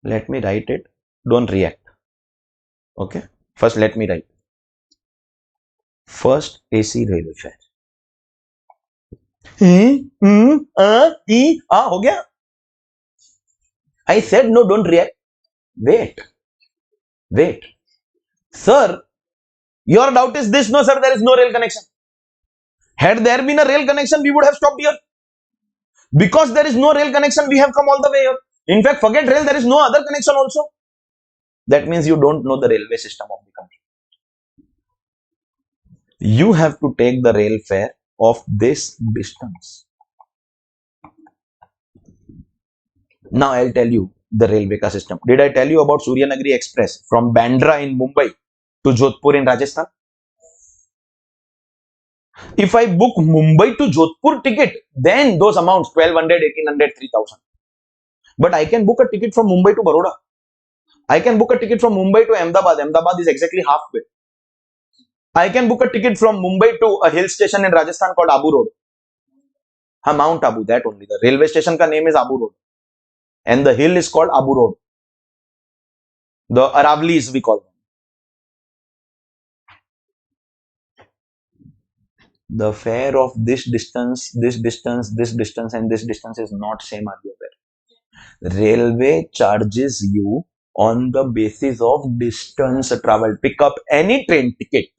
Let me write it. Don't react. Okay. First, let me write. First AC railway fare. हो गया? I said no, don't react. Wait. Sir, your doubt is this. No, sir, there is no rail connection. Had there been a rail connection, we would have stopped here. Because there is no rail connection, we have come all the way here. In fact, forget rail, there is no other connection also. That means you don't know the railway system of the country. You have to take the rail fare of this distance. Now I'll tell you the railway ka system. Did I tell you about Suryanagri Express from Bandra in Mumbai to Jodhpur in Rajasthan? If I book Mumbai to Jodhpur ticket, then those amounts 1200, 1800, 3000. But I can book a ticket from Mumbai to Baroda. I can book a ticket from Mumbai to Ahmedabad. Ahmedabad is exactly halfway. I can book a ticket from Mumbai to a hill station in Rajasthan called Abu Road. Mount Abu, that only. The railway station ka name is Abu Road. And the hill is called Abu Road. The Aravlis we call them. The fare of this distance, and this distance is not same, are you aware? Railway charges you on the basis of distance traveled. Pick up any train ticket.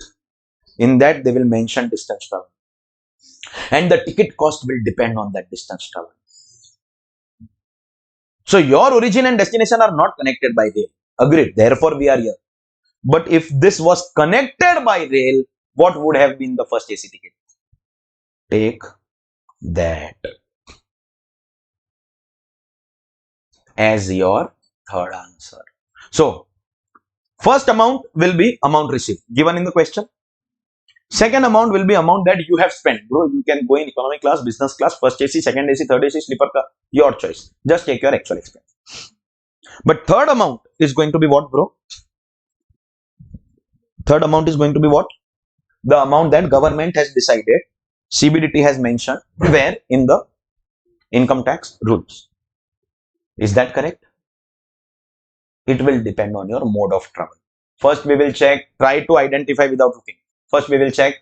In that they will mention distance travel. And the ticket cost will depend on that distance travel. So your origin and destination are not connected by rail. Agreed. Therefore we are here. But if this was connected by rail, what would have been the first AC ticket? Take that as your third answer. So, first amount will be amount received given in the question. Second amount will be amount that you have spent. Bro, you can go in economy class, business class, first AC, second AC, third AC, sleeper class, your choice. Just take your actual expense. But third amount is going to be what, bro? Third amount is going to be what? The amount that government has decided, CBDT has mentioned, where in the income tax rules. Is that correct? It will depend on your mode of travel. First we will check, try to identify without looking. First we will check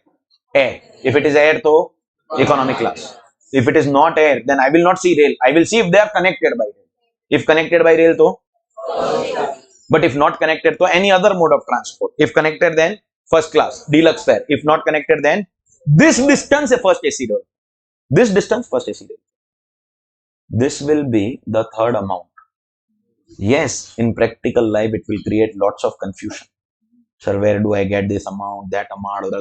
air. If it is air, to economic class. If it is not air, then I will not see rail. I will see if they are connected by rail. If connected by rail, to. But if not connected, to any other mode of transport. If connected, then first class, deluxe fare. If not connected, then this distance, a first AC door. This distance, first AC door. This will be the third amount. Yes, in practical life, it will create lots of confusion. Sir, where do I get this amount, that amount?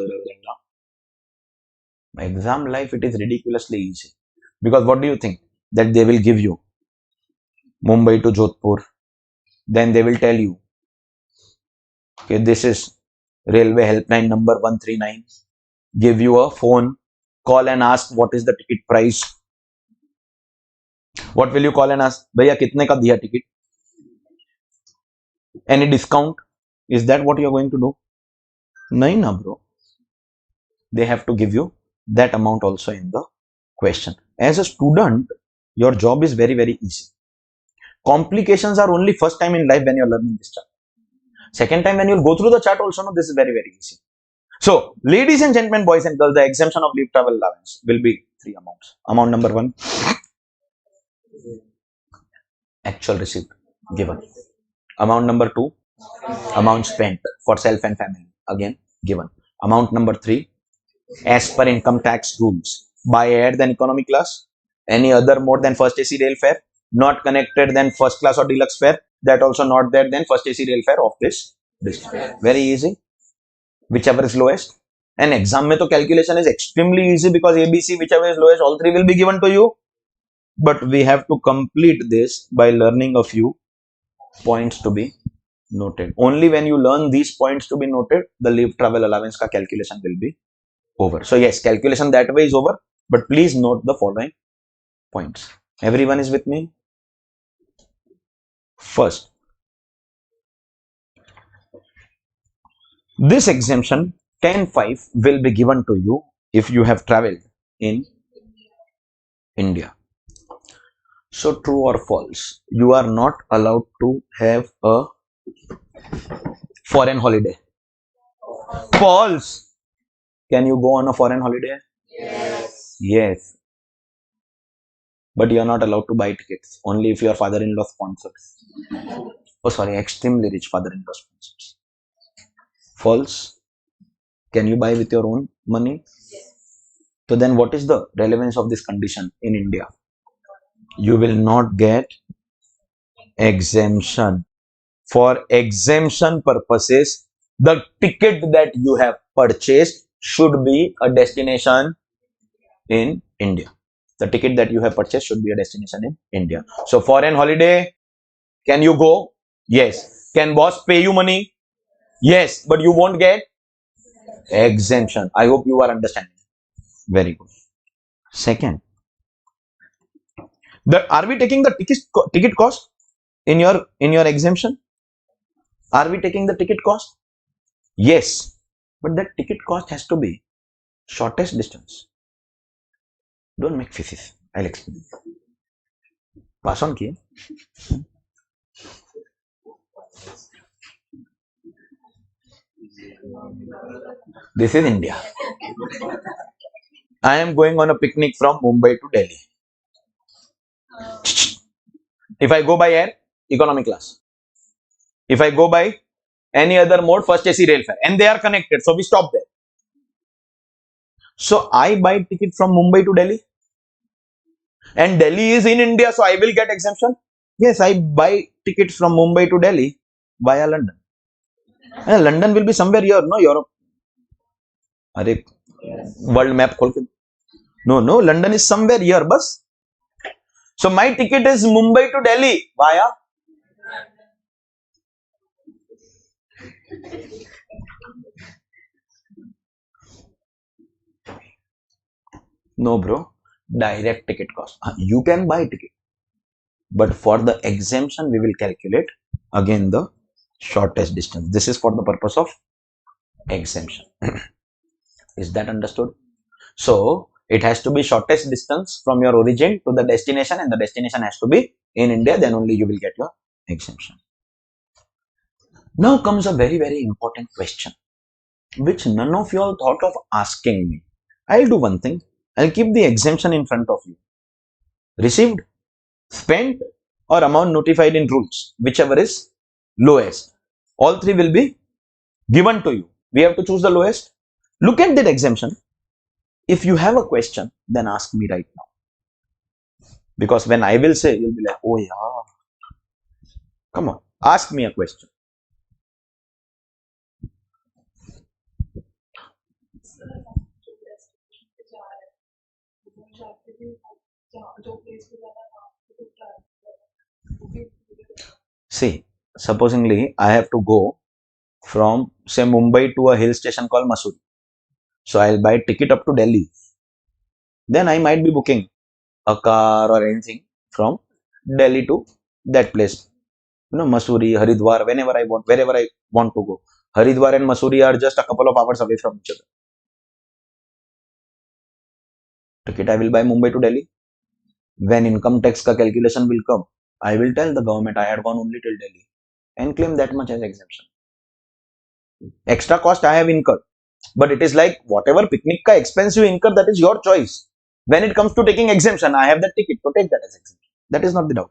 My exam life, it is ridiculously easy. Because what do you think? That they will give you Mumbai to Jodhpur. Then they will tell you, okay, this is railway helpline number 139. Give you a phone, call and ask what is the ticket price. What will you call and ask? Bhaiya, kitne ka diya ticket? Any discount? Is that what you are going to do? Nahi na, bro. They have to give you that amount also in the question. As a student, your job is very, very easy. Complications are only first time in life when you are learning this chart. Second time when you will go through the chart also, no, this is very, very easy. So, ladies and gentlemen, boys and girls, the exemption of leave travel allowance will be three amounts. Amount number one, actual receipt given. Amount number two, amount spent for self and family, again given. Amount number three, as per income tax rules, by air than economy class, any other mode than first AC rail fare, not connected than first class or deluxe fare, that also not there than first AC rail fare of this district. Very easy. Whichever is lowest. And exam mein to calculation is extremely easy because ABC, whichever is lowest, all three will be given to you. But we have to complete this by learning a few points to be noted. Only when you learn these points to be noted, the leave travel allowance ka calculation will be over. So yes, calculation that way is over, but please note the following points. Everyone is with me? First, this exemption 10(5) will be given to you if you have traveled in India. So true or false? You are not allowed to have a foreign holiday. False. Can you go on a foreign holiday? Yes. Yes. But you are not allowed to buy tickets. Only if your father-in-law sponsors. Oh, sorry, extremely rich father-in-law sponsors. False. Can you buy with your own money? So then what is the relevance of this condition in India? You will not get exemption. For exemption purposes, the ticket that you have purchased should be a destination in India. The ticket that you have purchased should be a destination in India. So foreign holiday, can you go? Yes. Can boss pay you money? Yes, but you won't get exemption. I hope you are understanding. Very good. Second, are we taking the ticket cost in your exemption? Are we taking the ticket cost? Yes, but that ticket cost has to be shortest distance. Don't make faces. I'll explain. Pass on kiya. This is India. I am going on a picnic from Mumbai to Delhi. If I go by air, economy class. If I go by any other mode, first AC rail fare, and they are connected, so we stop there. So I buy ticket from Mumbai to Delhi, and Delhi is in India, so I will get exemption. Yes, I buy tickets from Mumbai to Delhi via London. And London will be somewhere here, no Europe. Arey, world map khol ke. No, London is somewhere here, bus. So my ticket is Mumbai to Delhi via. No, bro. Direct ticket cost. You can buy ticket, but for the exemption, we will calculate again the shortest distance. This is for the purpose of exemption. Is that understood? So it has to be shortest distance from your origin to the destination, and the destination has to be in India. Then only you will get your exemption. Now comes a very, very important question, which none of you all thought of asking me. I'll do one thing. I'll keep the exemption in front of you. Received, spent, or amount notified in rules, whichever is lowest. All three will be given to you. We have to choose the lowest. Look at that exemption. If you have a question, then ask me right now. Because when I will say, you'll be like, oh yeah. Come on, ask me a question. See, supposingly, I have to go from, say, Mumbai to a hill station called Mussoorie. So I'll buy ticket up to Delhi. Then I might be booking a car or anything from Delhi to that place. Mussoorie, Haridwar, wherever I want to go. Haridwar and Mussoorie are just a couple of hours away from each other. Ticket I will buy Mumbai to Delhi. When income tax ka calculation will come, I will tell the government I had gone only till Delhi and claim that much as exemption. Extra cost I have incurred, but it is like whatever picnic ka expense you incur, that is your choice. When it comes to taking exemption, I have that ticket, so take that as exemption. That is not the doubt.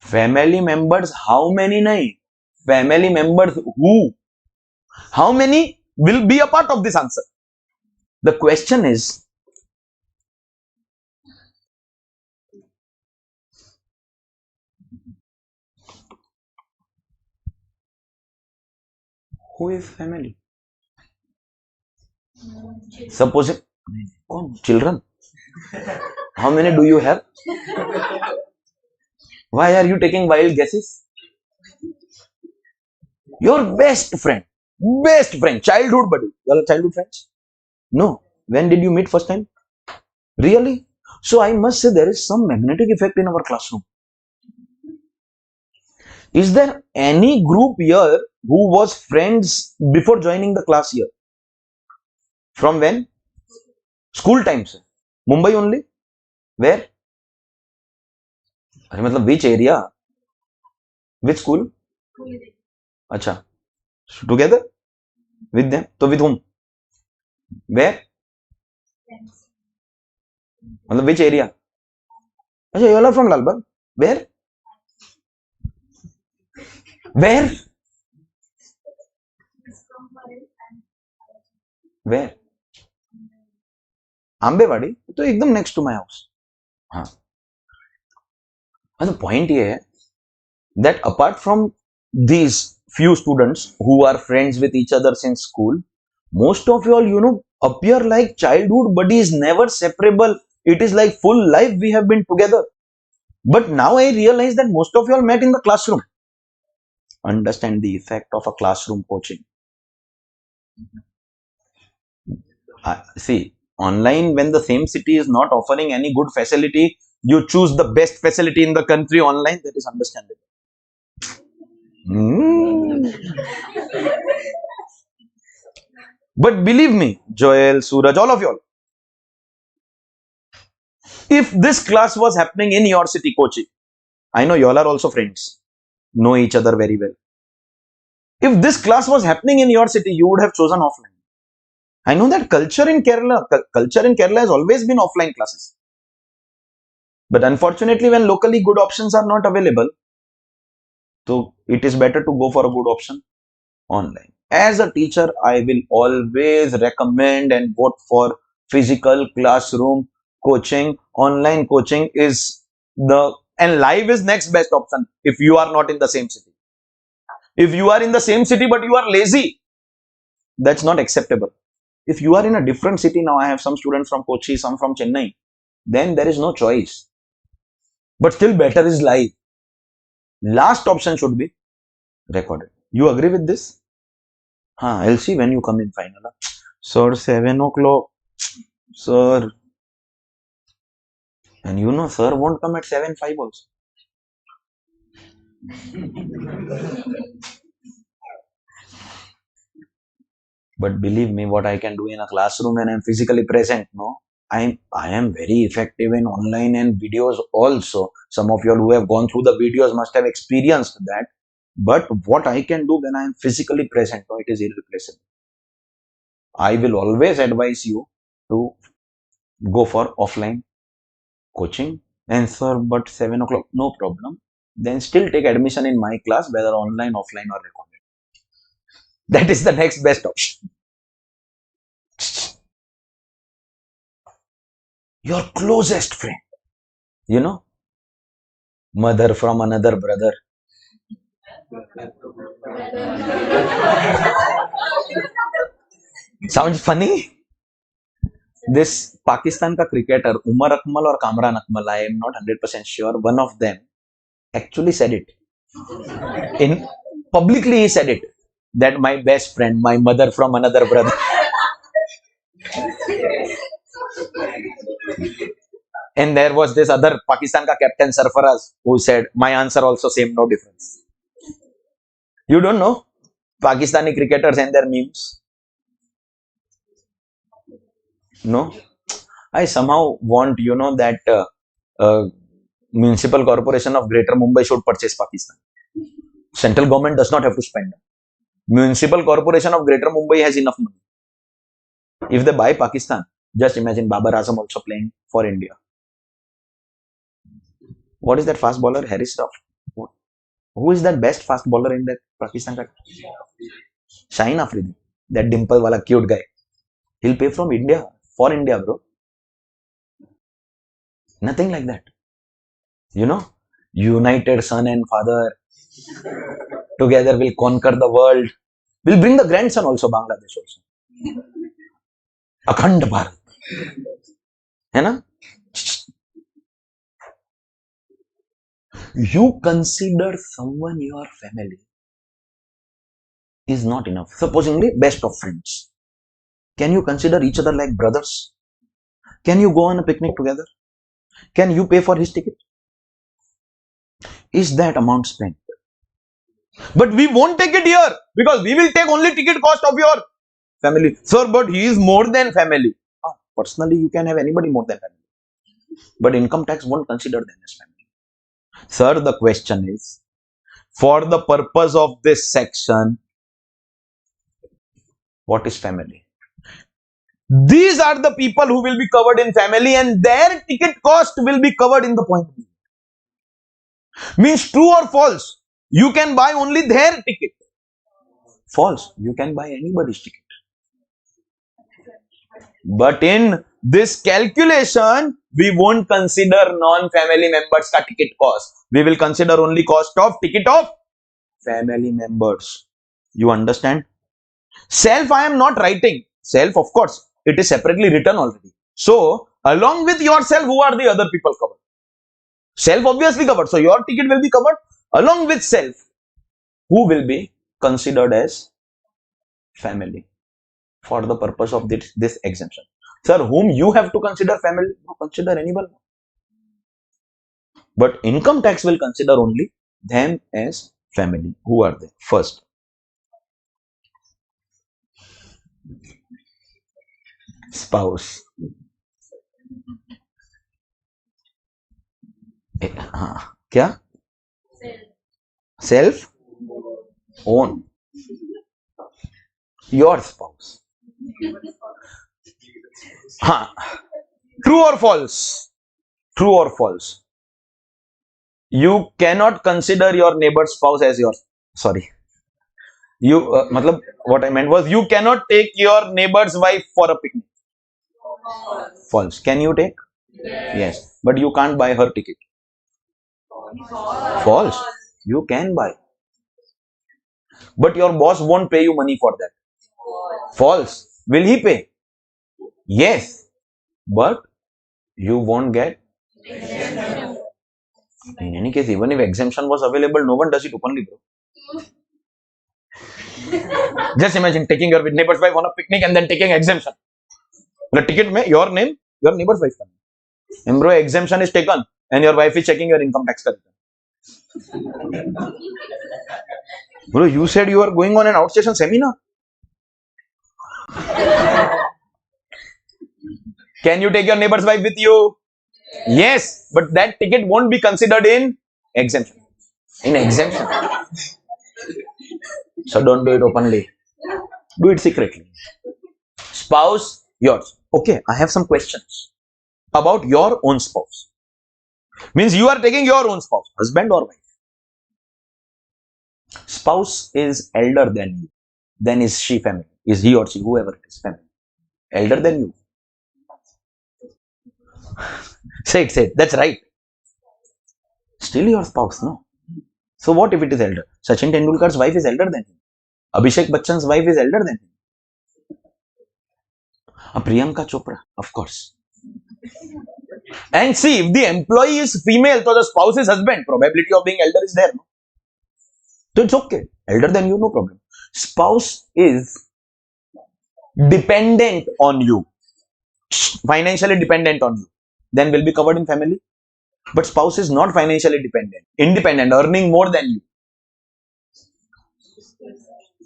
Family members, how many nahi? Family members who? How many will be a part of this answer? The question is, who is family? Suppose children. How many do you have? Why are you taking wild guesses? Your best friend, childhood buddy. You are childhood friends? No. When did you meet first time? Really? So I must say there is some magnetic effect in our classroom. Is there any group here who was friends before joining the class here? From when? School times. Mumbai only? Where? Which area? Which school? अच्छा, together with them. So with whom? Where? मतलब which area? अच्छा, you all are from Lalbagh. Where? Where? Where? आंबेवाड़ी तो एकदम next to my house. हाँ, the point ये है that apart from these few students who are friends with each other since school, most of you all, appear like childhood buddies, never separable. It is like full life we have been together. But now I realize that most of you all met in the classroom. Understand the effect of a classroom coaching. See, online, when the same city is not offering any good facility, you choose the best facility in the country online. That is understandable. But believe me, Joel, Suraj, all of you all, if this class was happening in your city, Kochi, I know you all are also friends, know each other very well. If this class was happening in your city, you would have chosen offline. I know that culture in Kerala has always been offline classes. But unfortunately, when locally good options are not available, so it is better to go for a good option online. As a teacher, I will always recommend and vote for physical classroom coaching. Online coaching is and live is next best option if you are not in the same city. If you are in the same city but you are lazy, that's not acceptable. If you are in a different city, now I have some students from Kochi, some from Chennai, then there is no choice. But still better is live. Last option should be recorded. You agree with this? I'll see when you come in final. Sir, 7 o'clock. Sir. And sir won't come at 7:05 also. But believe me, what I can do in a classroom when I'm physically present, no? I am very effective in online and videos also. Some of you all who have gone through the videos must have experienced that. But what I can do when I am physically present, no, it is irreplaceable. I will always advise you to go for offline coaching. And sir, but 7 o'clock, no problem. Then still take admission in my class, whether online, offline or recorded. That is the next best option. Your closest friend, mother from another brother. Sounds funny? This Pakistan ka cricketer, Umar Akmal or Kamran Akmal, I am not 100% sure. One of them actually said it. Publicly he said it. That my best friend, my mother from another brother. And there was this other Pakistan ka captain Sarfaraz who said, my answer also same, no difference. You don't know Pakistani cricketers and their memes? No? I somehow want, that municipal corporation of Greater Mumbai should purchase Pakistan. Central government does not have to spend. Municipal corporation of Greater Mumbai has enough money. If they buy Pakistan, just imagine Babar Azam also playing for India. What is that fast bowler? Harris Rauf. Who is that best fast bowler in that Pakistan country? Shaheen Afridi. That dimple wala cute guy. He'll pay from India. For India, bro. Nothing like that. United son and father together will conquer the world. We'll bring the grandson also, Bangladesh also. Akhand Bharat. है ना? You consider someone your family is not enough. Supposingly, best of friends. Can you consider each other like brothers? Can you go on a picnic together? Can you pay for his ticket? Is that amount spent? But we won't take it here because we will take only ticket cost of your family. Sir, but he is more than family. Personally, you can have anybody more than family. But income tax won't consider them as family. Sir, the question is, For the purpose of this section, what is family? These are the people who will be covered in family, and their ticket cost will be covered in the point B. Means true or false? You can buy only their ticket. False. You can buy anybody's ticket. But in this calculation, we won't consider non-family members ka ticket cost. We will consider only cost of ticket of family members. You understand? Self I am not writing. Self, of course, it is separately written already. So, along with yourself, who are the other people covered? Self obviously covered. So, your ticket will be covered. Along with self, who will be considered as family for the purpose of this exemption? Sir, whom you have to consider family? No, consider anyone. But income tax will consider only them as family. Who are they? First, spouse. क्या? Self, own, your spouse. True or false? True or false? You cannot consider your neighbor's spouse as yours. Sorry. Matlab, what I meant was you cannot take your neighbor's wife for a picnic. False. Can you take? Yes. But you can't buy her ticket. False. You can buy. But your boss won't pay you money for that. False. Will he pay? Yes. But you won't get. In any case, even if exemption was available, no one does it openly, bro. Just imagine taking your neighbor's wife on a picnic and then taking exemption. The ticket mein your name, your neighbor's wife. And bro, exemption is taken and your wife is checking your income tax return. Bro, you said you are going on an outstation seminar. Can you take your neighbor's wife with you? Yes, but that ticket won't be considered in exemption. In exemption. So don't do it openly. Do it secretly. Spouse, yours. Okay, I have some questions about your own spouse. Means you are taking your own spouse, husband or wife. Spouse is elder than you. Then is she family? Is he or she, whoever it is, family? Elder than you. Say it. That's right. Still your spouse, no? So what if it is elder? Sachin Tendulkar's wife is elder than him. Abhishek Bachchan's wife is elder than him. Priyanka Chopra, of course. And see, if the employee is female, so the spouse is husband. Probability of being elder is there. No? So it's okay. Elder than you, no problem. Spouse is dependent on you. Financially dependent on you. Then will be covered in family. But spouse is not financially dependent. Independent, earning more than you.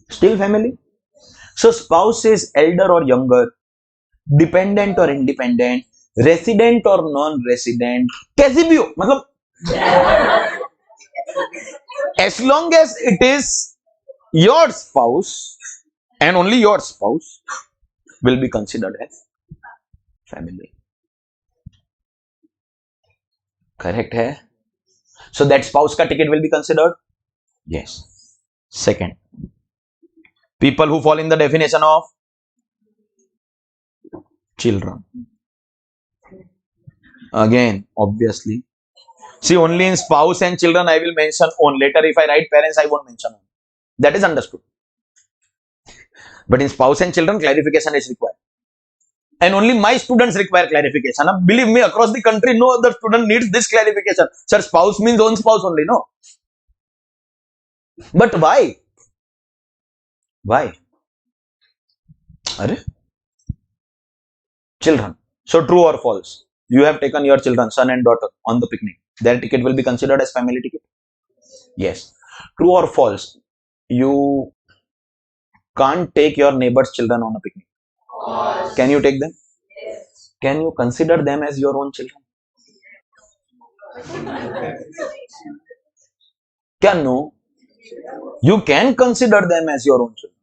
Still family. So spouse is elder or younger, dependent or independent, resident or non-resident. कैसे भी हो, मतलब as long as it is your spouse and only your spouse will be considered as family. Correct hai? So that spouse ka ticket will be considered? Yes. Second, people who fall in the definition of children. Again, obviously. See, only in spouse and children I will mention own. Later, if I write parents, I won't mention own. That is understood. But in spouse and children, clarification is required. And only my students require clarification. Believe me, across the country, no other student needs this clarification. Sir, spouse means own spouse only, no? But why? Why? Are? Children. So true or false? You have taken your children, son and daughter, on the picnic. Their ticket will be considered as family ticket? Yes. True or false? You can't take your neighbor's children on a picnic. False. Can you take them? Yes. Can you consider them as your own children? Can no? You can consider them as your own children.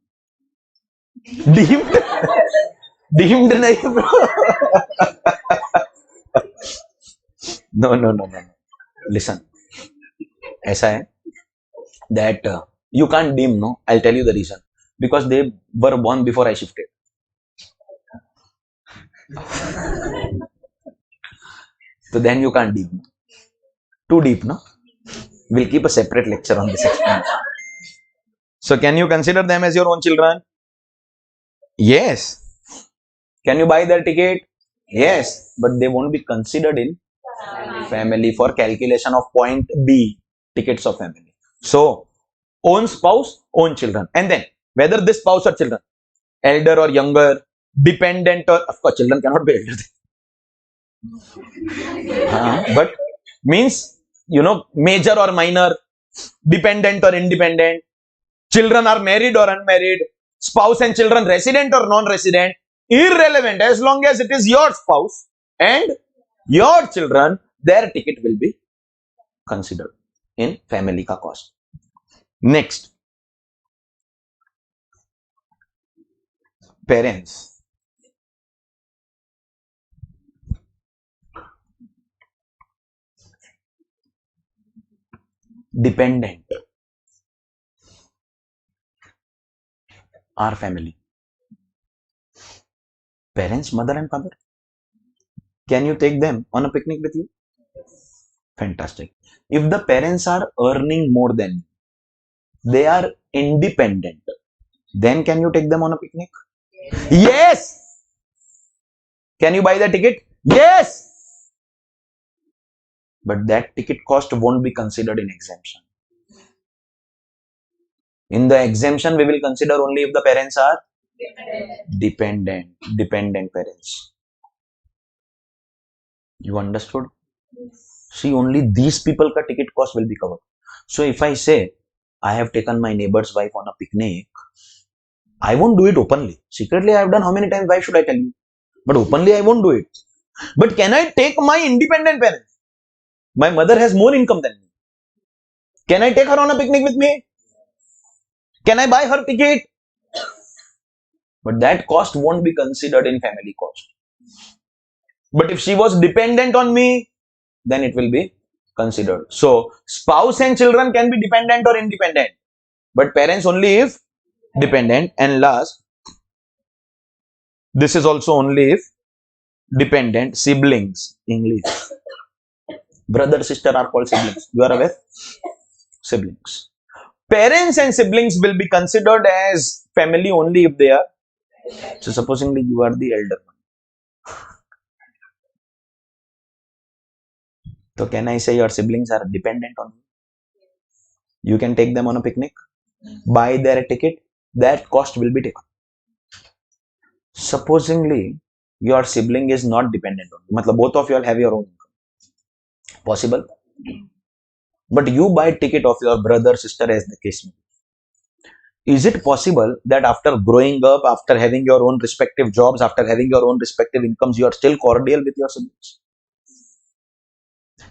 Deemed, deemed nahi bro. No. Listen, ऐसा है that you can't deem, no. I'll tell you the reason. Because they were born before I shifted. So then you can't deem. Too deep, no? We'll keep a separate lecture on this explanation. So can you consider them as your own children? Yes. Can you buy their ticket? Yes. But they won't be considered in family for calculation of point B, tickets of family. So, own spouse, own children. And then, whether this spouse or children, elder or younger, dependent or, of course, children cannot be elder. But means, major or minor, dependent or independent, children are married or unmarried, spouse and children resident or non-resident, irrelevant, as long as it is your spouse and your children, their ticket will be considered in family ka cost. Next, parents. Dependent are family. Parents, mother and father. Can you take them on a picnic with you? Fantastic. If the parents are earning more than you, they are independent, then can you take them on a picnic? Yes. Can you buy the ticket? Yes. But that ticket cost won't be considered in exemption. In the exemption, we will consider only if the parents are dependent parents. You understood? See, only these people ka ticket cost will be covered. So if I say, I have taken my neighbor's wife on a picnic, I won't do it openly. Secretly, I have done how many times? Why should I tell you? But openly, I won't do it. But can I take my independent parents? My mother has more income than me. Can I take her on a picnic with me? Can I buy her ticket? But that cost won't be considered in family cost. But if she was dependent on me, then it will be considered. So, spouse and children can be dependent or independent. But parents only if dependent. And last, this is also only if dependent. Siblings, English. Brother, sister are called siblings. You are aware? Siblings. Parents and siblings will be considered as family only if they are. So, supposingly you are the elder one. So, can I say your siblings are dependent on you? You can take them on a picnic, buy their ticket, that cost will be taken. Supposingly, your sibling is not dependent on you. Matlab, both of you all have your own income. Possible? But you buy ticket of your brother, sister as the case may be. Is it possible that after growing up, after having your own respective jobs, after having your own respective incomes, you are still cordial with your siblings?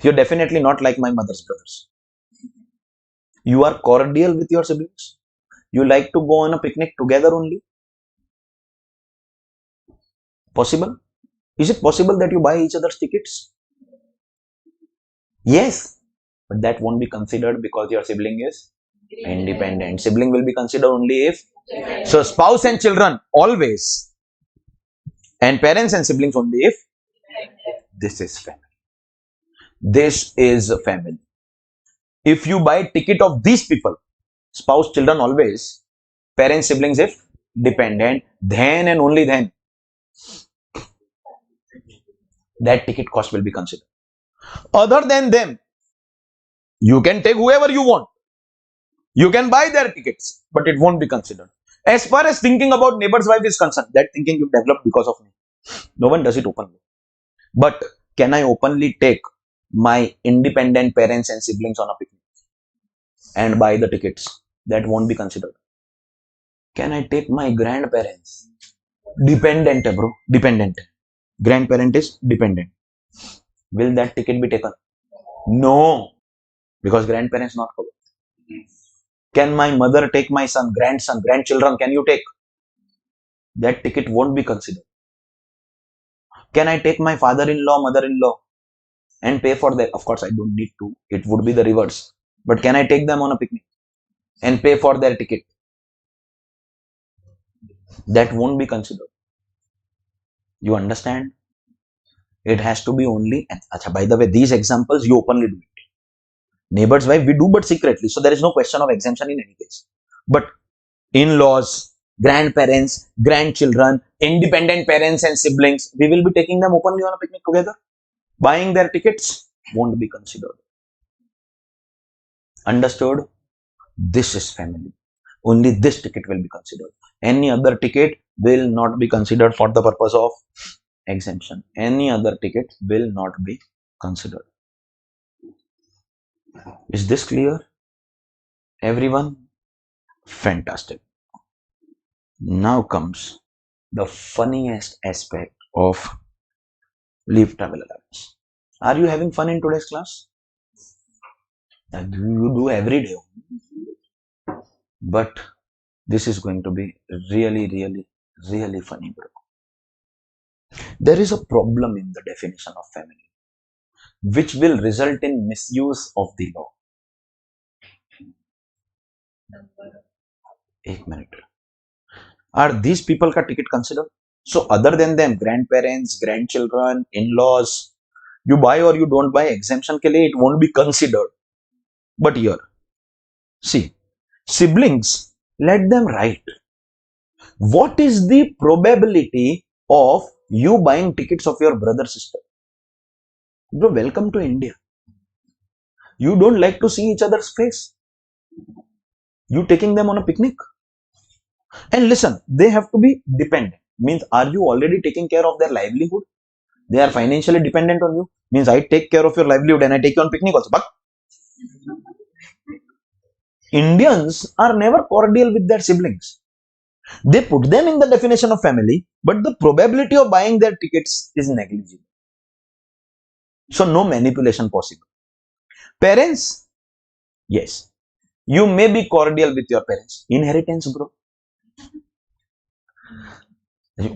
You're definitely not like my mother's brothers. You are cordial with your siblings. You like to go on a picnic together only. Possible? Is it possible that you buy each other's tickets? Yes. But that won't be considered because your sibling is independent. Sibling will be considered only if. So, spouse and children always. And parents and siblings only if. This is family. This is a family. If you buy ticket of these people, spouse, children always, parents, siblings if dependent, then and only then that ticket cost will be considered. Other than them, you can take whoever you want. You can buy their tickets, but it won't be considered. As far as thinking about neighbor's wife is concerned, that thinking you developed because of me. No one does it openly. But can I openly take my independent parents and siblings on a picnic and buy the tickets? That won't be considered. Can I take my grandparents? Dependent, bro. Dependent. Grandparent is dependent. Will that ticket be taken? No. Because grandparents not covered. Can my mother take my son, grandson, grandchildren? Can you take? That ticket won't be considered. Can I take my father-in-law, mother-in-law and pay for that? Of course, I don't need to. It would be the reverse. But can I take them on a picnic and pay for their ticket? That won't be considered. You understand? It has to be only. Achha, by the way, these examples you openly do it. Neighbor's wife we do, but secretly. So there is no question of exemption in any case. But in-laws, grandparents, grandchildren, independent parents and siblings, we will be taking them openly on a picnic together. Buying their tickets won't be considered. Understood? This is family. Only this ticket will be considered. Any other ticket will not be considered for the purpose of exemption. Any other ticket will not be considered. Is this clear? Everyone? Fantastic. Now comes the funniest aspect of leave travel allowance. Are you having fun in today's class? You do every day. But this is going to be really, really, really funny, bro. There is a problem in the definition of family, which will result in misuse of the law. 1 minute. Are these people ka ticket considered? So other than them, grandparents, grandchildren, in-laws, you buy or you don't buy, exemption ke liye it won't be considered. But here, see, siblings, let them write. What is the probability of you buying tickets of your brother, sister? Bro, welcome to India. You don't like to see each other's face. You taking them on a picnic. And listen, they have to be dependent. Means, are you already taking care of their livelihood? They are financially dependent on you. Means, I take care of your livelihood and I take you on picnic also. But Indians are never cordial with their siblings. They put them in the definition of family, but the probability of buying their tickets is negligible. So, no manipulation possible. Parents, yes, you may be cordial with your parents. Inheritance, bro.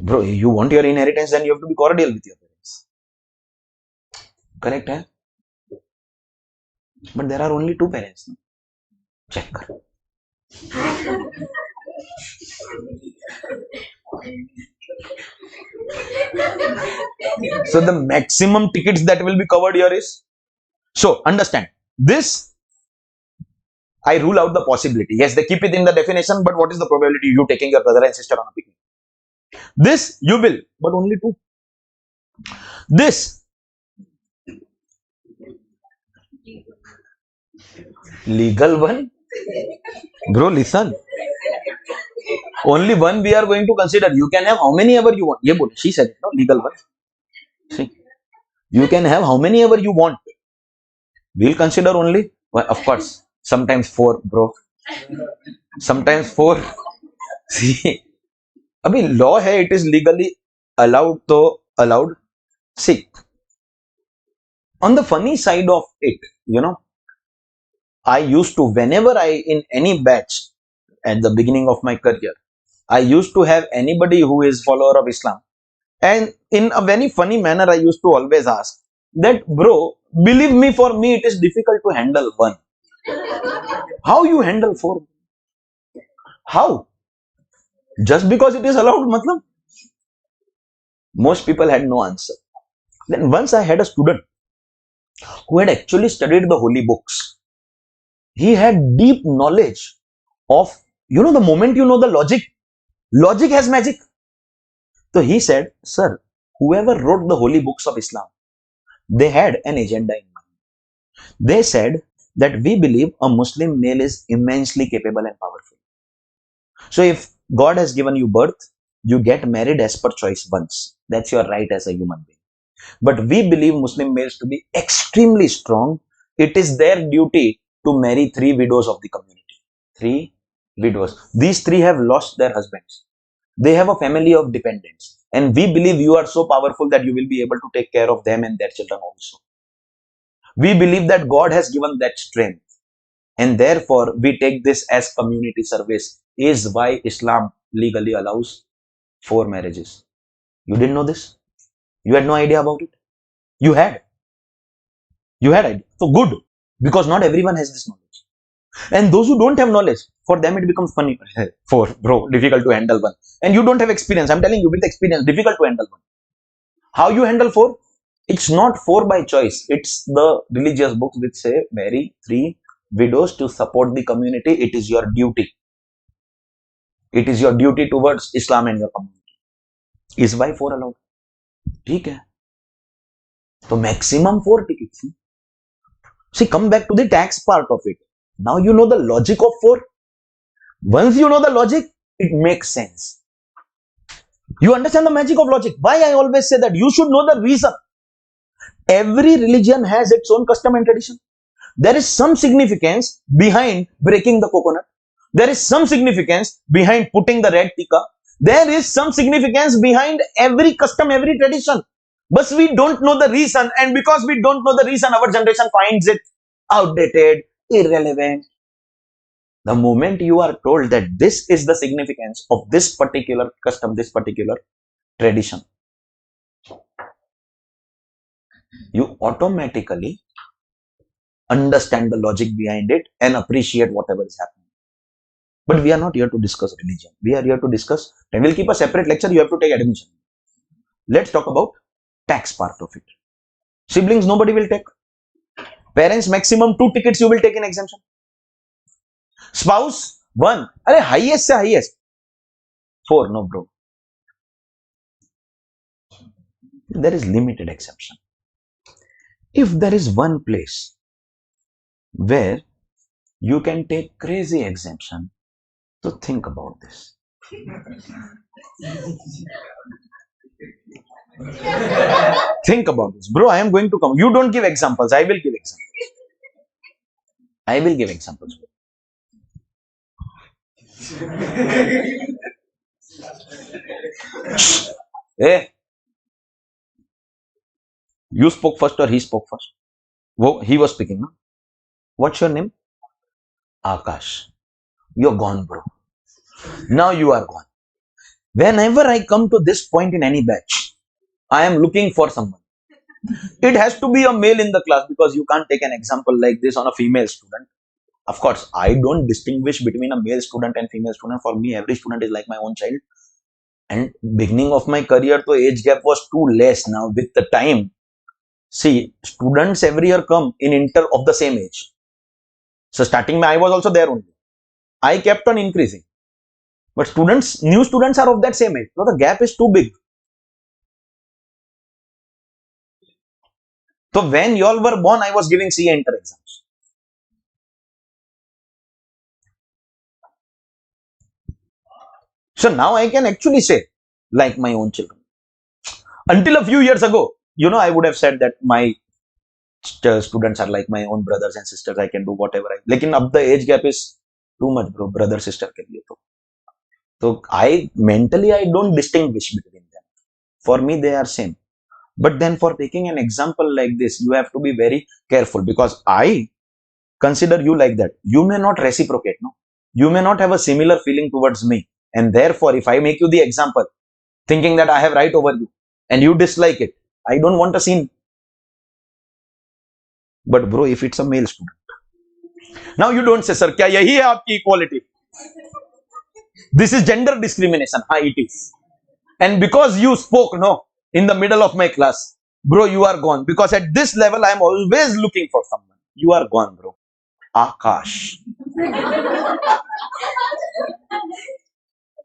Bro, you want your inheritance, then you have to be cordial with your parents. Correct, eh? But there are only two parents. No? Check. So the maximum tickets that will be covered here is. So understand this. I rule out the possibility. Yes, they keep it in the definition, but what is the probability you taking your brother and sister on a picnic? This you will, but only two. This legal one, bro. Listen. Only one we are going to consider. You can have how many ever you want. Ye bole, she said, no, legal one. See, you can have how many ever you want. We'll consider only, well, of course, sometimes 4, bro. Sometimes 4. See, abhi law hai, it is legally allowed to allowed. See, on the funny side of it, you know, I used to, whenever I in any batch at the beginning of my career, I used to have anybody who is follower of Islam. And in a very funny manner, I used to always ask that, bro, believe me, for me, it is difficult to handle 1. How you handle 4? How? Just because it is allowed, matlab? Most people had no answer. Then once I had a student who had actually studied the holy books. He had deep knowledge of, you know, the moment you know the logic has magic. So he said, sir, whoever wrote the holy books of Islam, they had an agenda in mind. They said that we believe a Muslim male is immensely capable and powerful. So if God has given you birth, you get married as per choice once. That's your right as a human being. But we believe Muslim males to be extremely strong. It is their duty to marry 3 widows of the community. 3 widows. These 3 have lost their husbands. They have a family of dependents. And we believe you are so powerful that you will be able to take care of them and their children also. We believe that God has given that strength. And therefore, we take this as community service, is why Islam legally allows 4 marriages. You didn't know this? You had no idea about it? You had. You had idea. So good. Because not everyone has this knowledge. And those who don't have knowledge, for them it becomes funny. 4, bro, difficult to handle 1. And you don't have experience. I'm telling you, with experience, difficult to handle 1. How you handle 4? It's not 4 by choice. It's the religious books which say marry 3 widows to support the community. It is your duty. It is your duty towards Islam and your community. Is why 4 allowed. ठीक है. So maximum 4 tickets. See, come back to the tax part of it. Now you know the logic of 4. Once you know the logic, it makes sense. You understand the magic of logic. Why I always say that you should know the reason. Every religion has its own custom and tradition. There is some significance behind breaking the coconut. There is some significance behind putting the red tikka. There is some significance behind every custom, every tradition. But we don't know the reason, and because we don't know the reason, our generation finds it outdated, irrelevant. The moment you are told that this is the significance of this particular custom, this particular tradition, you automatically understand the logic behind it and appreciate whatever is happening. But we are not here to discuss religion. We are here to discuss, and we'll keep a separate lecture. You have to take admission. Let's talk about tax part of it. Siblings, nobody will take. Parents, maximum 2 tickets you will take in exemption. Spouse, 1. Arey, highest se highest. 4, no bro. There is limited exemption. If there is one place where you can take crazy exemption, so think about this. Think about this. Bro, I am going to come. You don't give examples. I will give examples. I will give examples. Hey, you spoke first or he spoke first? Whoa, he was speaking. No? What's your name? Akash. You're gone, bro. Now you are gone. Whenever I come to this point in any batch, I am looking for someone. It has to be a male in the class, because you can't take an example like this on a female student. Of course, I don't distinguish between a male student and female student. For me, every student is like my own child. And beginning of my career, the age gap was too less. Now with the time, see, students every year come in inter of the same age. So starting, I was also there only. I kept on increasing. But students, new students are of that same age. So the gap is too big. So when you all were born, I was giving CA inter exams. So now I can actually say, like my own children. Until a few years ago, you know, I would have said that my students are like my own brothers and sisters. I can do whatever I. Lekin ab the age gap is too much, bro. Brother sister ke liye to. So I mentally I don't distinguish between them. For me, they are same. But then for taking an example like this, you have to be very careful, because I consider you like that. You may not reciprocate, no? You may not have a similar feeling towards me. And therefore, if I make you the example, thinking that I have right over you, and you dislike it, I don't want a scene. But bro, if it's a male student, now you don't say, sir, kya yahi hai aapki equality? This is gender discrimination. Ha, it is. And because you spoke, no, in the middle of my class, bro, you are gone. Because at this level, I am always looking for someone. You are gone, bro. Akash.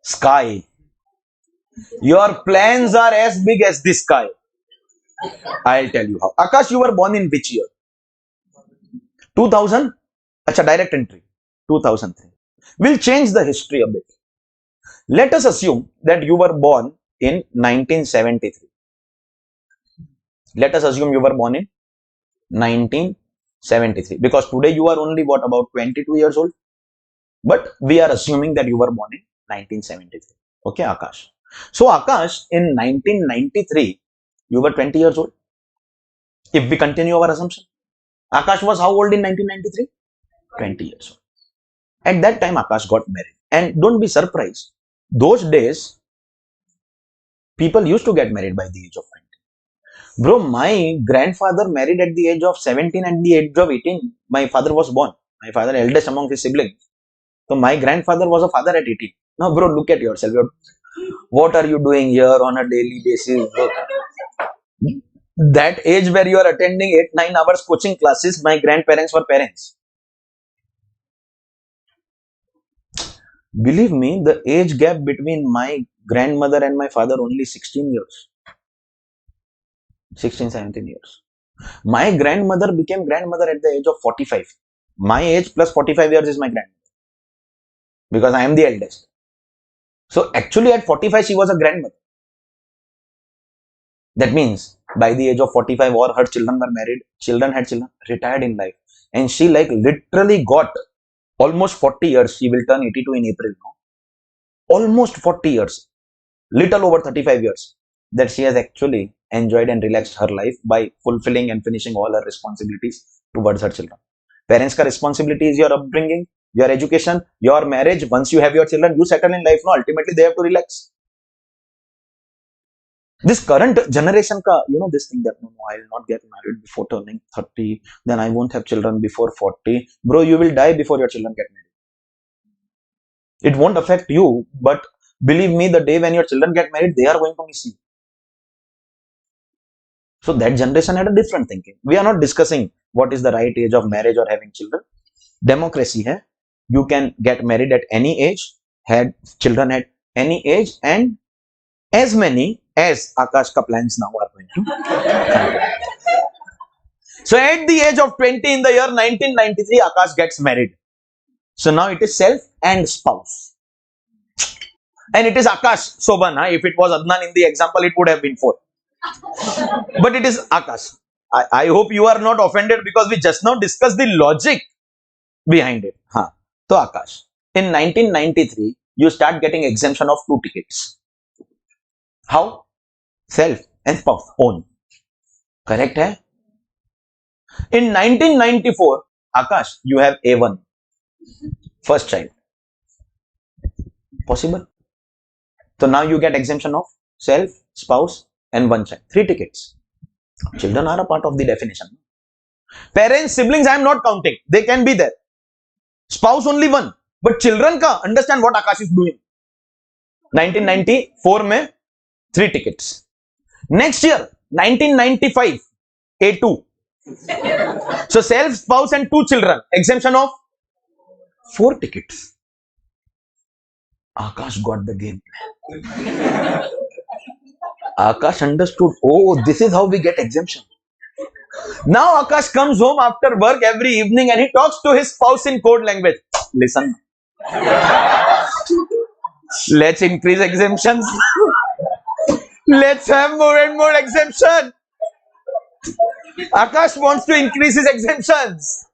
Sky. Your plans are as big as this sky. I'll tell you how. Akash, you were born in which year? 2000? Acha, direct entry. 2003. We'll change the history a bit. Let us assume that you were born in 1973. Let us assume you were born in 1973. Because today you are only, what, about 22 years old? But we are assuming that you were born in 1973. Okay, Akash. So, Akash, in 1993, you were 20 years old. If we continue our assumption, Akash was how old in 1993? 20 years old. At that time, Akash got married. And don't be surprised. Those days, people used to get married by the age of 20. Bro, my grandfather married at the age of 17 and the age of 18. My father was born. My father, eldest among his siblings. So my grandfather was a father at 18. Now, bro, look at yourself. What are you doing here on a daily basis? Bro? That age where you are attending 8-9 hours coaching classes, my grandparents were parents. Believe me, the age gap between my grandmother and my father only 16 years. 16, 17 years. My grandmother became grandmother at the age of 45. My age plus 45 years is my grandmother. Because I am the eldest. So actually at 45 she was a grandmother. That means by the age of 45 all her children were married, children had children, retired in life. And she like literally got almost 40 years. She will turn 82 in April now. Almost 40 years. Little over 35 years. That she has actually enjoyed and relaxed her life by fulfilling and finishing all her responsibilities towards her children. Parents' ka responsibility is your upbringing, your education, your marriage. Once you have your children, you settle in life. No, ultimately they have to relax. This current generation ka, this thing that no, I'll not get married before turning 30, then I won't have children before 40. Bro, you will die before your children get married. It won't affect you, but believe me, the day when your children get married, they are going to miss you. So that generation had a different thinking. We are not discussing what is the right age of marriage or having children. Democracy hai. You can get married at any age, had children at any age, and as many as Akash ka plans now are going to. So at the age of 20 in the year 1993, Akash gets married. So now it is self and spouse. And it is Akash Soban. If it was Adnan in the example, it would have been 4. But it is Akash. I hope you are not offended because we just now discussed the logic behind it. So Akash, in 1993, you start getting exemption of 2 tickets. How? Self and spouse own. Correct hai? In 1994, Akash, you have A1. First child. Possible? So now you get exemption of self, spouse and 1 child. 3 tickets. Children are a part of the definition. Parents, siblings, I am not counting. They can be there. Spouse only 1. But children ka, understand what Akash is doing. 1994 mein 3 tickets. Next year, 1995, A2. So self, spouse and 2 children. Exemption of 4 tickets. Akash got the game. Akash understood, oh, this is how we get exemption. Now Akash comes home after work every evening and he talks to his spouse in code language. Listen. Let's increase exemptions. Let's have more and more exemption. Akash wants to increase his exemptions.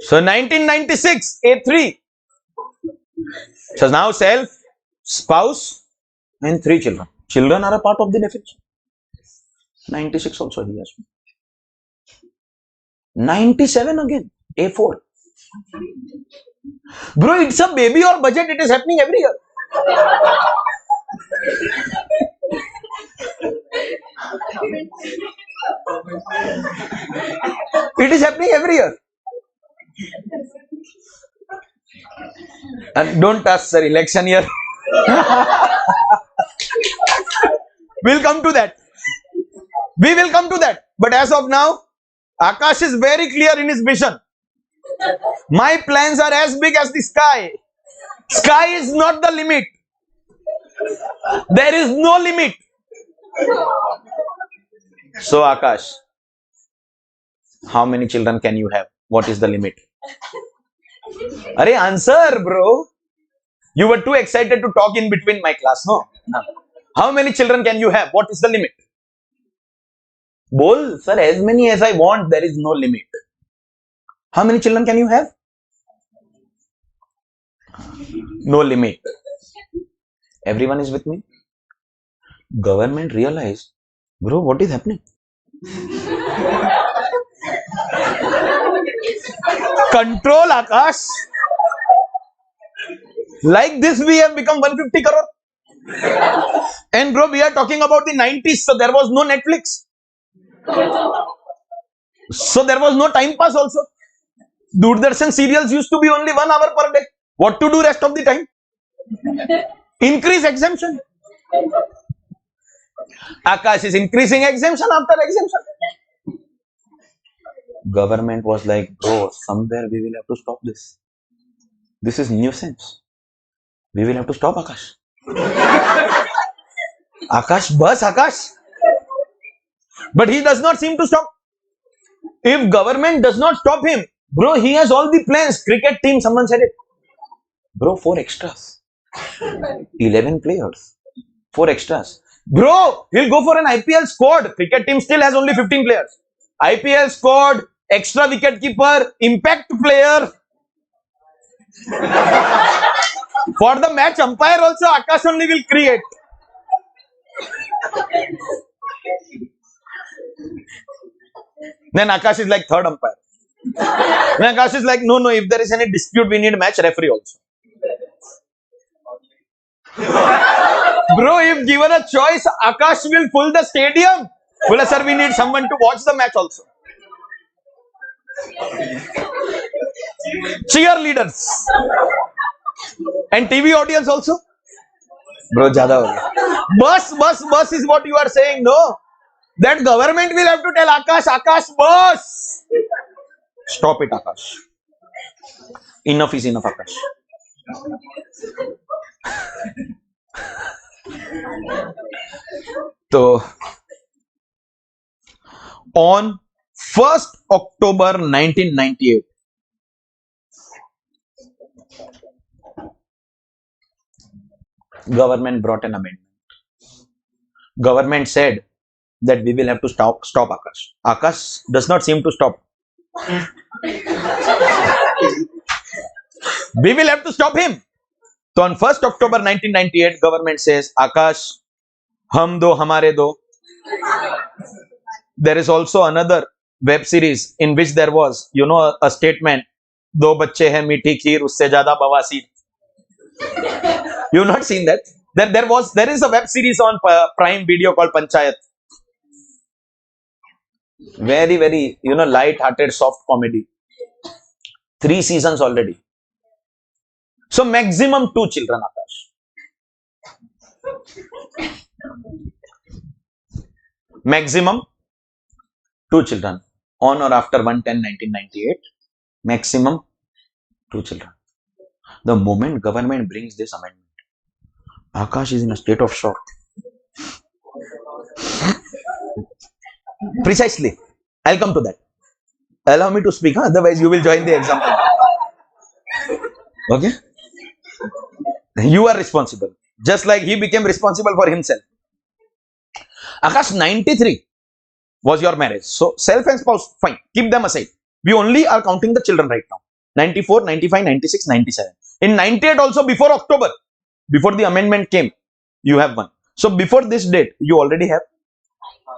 So 1996, A3. So now self, spouse and 3 children. Children are a part of the definition. 96 also he has. 97 again, A4. Bro, it's a baby or budget. It is happening every year. It is happening every year. And don't ask, sir, election year. We'll come to that. We will come to that. But as of now, Akash is very clear in his vision. My plans are as big as the sky. Sky is not the limit. There is no limit. So Akash, how many children can you have? What is the limit? Arey, answer, bro. You were too excited to talk in between my class, no? How many children can you have? What is the limit? Bol, sir, as many as I want, there is no limit. How many children can you have? No limit. Everyone is with me? Government realized, bro, what is happening? Control Akash. Like this, we have become 150 crore. And bro, we are talking about the 90s, so there was no Netflix. So there was no time pass also. Doordarshan serials used to be only 1 hour per day. What to do rest of the time? Increase exemption. Akash is increasing exemption after exemption. Government was like, bro, somewhere we will have to stop this. This is nuisance. We will have to stop Akash. Akash, bus Akash. But he does not seem to stop. If government does not stop him, bro, he has all the plans. Cricket team, someone said it. Bro, 4 extras. 11 players. 4 extras. Bro, he'll go for an IPL squad. Cricket team still has only 15 players. IPL squad, extra wicket keeper, impact player. For the match umpire also, Akash only will create. Then Akash is like third umpire. Then Akash is like, no, if there is any dispute, we need match referee also. Bro, if given a choice, Akash will fill the stadium. Well, sir, we need someone to watch the match also. Cheerleaders. And TV audience also. Bro, jada ho gaya. Bus is what you are saying, no? That government will have to tell Akash, bus. Stop it, Akash. Enough is enough, Akash. So, on 1st October 1998, government brought an amendment. Government said that we will have to stop Akash. Akash does not seem to stop. We will have to stop him. So on 1st October 1998, government says, Akash, hum do, hamare do. There is also another web series in which there was, a statement, do bacche hai meethi kheer, usse zyada bawasir. You have not seen that? There is a web series on Prime Video called Panchayat. Very, very, light-hearted, soft comedy. 3 seasons already. So maximum 2 children, Akash. Maximum 2 children. On or after 1/10/1998, maximum 2 children. The moment government brings this amendment, Akash is in a state of shock. Precisely. I'll come to that. Allow me to speak, otherwise you will join the example. Okay? You are responsible. Just like he became responsible for himself. Akash, 93 was your marriage. So, self and spouse, fine. Keep them aside. We only are counting the children right now. 94, 95, 96, 97. In 98 also, before October, before the amendment came, you have 1. So, before this date, you already have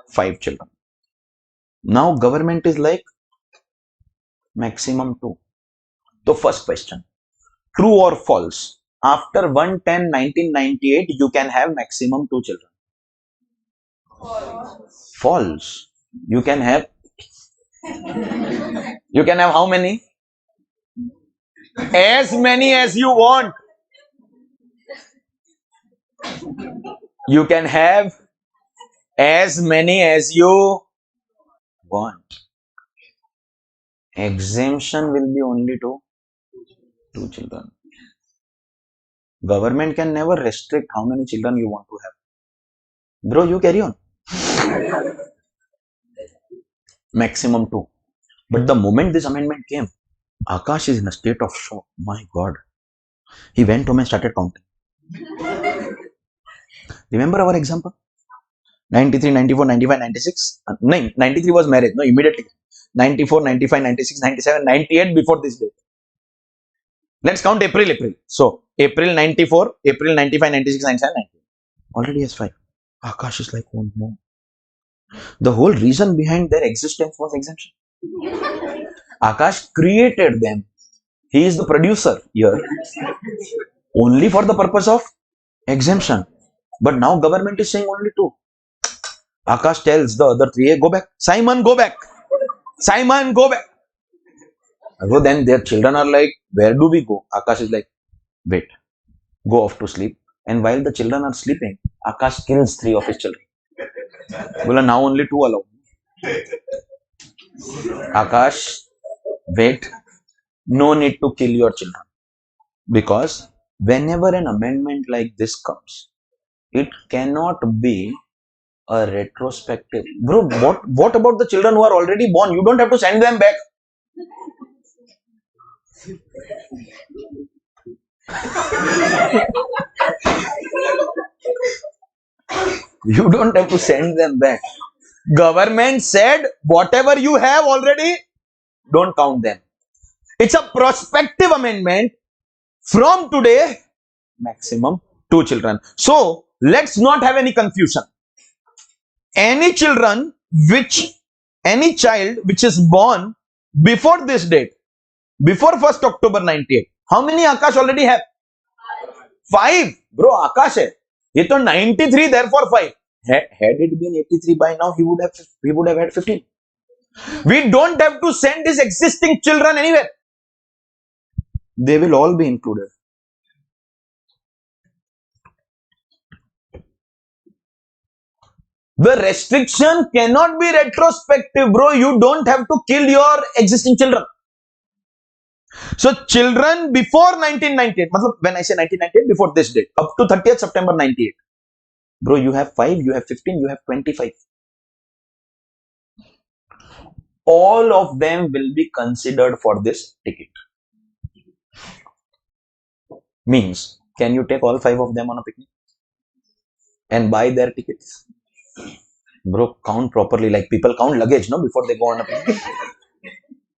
5 children. Now, government is like maximum 2. So, first question, true or false? After 1/10/1998, you can have maximum 2 children. False. You can have how many? As many as you want. You can have as many as you want. Exemption will be only to 2 children. Government can never restrict how many children you want to have. Bro, you carry on. Maximum 2. But the moment this amendment came, Akash is in a state of shock. My God. He went home and started counting. Remember our example? 93, 94, 95, 96. 93 was marriage. No, immediately. 94, 95, 96, 97, 98 before this date. Let's count April. So, April 94, April 95, 96, 97, 98. Already has 5. Akash is like, oh no. The whole reason behind their existence was exemption. Akash created them. He is the producer here only for the purpose of exemption. But now government is saying only two. Akash tells the other three, hey, go back. Simon, go back. Simon, go back. So then their children are like, where do we go? Akash is like, wait, go off to sleep. And while the children are sleeping, Akash kills three of his children. Well, now only two allowed. Akash, wait, no need to kill your children. Because whenever an amendment like this comes, it cannot be a retrospective. Bro, what about the children who are already born? You don't have to send them back. You don't have to send them back. Government said whatever you have already, don't count them. It's a prospective amendment. From today, maximum 2 children. So let's not have any confusion. Any child which is born before this date, before 1st October 98, how many Akash already have? 5. Bro, Akash hai. Ye to 93, therefore 5. Had it been 83 by now, he would have had 15. We don't have to send his existing children anywhere. They will all be included. The restriction cannot be retrospective, bro. You don't have to kill your existing children. So children before 1998, when I say 1998, before this date, up to 30th September 98. Bro, you have 5, you have 15, you have 25. All of them will be considered for this ticket. Means, can you take all 5 of them on a picnic and buy their tickets? Bro, count properly, like people count luggage, no, before they go on a picnic.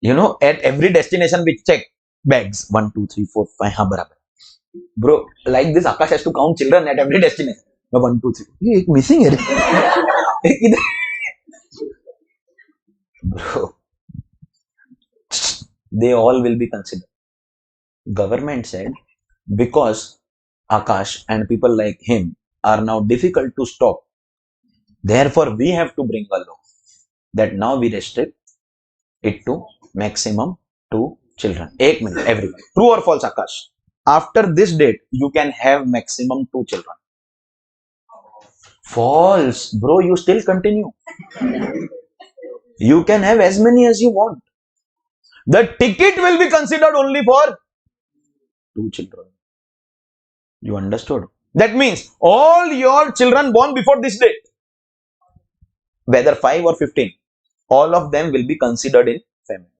You know, at every destination we check bags, 1, 2, 3, 4, 5, ha, barabar. Bro, like this, Akash has to count children at every destination. 1, 2, 3. Hey, missing here. Bro, they all will be considered. Government said, because Akash and people like him are now difficult to stop, therefore we have to bring a law that now we restrict it to maximum 2 children. 1 minute, everyone. True or false, Akash? After this date, you can have maximum 2 children. False. Bro, you still continue. You can have as many as you want. The ticket will be considered only for 2 children. You understood? That means all your children born before this date, whether 5 or 15, all of them will be considered in family.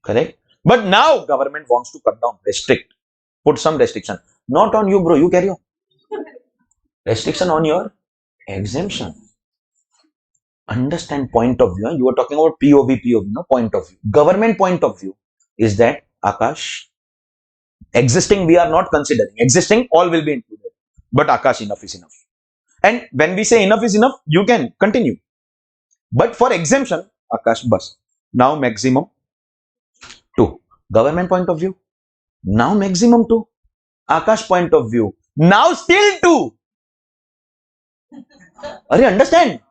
Correct? But now government wants to cut down, restrict, put some restriction. Not on you, bro. You carry on. Restriction on your exemption. Understand point of view. You were talking about POV, no, point of view. Government point of view is that, Akash, existing we are not considering. Existing all will be included. But Akash, enough is enough. And when we say enough is enough, you can continue. But for exemption, Akash, bus. Now maximum 2. Government point of view. Now maximum 2. Akash point of view. Now still 2. Are you understand?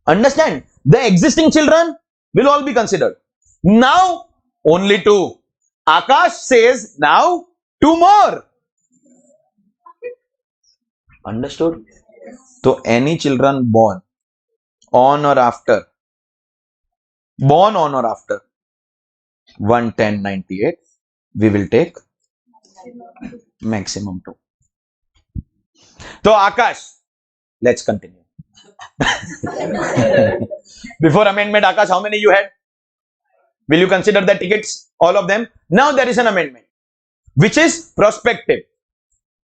Understand? The existing children will all be considered. Now only 2. Akash says now 2 more. Understood? So any children born on or after 1/10/98, we will take maximum 2. So Akash, let's continue. Before amendment, Akash, how many you had? Will you consider the tickets? All of them? Now there is an amendment, which is prospective.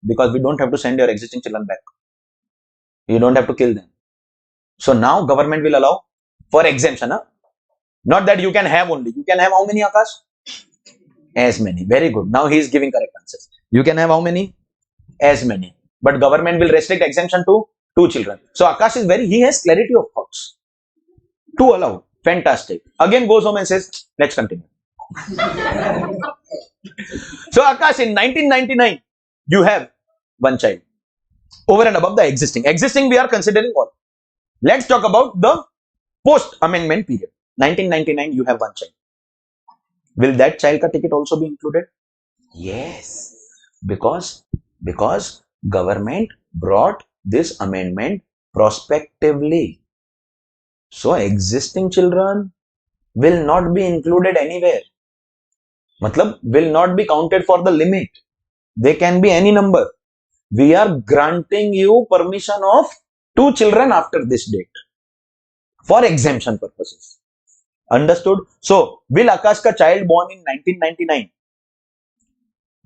Because we don't have to send your existing children back. You don't have to kill them. So now government will allow for exemption. Huh? Not that you can have only. You can have how many, Akash? As many. Very good. Now he is giving correct answers. You can have how many? As many. But government will restrict exemption to 2 children. So Akash is he has clarity of thoughts. 2 allowed. Fantastic. Again goes home and says, let's continue. So Akash, in 1999, you have 1 child. Over and above the existing. Existing we are considering all. Let's talk about the post-amendment period. 1999, you have 1 child. Will that child ka ticket also be included? Yes. Because government brought this amendment prospectively. So existing children will not be included anywhere. Matlab, will not be counted for the limit. They can be any number. We are granting you permission of 2 children after this date for exemption purposes. Understood? So, will Akash ka child born in 1999,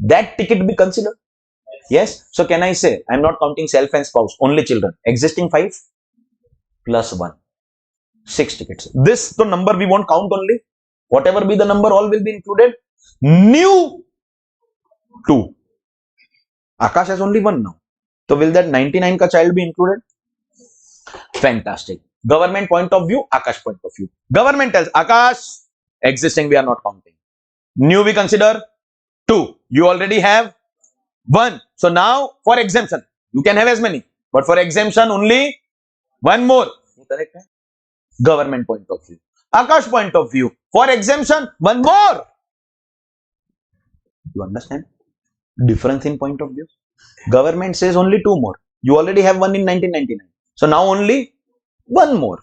that ticket be considered? Yes. So, can I say, I am not counting self and spouse, only children. Existing 5 plus 1. 6 tickets. This the number we won't count only. Whatever be the number, all will be included. New 2. Akash has only 1 now. So, will that 99 ka child be included? Fantastic. Government point of view, Akash point of view. Government tells Akash, existing we are not counting. New we consider 2. You already have 1. So now for exemption, you can have as many. But for exemption, only 1 more. Correct? Government point of view. Akash point of view. For exemption, 1 more. You understand? Difference in point of view. Government says only 2 more. You already have 1 in 1999. So now only 1 more.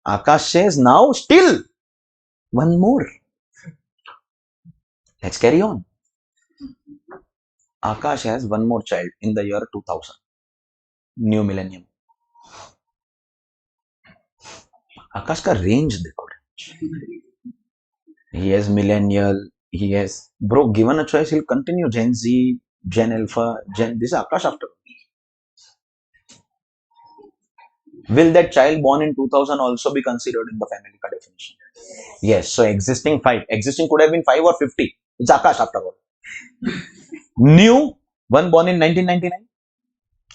Akash says now still 1 more. Let's carry on. Akash has 1 more child in the year 2000. New millennium. Akash ka range dekho. He has millennial. He has, bro, given a choice, he'll continue Gen Z, Gen Alpha, Gen. This is Akash after. Will that child born in 2000 also be considered in the family ka definition? Yes. So existing 5. Existing could have been 5 or 50. It's Akash after all. New 1 born in 1999.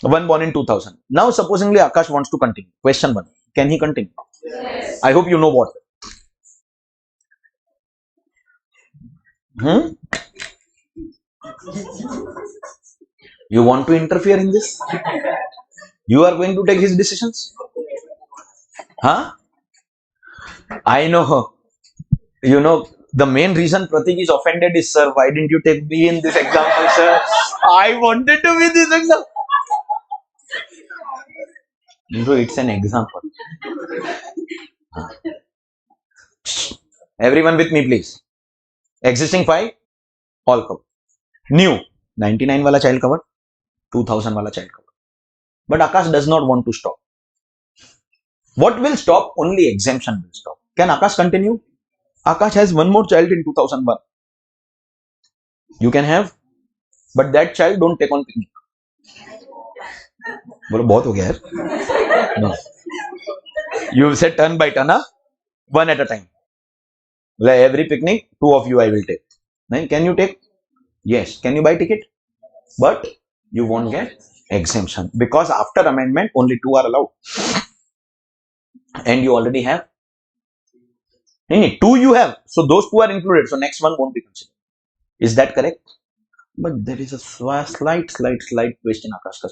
1 born in 2000. Now supposingly Akash wants to continue. Question 1. Can he continue? Yes. I hope you know what. You want to interfere in this? You are going to take his decisions? Huh? I know. You know, the main reason Pratik is offended is, sir, why didn't you take me in this example, sir? I wanted to be this example. Bro, it's an example. Everyone with me, please. Existing 5, all covered. New, 99 wala child covered, 2000 wala child covered. But Akash does not want to stop. What will stop? Only exemption will stop. Can Akash continue? Akash has 1 more child in 2001. You can have, but that child don't take on picnic. बोलो बहुत हो गया यार. No. You say turn by turn, huh? 1 at a time. Like every picnic, 2 of you I will take. Can you take? Yes. Can you buy ticket? But you won't get exemption because after amendment only 2 are allowed. And you already have. 2 you have. So those 2 are included. So next one won't be considered. Is that correct? But there is a slight twist in Akash.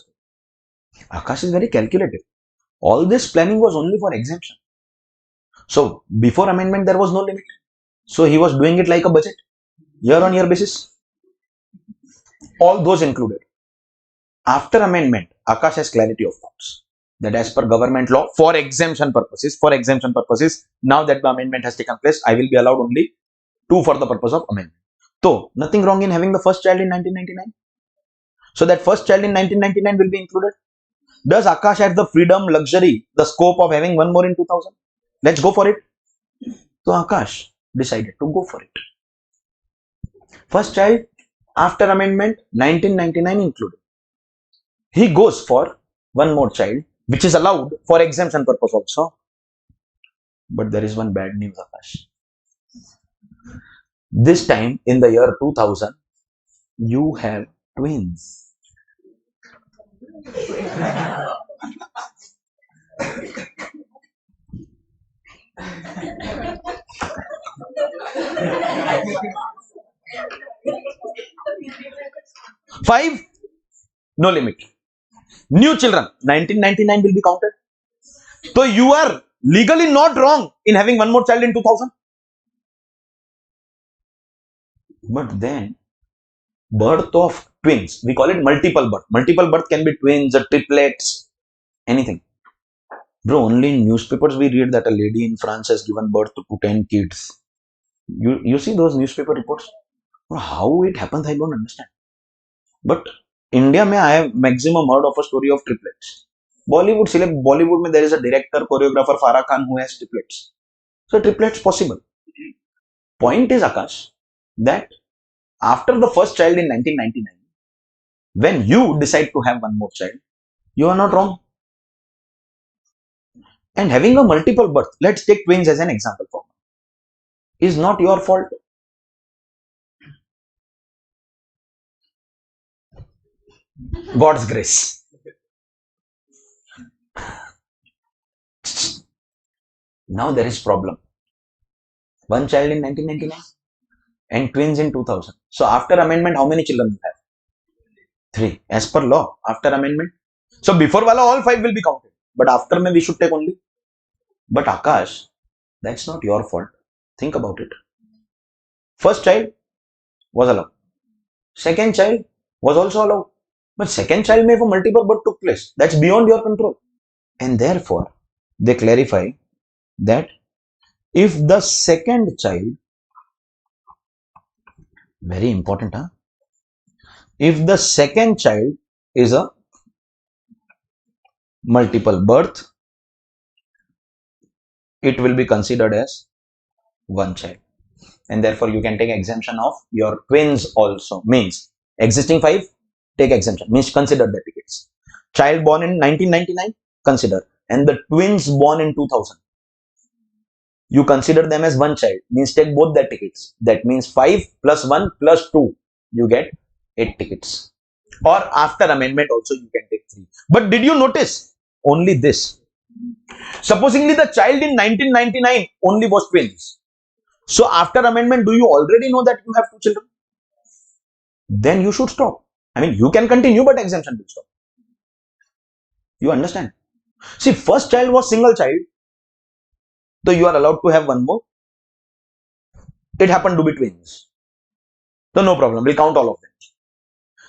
Akash is very calculative. All this planning was only for exemption. So before amendment there was no limit. So he was doing it like a budget, year on year basis. All those included. After amendment, Akash has clarity of thoughts that as per government law, for exemption purposes, now that the amendment has taken place, I will be allowed only 2 for the purpose of amendment. So nothing wrong in having the first child in 1999. So that first child in 1999 will be included. Does Akash have the freedom, luxury, the scope of having 1 more in 2000? Let's go for it. So Akash decided to go for it. First child after amendment 1999 included. He goes for 1 more child, which is allowed for exemption purpose also. But there is one bad news, Akash. This time in the year 2000, you have twins. Five, no limit. New children, 1999 will be counted. So you are legally not wrong in having one more child in 2000. But then, birth of twins, we call it multiple birth. Multiple birth can be twins or triplets, anything. Bro, only in newspapers we read that a lady in France has given birth to 10 kids. You see those newspaper reports? How it happens, I don't understand. But India में I have maximum heard of a story of triplets. Bollywood में there is a director, choreographer Farah Khan who has triplets. So triplets possible. Point is, Akash, that after the first child in 1999, when you decide to have one more child, you are not wrong. And having a multiple birth, let's take twins as an example for me, is not your fault. God's grace. Now there is problem. One child in 1999 and twins in 2000. So after amendment, how many children you have? 3. As per law, after amendment. So before wala, all 5 will be counted. But after me, we should take only. But Akash, that's not your fault. Think about it. First child was allowed. Second child was also allowed. But second child may have multiple birth took place. That's beyond your control. And therefore, they clarify that if the second child, very important, huh? If the second child is a multiple birth, it will be considered as one child. And therefore, you can take exemption of your twins also. Means existing 5, take exemption. Means consider the tickets. Child born in 1999, consider. And the twins born in 2000, you consider them as one child. Means take both their tickets. That means 5 plus 1 plus 2. You get 8 tickets. Or after amendment also you can take 3. But did you notice only this? Supposingly the child in 1999 only was twins. So after amendment, do you already know that you have 2 children? Then you should stop. I mean, you can continue, but exemption will stop. You understand? See, first child was single child. So you are allowed to have one more. It happened to be twins. So no problem. We'll count all of them.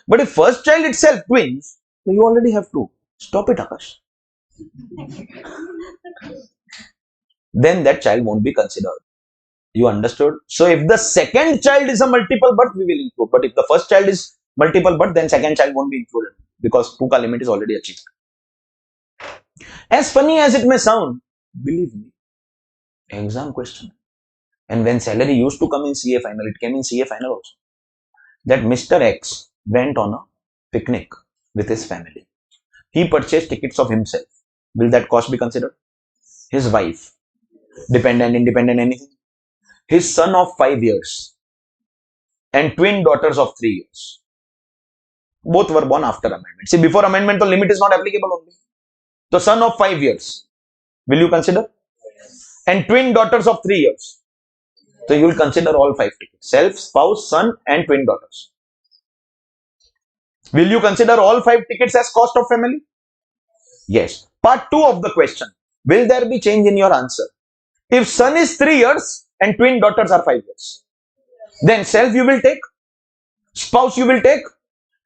But if first child itself twins, so you already have 2. Stop it, Akash. Then that child won't be considered. You understood? So if the second child is a multiple birth, we will include. But if the first child is multiple birth, then second child won't be included because 2 ka limit is already achieved. As funny as it may sound, believe me, exam question. And when salary used to come in CA final, it came in CA final also. That Mr. X went on a picnic with his family. He purchased tickets of himself. Will that cost be considered? His wife, dependent, independent, anything. His son of 5 years and twin daughters of 3 years. Both were born after amendment. See, before amendment, the limit is not applicable only. So, son of 5 years, will you consider? And twin daughters of 3 years. So, you will consider all 5 tickets. Self, spouse, son and twin daughters. Will you consider all 5 tickets as cost of family? Yes. Part 2 of the question. Will there be change in your answer? If son is 3 years and twin daughters are 5 years, then self you will take, spouse you will take,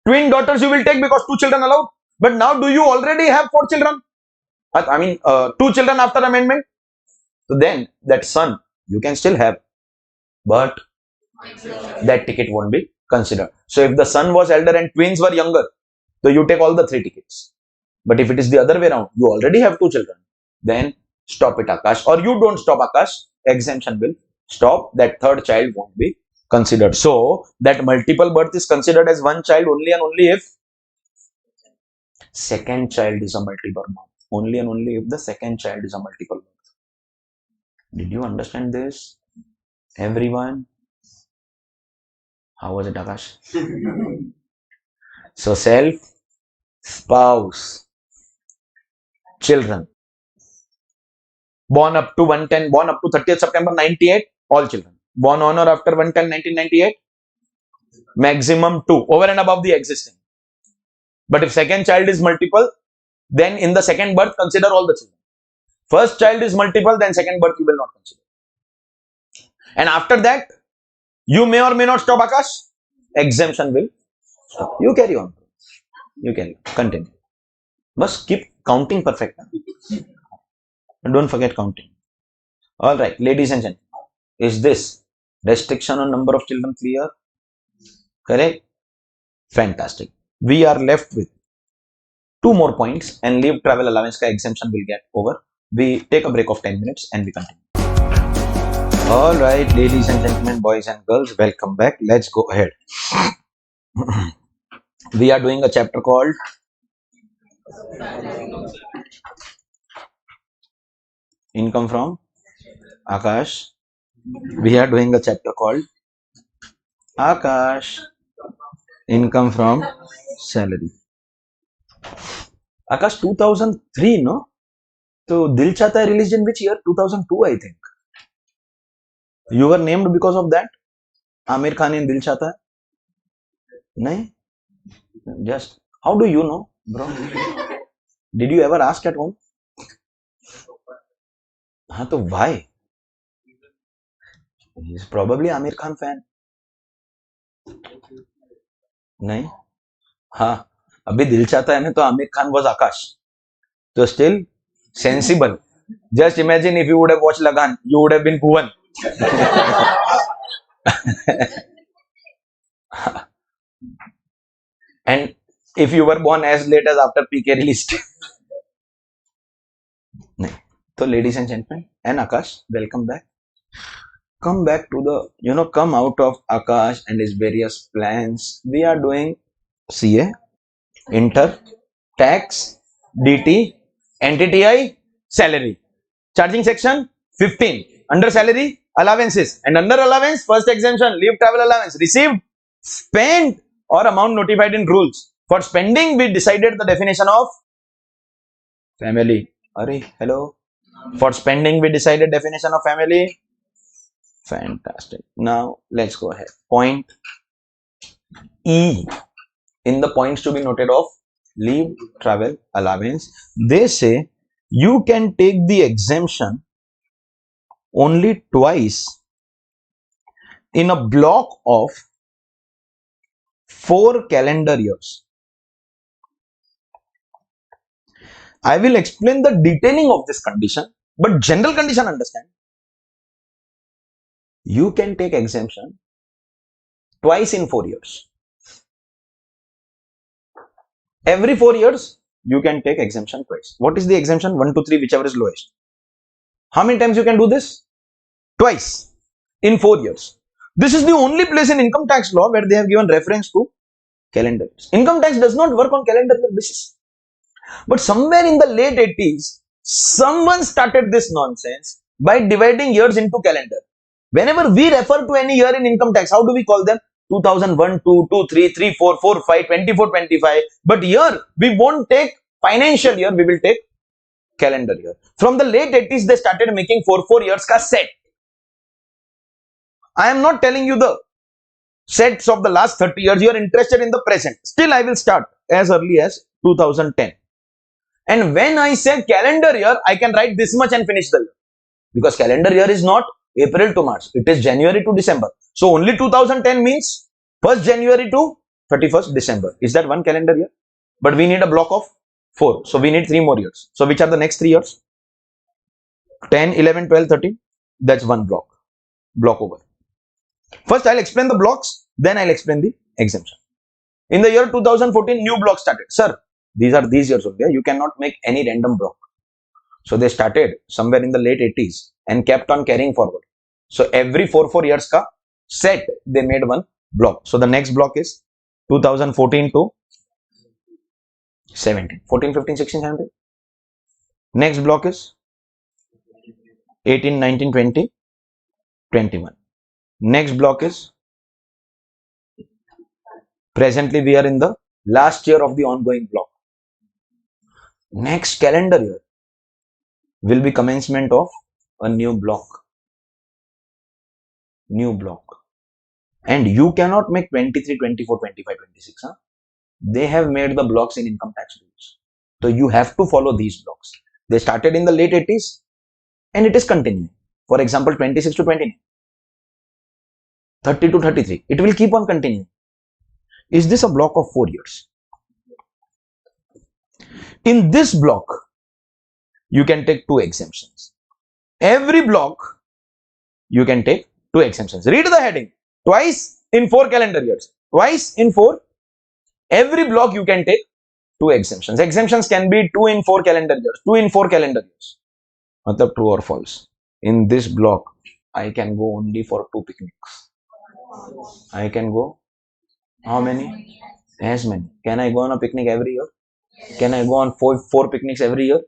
twin daughters you will take because 2 children allowed. But now do you already have 4 children? I mean 2 children after amendment. So then that son you can still have, but that ticket won't be considered. So if the son was elder and twins were younger, so you take all the 3 tickets. But if it is the other way around, you already have 2 children, then stop it, Akash. Or you don't stop, Akash. Exemption will stop. That third child won't be considered. So that multiple birth is considered as one child only and only if second child is a multiple birth. Only and only if the second child is a multiple birth. Did you understand this, everyone? How was it, Akash? So self, spouse, children. Born up to 110, born up to 30th September 98, all children. Born on or after 110, 1998, maximum 2, over and above the existing. But if second child is multiple, then in the second birth, consider all the children. First child is multiple, then second birth you will not consider. And after that, you may or may not stop, Akash. Exemption will stop. You carry on. You carry on. Continue. Must keep counting perfect. And don't forget counting. All right, ladies and gentlemen. Is this restriction on number of children clear? Correct? Fantastic. We are left with 2 more points and leave travel allowance ka exemption will get over. We take a break of 10 minutes and we continue. All right, ladies and gentlemen, boys and girls, welcome back. Let's go ahead. We are doing a chapter called Income from Akash. We are doing a chapter called Akash, Income from Salary. Akash, 2003, no? So, Dil Chahta Hai released in which year? 2002, I think. You were named because of that? Amir Khan in Dil Chahta Hai? No? Just, how do you know, bro? Did you ever ask at home? हाँ तो why? He's probably Amir Khan fan. नहीं? हाँ, अभी दिल चाहता है ना तो Amir Khan was Akash. So still sensible. Just imagine if you would have watched Lagan, you would have been Bhuvan. And if you were born as late as after PK released. So ladies and gentlemen, and Akash, welcome back. Come back to the, come out of Akash and his various plans. We are doing CA, Inter, Tax, DT, NTTI, Salary. Charging section 15. Under salary, allowances. And under allowance, first exemption, leave travel allowance. Received, spent or amount notified in rules. For spending, we decided the definition of family. Hurry, hello. For spending, we decided definition of family. Fantastic. Now, let's go ahead. Point E. In the points to be noted of leave travel allowance, they say you can take the exemption only twice in a block of 4 calendar years. I will explain the detailing of this condition, but general condition understand. You can take exemption twice in 4 years. Every 4 years, you can take exemption twice. What is the exemption? 1 to 3, whichever is lowest. How many times you can do this? Twice in 4 years. This is the only place in income tax law where they have given reference to calendar years. Income tax does not work on calendar year basis. But somewhere in the late 80s, someone started this nonsense by dividing years into calendar. Whenever we refer to any year in income tax, how do we call them? 2001, 2, 2, 3, 3, 4, 4, 5, 24, 25. But here, we won't take financial year, we will take calendar year. From the late 80s, they started making 4 years ka set. I am not telling you the sets of the last 30 years. You are interested in the present. Still, I will start as early as 2010. And when I say calendar year, I can write this much and finish the year. Because calendar year is not April to March. It is January to December. So only 2010 means 1st January to 31st December. Is that one calendar year? But we need a block of 4. So we need 3 more years. So which are the next 3 years? 10, 11, 12, 13. That's one block. Block over. First, I'll explain the blocks. Then I'll explain the exemption. In the year 2014, new block started. Sir, these are these years only. You cannot make any random block. So they started somewhere in the late 80s and kept on carrying forward. So every 4 years ka set, they made one block. So the next block is 2014 to 17. 14, 15, 16, 17. Next block is 18, 19, 20, 21. Next block is, presently we are in the last year of the ongoing block. Next calendar year, will be commencement of a new block. And you cannot make 23, 24, 25, 26. Huh? They have made the blocks in income tax rules. So you have to follow these blocks. They started in the late 80s and it is continuing. For example, 26 to 29, 30 to 33. It will keep on continuing. Is this a block of 4 years? In this block, you can take 2 exemptions. Every block, you can take 2 exemptions. Read the heading. Twice in 4 calendar years. Twice in 4. Every block you can take 2 exemptions. Exemptions can be 2 in 4 calendar years. 2 in 4 calendar years. Matlab true or false. In this block, I can go only for 2 picnics. I can go how many? As many. Can I go on a picnic every year? Can I go on 4 picnics every year?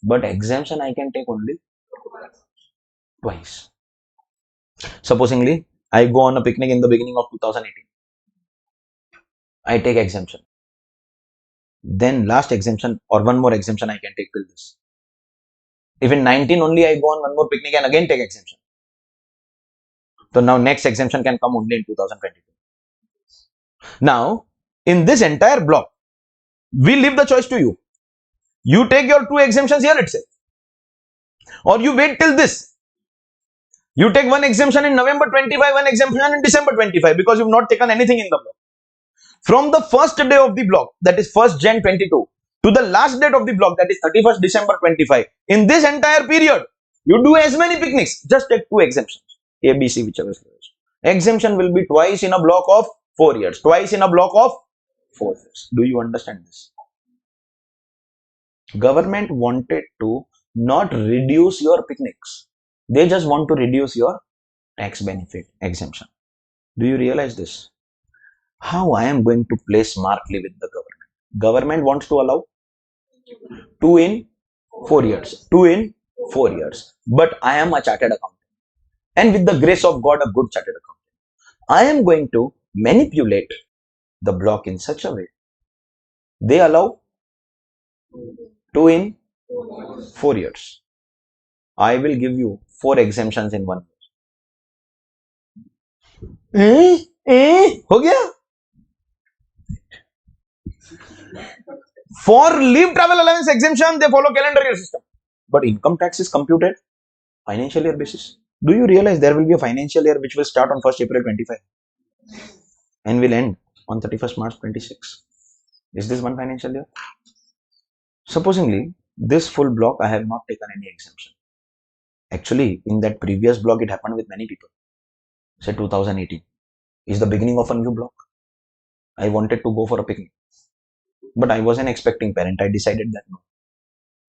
But exemption I can take only twice. Supposingly, I go on a picnic in the beginning of 2018. I take exemption. Then last exemption or one more exemption I can take till this. If in 19 only I go on one more picnic and again take exemption. So now next exemption can come only in 2022. Now, in this entire block, we leave the choice to you. You take your 2 exemptions here itself. Or you wait till this. You take 1 exemption in November 25, 1 exemption in December 25 because you've not taken anything in the block. From the first day of the block, that is 1st Jan 22, to the last date of the block, that is 31st December 25. In this entire period, you do as many picnics. Just take 2 exemptions. A, B, C, whichever is lowest. Exemption will be twice in a block of 4 years. Twice in a block of 4 years. Do you understand this? Government wanted to not reduce your picnics. They just want to reduce your tax benefit exemption. Do you realize this? How I am going to play smartly with the government? Government wants to allow 2 in 4 years. 2 in 4 years. But I am a chartered accountant. And with the grace of God, a good chartered accountant. I am going to manipulate the block in such a way. They allow 2 in 4 years. I will give you 4 exemptions in 1 year. हो गया? For leave travel allowance exemption, they follow calendar year system. But income tax is computed financial year basis. Do you realize there will be a financial year which will start on 1st April 25 and will end on 31st March 26? Is this one financial year? Supposingly, this full block I have not taken any exemption. Actually, in that previous block, it happened with many people. Say 2018 is the beginning of a new block. I wanted to go for a picnic, but I was an expecting parent. I decided that no.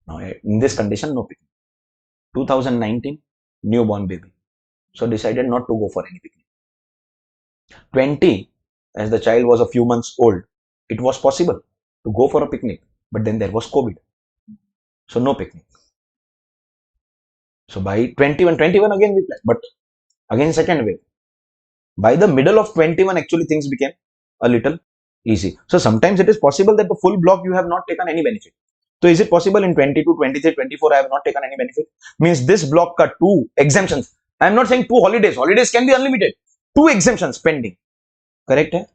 Now, in this condition, no picnic. 2019, newborn baby. So decided not to go for any picnic. 20, as the child was a few months old, it was possible to go for a picnic, but then there was COVID. So no picnic. So by 21 again we planned, but again second wave. By the middle of 21, actually things became a little easy. So sometimes it is possible that the full block you have not taken any benefit. So is it possible in 22, 23, 24 I have not taken any benefit? Means this block cut 2 exemptions. I am not saying 2 holidays. Holidays can be unlimited. 2 exemptions pending. Correct? Hai?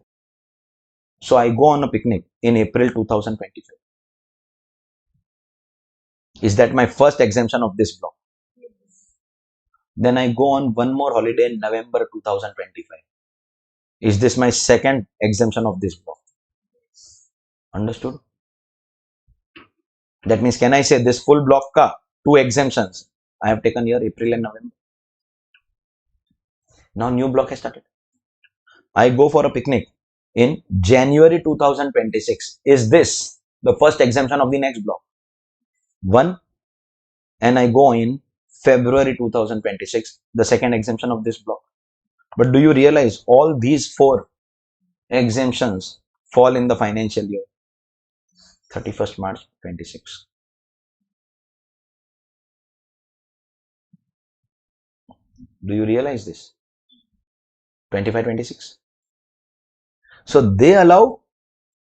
So I go on a picnic in April 2025. Is that my first exemption of this block? Then I go on one more holiday in November 2025. Is this my second exemption of this block? Understood? That means, can I say this full block ka 2 exemptions I have taken here, April and November. Now new block has started. I go for a picnic in January 2026. Is this the first exemption of the next block? 1. And I go in February 2026, the second exemption of this block. But do you realize all these 4 exemptions fall in the financial year 31st March 26. Do you realize this? 25-26. So they allow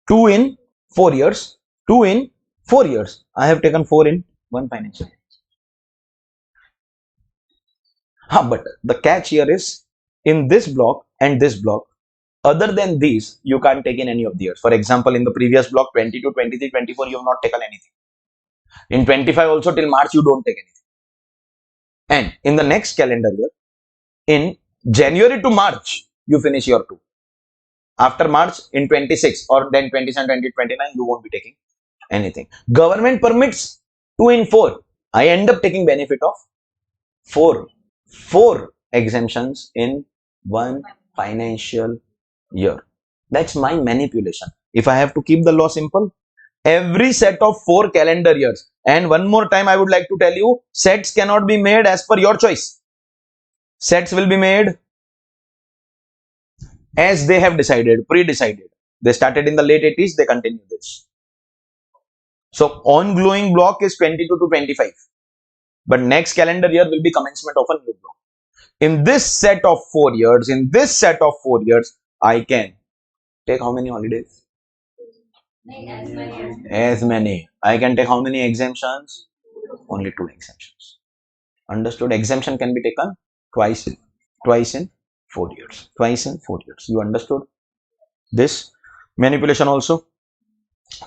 2 in 4 years, 2 in 4 years. I have taken 4 in 1 financial year. But the catch here is, in this block and this block, other than these, you can't take in any of the years. For example, in the previous block, 22, 23, 24, you have not taken anything. In 25 also, till March, you don't take anything. And in the next calendar year, in January to March, you finish your 2. After March, in 26 or then 27, 20, 29, you won't be taking anything. Government permits 2 in 4. I end up taking benefit of 4 exemptions in one financial year. That's my manipulation. If I have to keep the law simple, every set of 4 calendar years, and one more time I would like to tell you, sets cannot be made as per your choice. Sets will be made as they have decided, pre-decided. They started in the late 80s, they continue this. So ongoing block is 22 to 25, but next calendar year will be commencement of a new block. In this set of 4 years, I can take how many holidays? As many. I can take how many exemptions? Only 2 exemptions. Understood? Exemption can be taken twice in 4 years. You understood this manipulation also?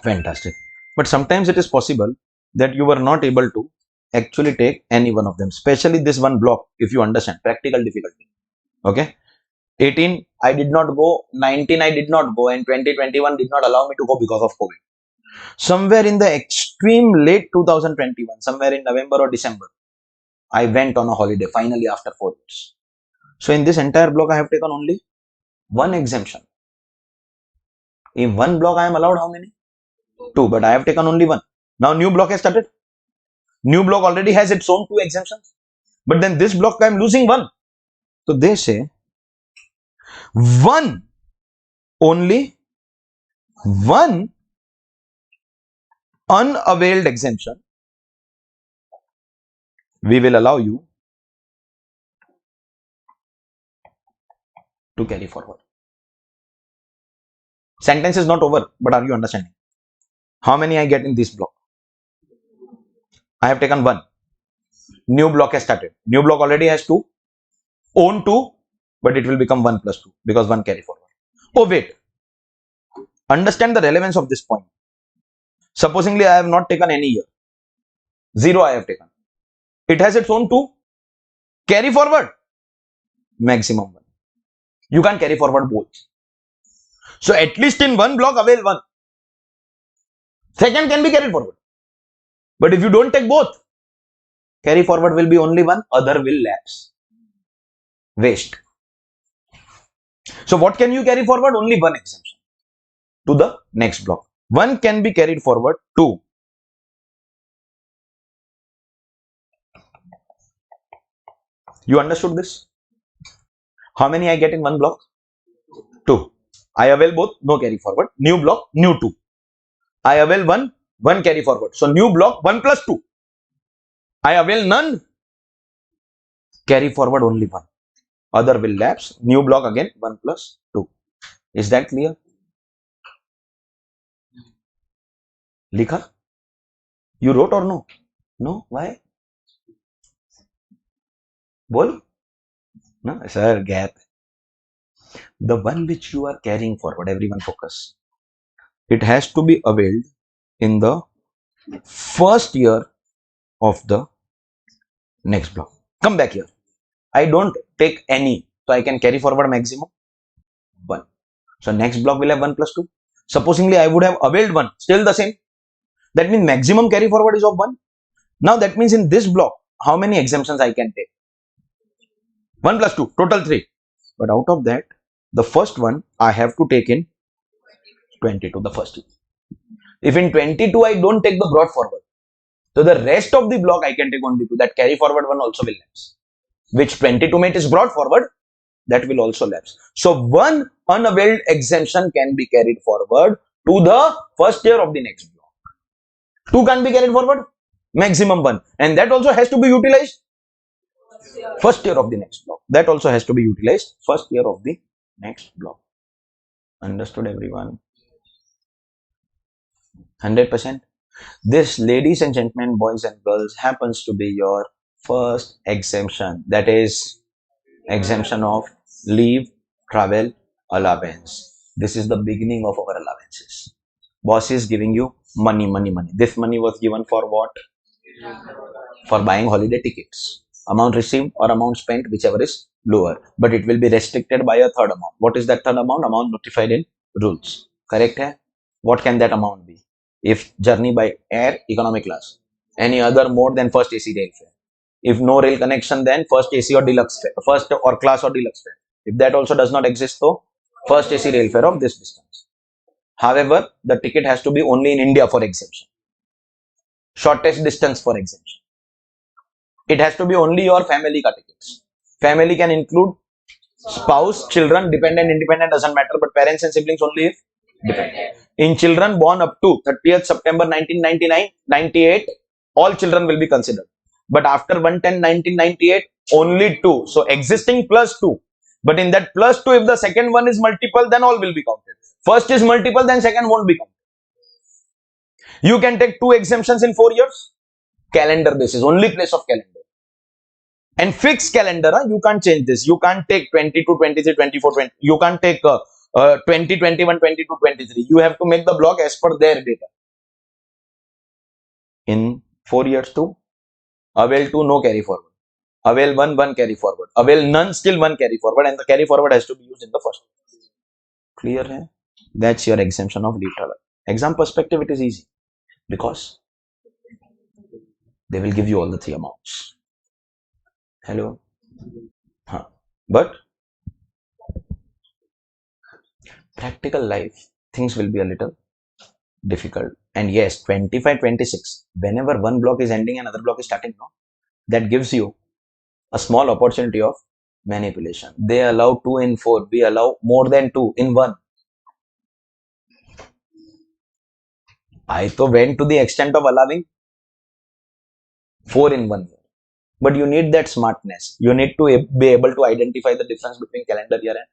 Fantastic. But sometimes it is possible that you were not able to actually take any one of them, especially this one block, if you understand practical difficulty. Okay, 18 I did not go, 19 I did not go, and 2021 did not allow me to go because of COVID. Somewhere in the extreme late 2021, somewhere in November or December, I went on a holiday finally after 4 years. So in this entire block I have taken only one exemption. In one block I am allowed how many? 2, but I have taken only 1. Now new block has started. New block already has its own 2 exemptions, but then this block I am losing 1. So they say only one unavailed exemption we will allow you to carry forward. Sentence is not over, but are you understanding? How many I get in this block? I have taken 1. New block has started. New block already has 2. Own 2, but it will become 1 plus 2 because 1 carry forward. Oh wait. Understand the relevance of this point. Supposingly I have not taken any year. 0 I have taken. It has its own 2. Carry forward. Maximum 1. You can't carry forward both. So at least in one block avail 1. Second can be carried forward. But if you don't take both, carry forward will be only 1, other will lapse. Waste. So what can you carry forward? Only 1 exemption to the next block. 1 can be carried forward, 2. You understood this? How many I get in one block? 2. I avail both, no carry forward. New block, new 2. I avail 1, 1 carry forward. So new block, 1 plus 2. I avail none, carry forward only 1. Other will lapse. New block again, 1 plus 2. Is that clear? Likha? You wrote or no? No? Why? Bol? No, sir, gap. The one which you are carrying forward, everyone focus. It has to be availed in the first year of the next block. Come back here. I don't take any, so I can carry forward maximum 1. So next block will have 1 plus 2. Supposingly I would have availed 1, still the same. That means maximum carry forward is of 1. Now that means in this block, how many exemptions I can take? 1 plus 2, total 3. But out of that, the first one I have to take in 22, the first year. If in 22 I don't take the brought forward, so the rest of the block I can take only 2. That carry forward one also will lapse. Which 22 mate is brought forward, that will also lapse. So one unavailed exemption can be carried forward to the first year of the next block. 2 can be carried forward, maximum 1, and that also has to be utilized first year of the next block. That also has to be utilized first year of the next block. Understood, everyone? 100%. This, ladies and gentlemen, boys and girls, happens to be your First exemption, that is exemption of leave, travel, allowance. This is the beginning of our allowances. Boss is giving you money, money, money. This money was given for what? For buying holiday tickets. Amount received or amount spent, whichever is lower. But it will be restricted by a third amount. What is that third amount? Amount notified in rules. Correct? Hai? What can that amount be? If journey by air, economic class. Any other more than first AC rail fare. If no rail connection, then first AC or deluxe fare. First or class or deluxe fare. If that also does not exist, so first AC rail fare of this distance. However, the ticket has to be only in India for exemption. Shortest distance for exemption. It has to be only your family ka tickets. Family can include spouse, children, dependent, independent, doesn't matter, but parents and siblings only if dependent. In children born up to 30th September 1999, 98, all children will be considered. But after 1/10/1998, only 2. So existing plus 2. But in that plus 2, if the second one is multiple, then all will be counted. First is multiple, then second won't be counted. You can take 2 exemptions in 4 years. Calendar basis, only place of calendar. And fixed calendar, you can't change this. You can't take 22, 23, 24, 20. You can't take 20, 21, 22, 23. You have to make the block as per their data. In 4 years too, avail 2, no carry forward. Avail 1, 1 carry forward. Avail none, still 1 carry forward. And the carry forward has to be used in the first. Clear? Hai? That's your exemption of leave travel. Exam perspective, it is easy. Because they will give you all the 3 amounts. Hello? Huh. But practical life, things will be a little difficult. And yes, 25, 26, whenever one block is ending and another block is starting, no, that gives you a small opportunity of manipulation. They allow 2 in 4. We allow more than 2 in 1. I so went to the extent of allowing 4 in 1 year. But you need that smartness. You need to be able to identify the difference between calendar year and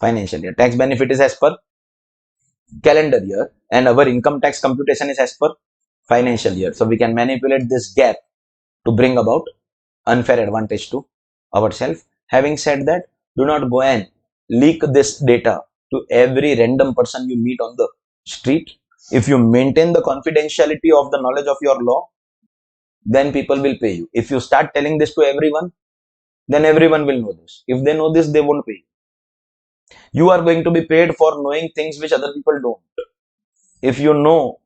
financial year. Tax benefit is as per calendar year and our income tax computation is as per financial year. So we can manipulate this gap to bring about unfair advantage to ourselves. Having said that, do not go and leak this data to every random person you meet on the street. If you maintain the confidentiality of the knowledge of your law, then people will pay you. If you start telling this to everyone, then everyone will know this. If they know this, they won't pay you. You are going to be paid for knowing things which other people don't. If you know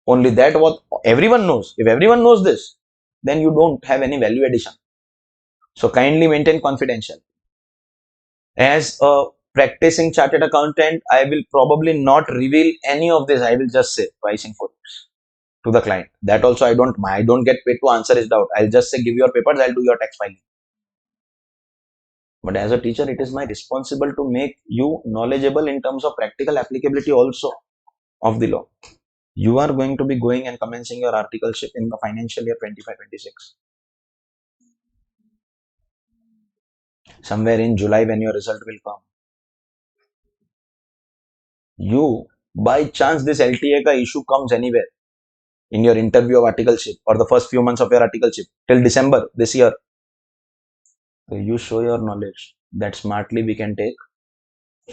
only that what everyone knows, if everyone knows this, then you don't have any value addition. So kindly maintain confidential. As a practicing chartered accountant, I will probably not reveal any of this. I will just say pricing for to the client. That also I don't get paid to answer his doubt. I'll just say give your papers, I'll do your tax filing. But as a teacher, it is my responsibility to make you knowledgeable in terms of practical applicability also of the law. You are going to be going and commencing your articleship in the financial year 25-26. Somewhere in July when your result will come. You, by chance, this LTA ka issue comes anywhere in your interview of articleship or the first few months of your articleship till December this year. So you show your knowledge that smartly we can take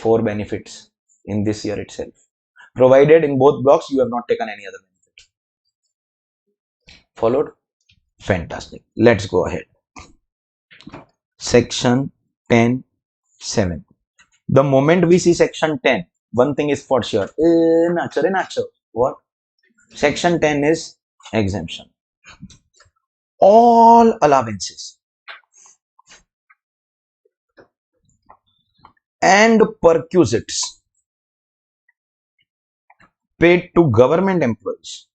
4 benefits in this year itself. Provided in both blocks you have not taken any other benefit. Followed? Fantastic. Let's go ahead. Section 10(7). The moment we see section 10, one thing is for sure. Nacho. What? Section 10 is exemption. All allowances and perquisites paid to government employees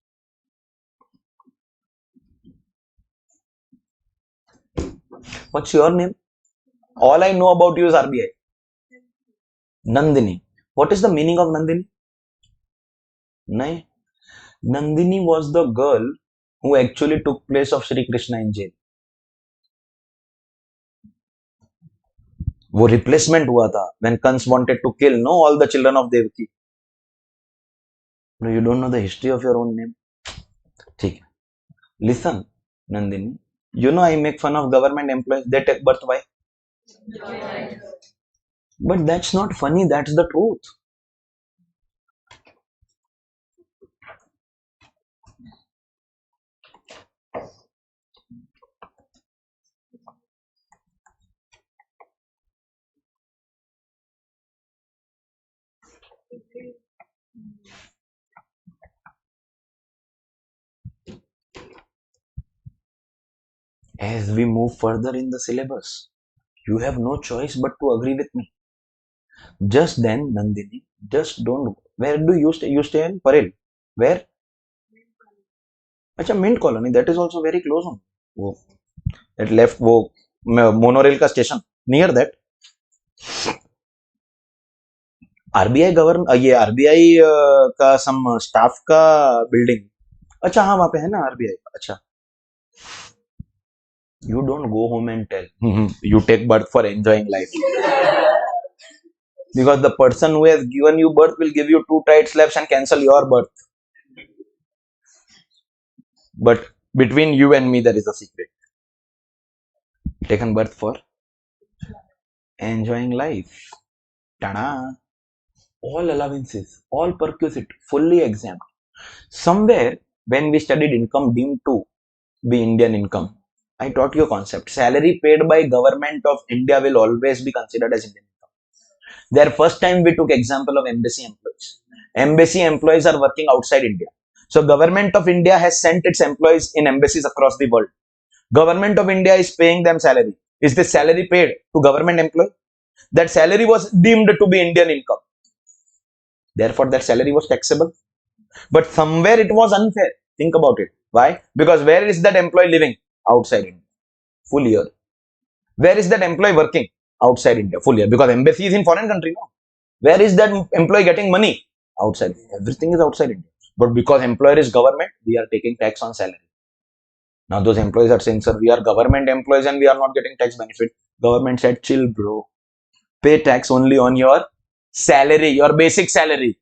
What's your name? All I know about you is RBI. Nandini. What is the meaning of Nandini? Nahin. Nandini was the girl who actually took place of Shri Krishna in jail. वो replacement हुआ था when Kans wanted to kill all the children of Devaki. No, you don't know the history of your own name. ठीक है. Listen, Nandini. You know, I make fun of government employees. They take birth why? But that's not funny. That's the truth. As we move further in the syllabus, you have no choice but to agree with me. Just then, Nandini, just don't. Where do you stay? You stay in Parel. Where? अच्छा Mint Colony. That is also very close on. वो that left वो monorail का station near that. RBI govern ये RBI का सम staff का building. अच्छा हाँ वहाँ पे है ना आरबीआई. अच्छा. You don't go home and tell. You take birth for enjoying life. Because the person who has given you birth will give you 2 tight slaps and cancel your birth. But between you and me, there is a secret. Taken birth for enjoying life. Tada! All allowances, all perquisite, fully exempt. Somewhere, when we studied income deemed to be Indian income, I taught you a concept. Salary paid by government of India will always be considered as Indian income. Their first time we took example of embassy employees. Embassy employees are working outside India. So government of India has sent its employees in embassies across the world. Government of India is paying them salary. Is this salary paid to government employee? That salary was deemed to be Indian income. Therefore, that salary was taxable. But somewhere it was unfair. Think about it. Why? Because where is that employee living? Outside India. Full year. Where is that employee working? Outside India. Full year. Because embassy is in foreign country now. Where is that employee getting money? Outside. Everything is outside India. But because employer is government, we are taking tax on salary. Now those employees are saying, sir, we are government employees and we are not getting tax benefit. Government said, chill bro. Pay tax only on your salary, your basic salary.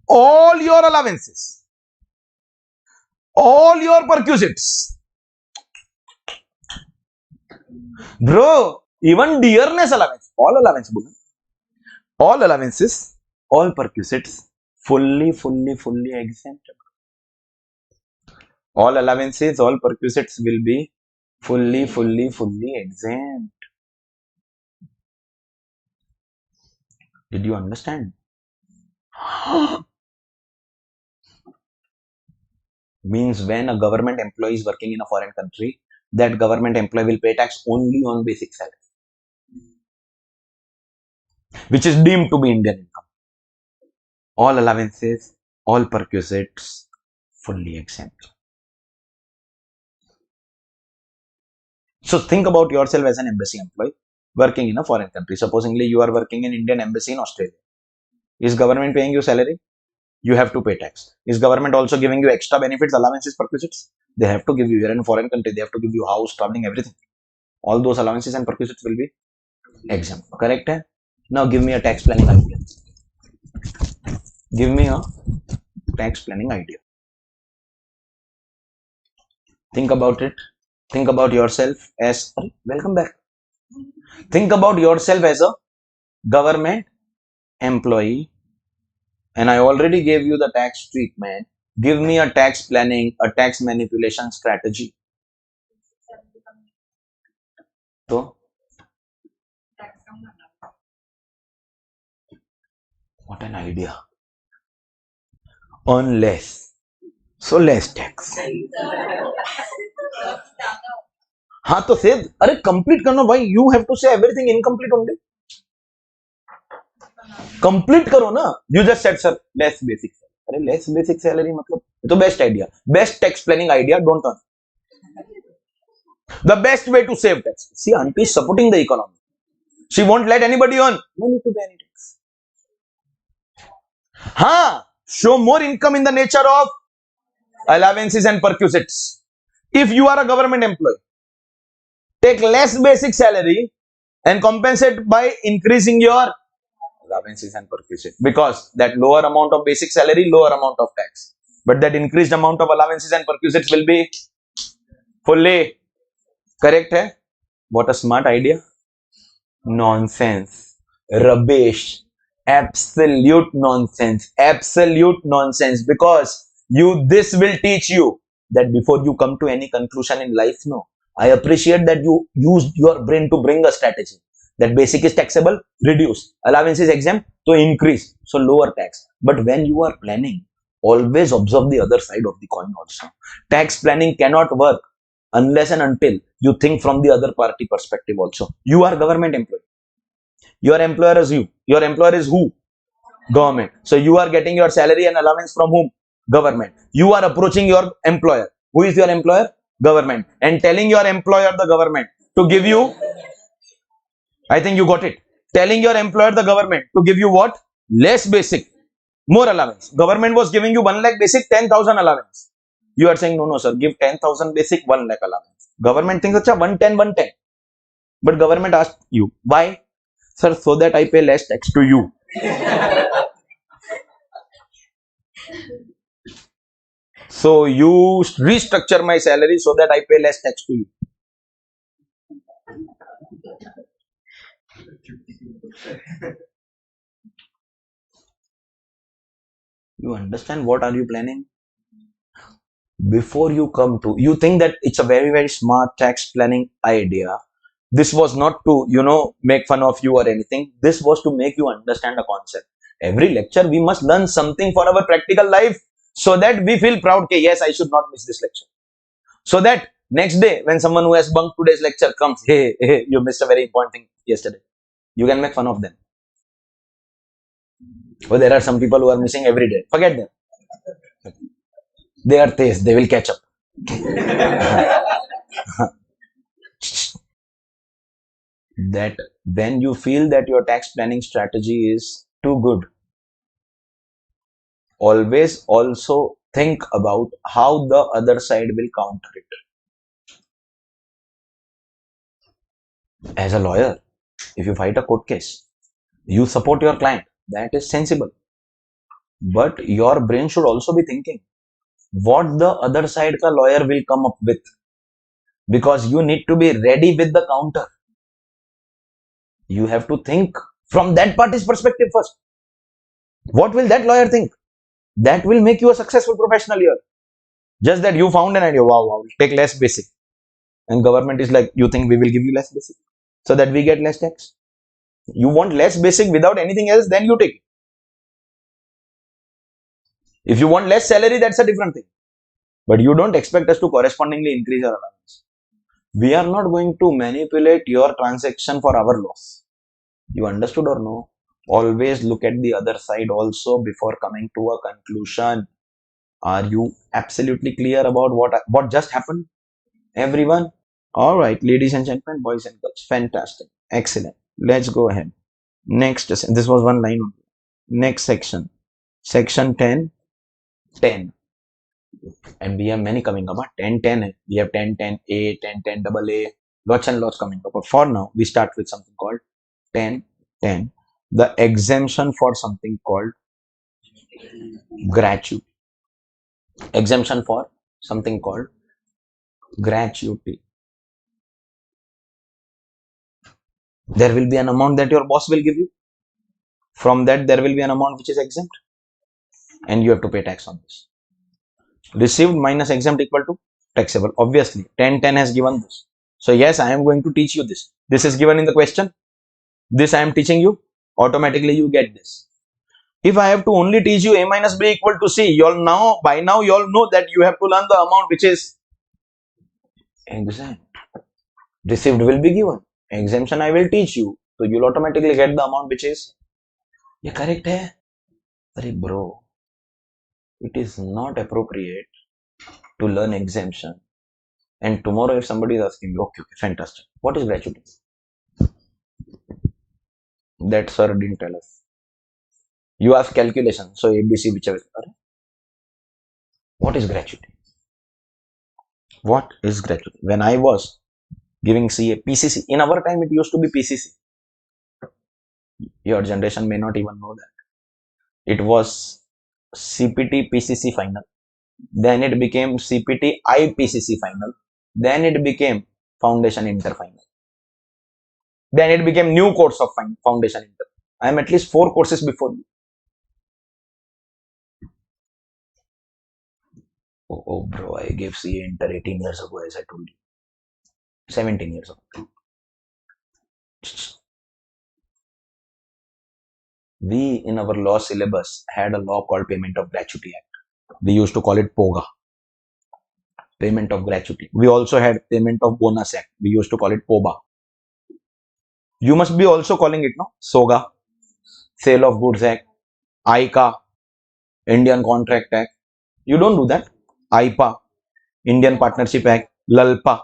All your allowances. All your perquisites. Bro, even dearness allowance. All allowance. All allowances, all perquisites, fully exempt. All allowances, all perquisites will be fully exempt. Did you understand? Means when a government employee is working in a foreign country, that government employee will pay tax only on basic salary, which is deemed to be Indian income. All allowances, all perquisites, fully exempt. So think about yourself as an embassy employee working in a foreign country. Supposingly you are working in Indian embassy in Australia. Is government paying you salary? You have to pay tax. Is government also giving you extra benefits, allowances, perquisites? They have to give you. You're in a foreign country. They have to give you house, traveling, everything. All those allowances and perquisites will be exempt. Correct? Hai? Now give me a tax planning idea. Give me a tax planning idea. Think about it. Think about yourself as, welcome back. Think about yourself as a government employee, and I already gave you the tax treatment. Give me a tax planning, a tax manipulation strategy. So, what an idea. Earn less. So less tax. हाँ तो से अरे complete करना भाई. You have to say everything incomplete only. Complete करो ना. You just said sir less basic salary. अरे less basic salary मतलब ये तो best idea. Best tax planning idea. Don't earn. The best way to save tax. See, auntie is supporting the economy. She won't let anybody earn. No need to pay any tax. हाँ, show more income in the nature of allowances and perquisites. If you are a government employee, take less basic salary and compensate by increasing your allowances and perquisites, because that lower amount of basic salary, lower amount of tax, but that increased amount of allowances and perquisites will be fully Correct hai? What a smart idea. Nonsense. Rubbish. Absolute nonsense. Absolute nonsense. Because this will teach you that before you come to any conclusion in life, no. I appreciate that you used your brain to bring a strategy. That basic is taxable, reduce. Allowance is exempt, so increase. So lower tax. But when you are planning, always observe the other side of the coin also. Tax planning cannot work unless and until you think from the other party perspective also. You are government employee. Your employer is you. Your employer is who? Government. So you are getting your salary and allowance from whom? Government. You are approaching your employer. Who is your employer? Government. And telling your employer, the government, to give you, I think you got it. Telling your employer, the government, to give you what? Less basic, more allowance. Government was giving you 1 lakh basic, 10,000 allowance. You are saying, no, no, sir, give 10,000 basic, 1 lakh allowance. Government thinks, acha, 110, 110. But government asked you, why? Sir, so that I pay less tax to you. So you restructure my salary so that I pay less tax to you. You understand what are you planning? Before you come to, you think that it's a very, very smart tax planning idea. This was not to, make fun of you or anything. This was to make you understand a concept. Every lecture, we must learn something for our practical life so that we feel proud. Okay, yes, I should not miss this lecture. So that next day, when someone who has bunked today's lecture comes, hey, you missed a very important thing yesterday. You can make fun of them. But there are some people who are missing every day. Forget them. They are thieves. They will catch up. That when you feel that your tax planning strategy is too good, always also think about how the other side will counter it. As a lawyer, if you fight a court case, you support your client. That is sensible. But your brain should also be thinking what the other side ka lawyer will come up with. Because you need to be ready with the counter. You have to think from that party's perspective first. What will that lawyer think? That will make you a successful professional here. Just that you found an idea, wow, take less basic. And government is like, you think we will give you less basic so that we get less tax? You want less basic without anything else, then you take it. If you want less salary, that's a different thing. But you don't expect us to correspondingly increase our allowance. We are not going to manipulate your transaction for our loss. You understood or no? Always look at the other side also before coming to a conclusion. Are you absolutely clear about what just happened? Everyone? Alright, ladies and gentlemen, boys and girls. Fantastic. Excellent. Let's go ahead. Next, this was one line only. Next section. Section 10. 10. And we have many coming up. 10, 10. We have 10, 10, A, 10, 10, double A. Lots and lots coming up. But for now, we start with something called 10, 10. The exemption for something called gratuity. Exemption for something called gratuity. There will be an amount that your boss will give you. From that, there will be an amount which is exempt. And you have to pay tax on this. Received minus exempt equal to taxable. Obviously, 10, 10 has given this. So yes, I am going to teach you this. This is given in the question. This I am teaching you. Automatically, you get this. If I have to only teach you A minus B equal to C, by now you all know that you have to learn the amount which is exempt. Received will be given. Exemption I will teach you. So you'll automatically get the amount which is. Yeah, correct hai? Arey bro, it is not appropriate to learn exemption. And tomorrow if somebody is asking you, okay, fantastic. What is gratuity? That sir didn't tell us. You ask calculation. So ABC, whichever. What is gratuity? What is gratuity? When I was giving CA, PCC, in our time it used to be PCC. Your generation may not even know that. It was CPT PCC final. Then it became CPT IPCC final. Then it became Foundation Inter final. Then it became new course of Foundation Inter. I am at least 4 courses before you. Oh bro, I gave CA Inter 18 years ago, as I told you. 17 years ago. We in our law syllabus had a law called Payment of Gratuity Act. We used to call it POGA. Payment of Gratuity. We also had Payment of Bonus Act. We used to call it POBA. You must be also calling it, no? SOGA, Sale of Goods Act, ICAI, Indian Contract Act. You don't do that. IPA, Indian Partnership Act, LALPA.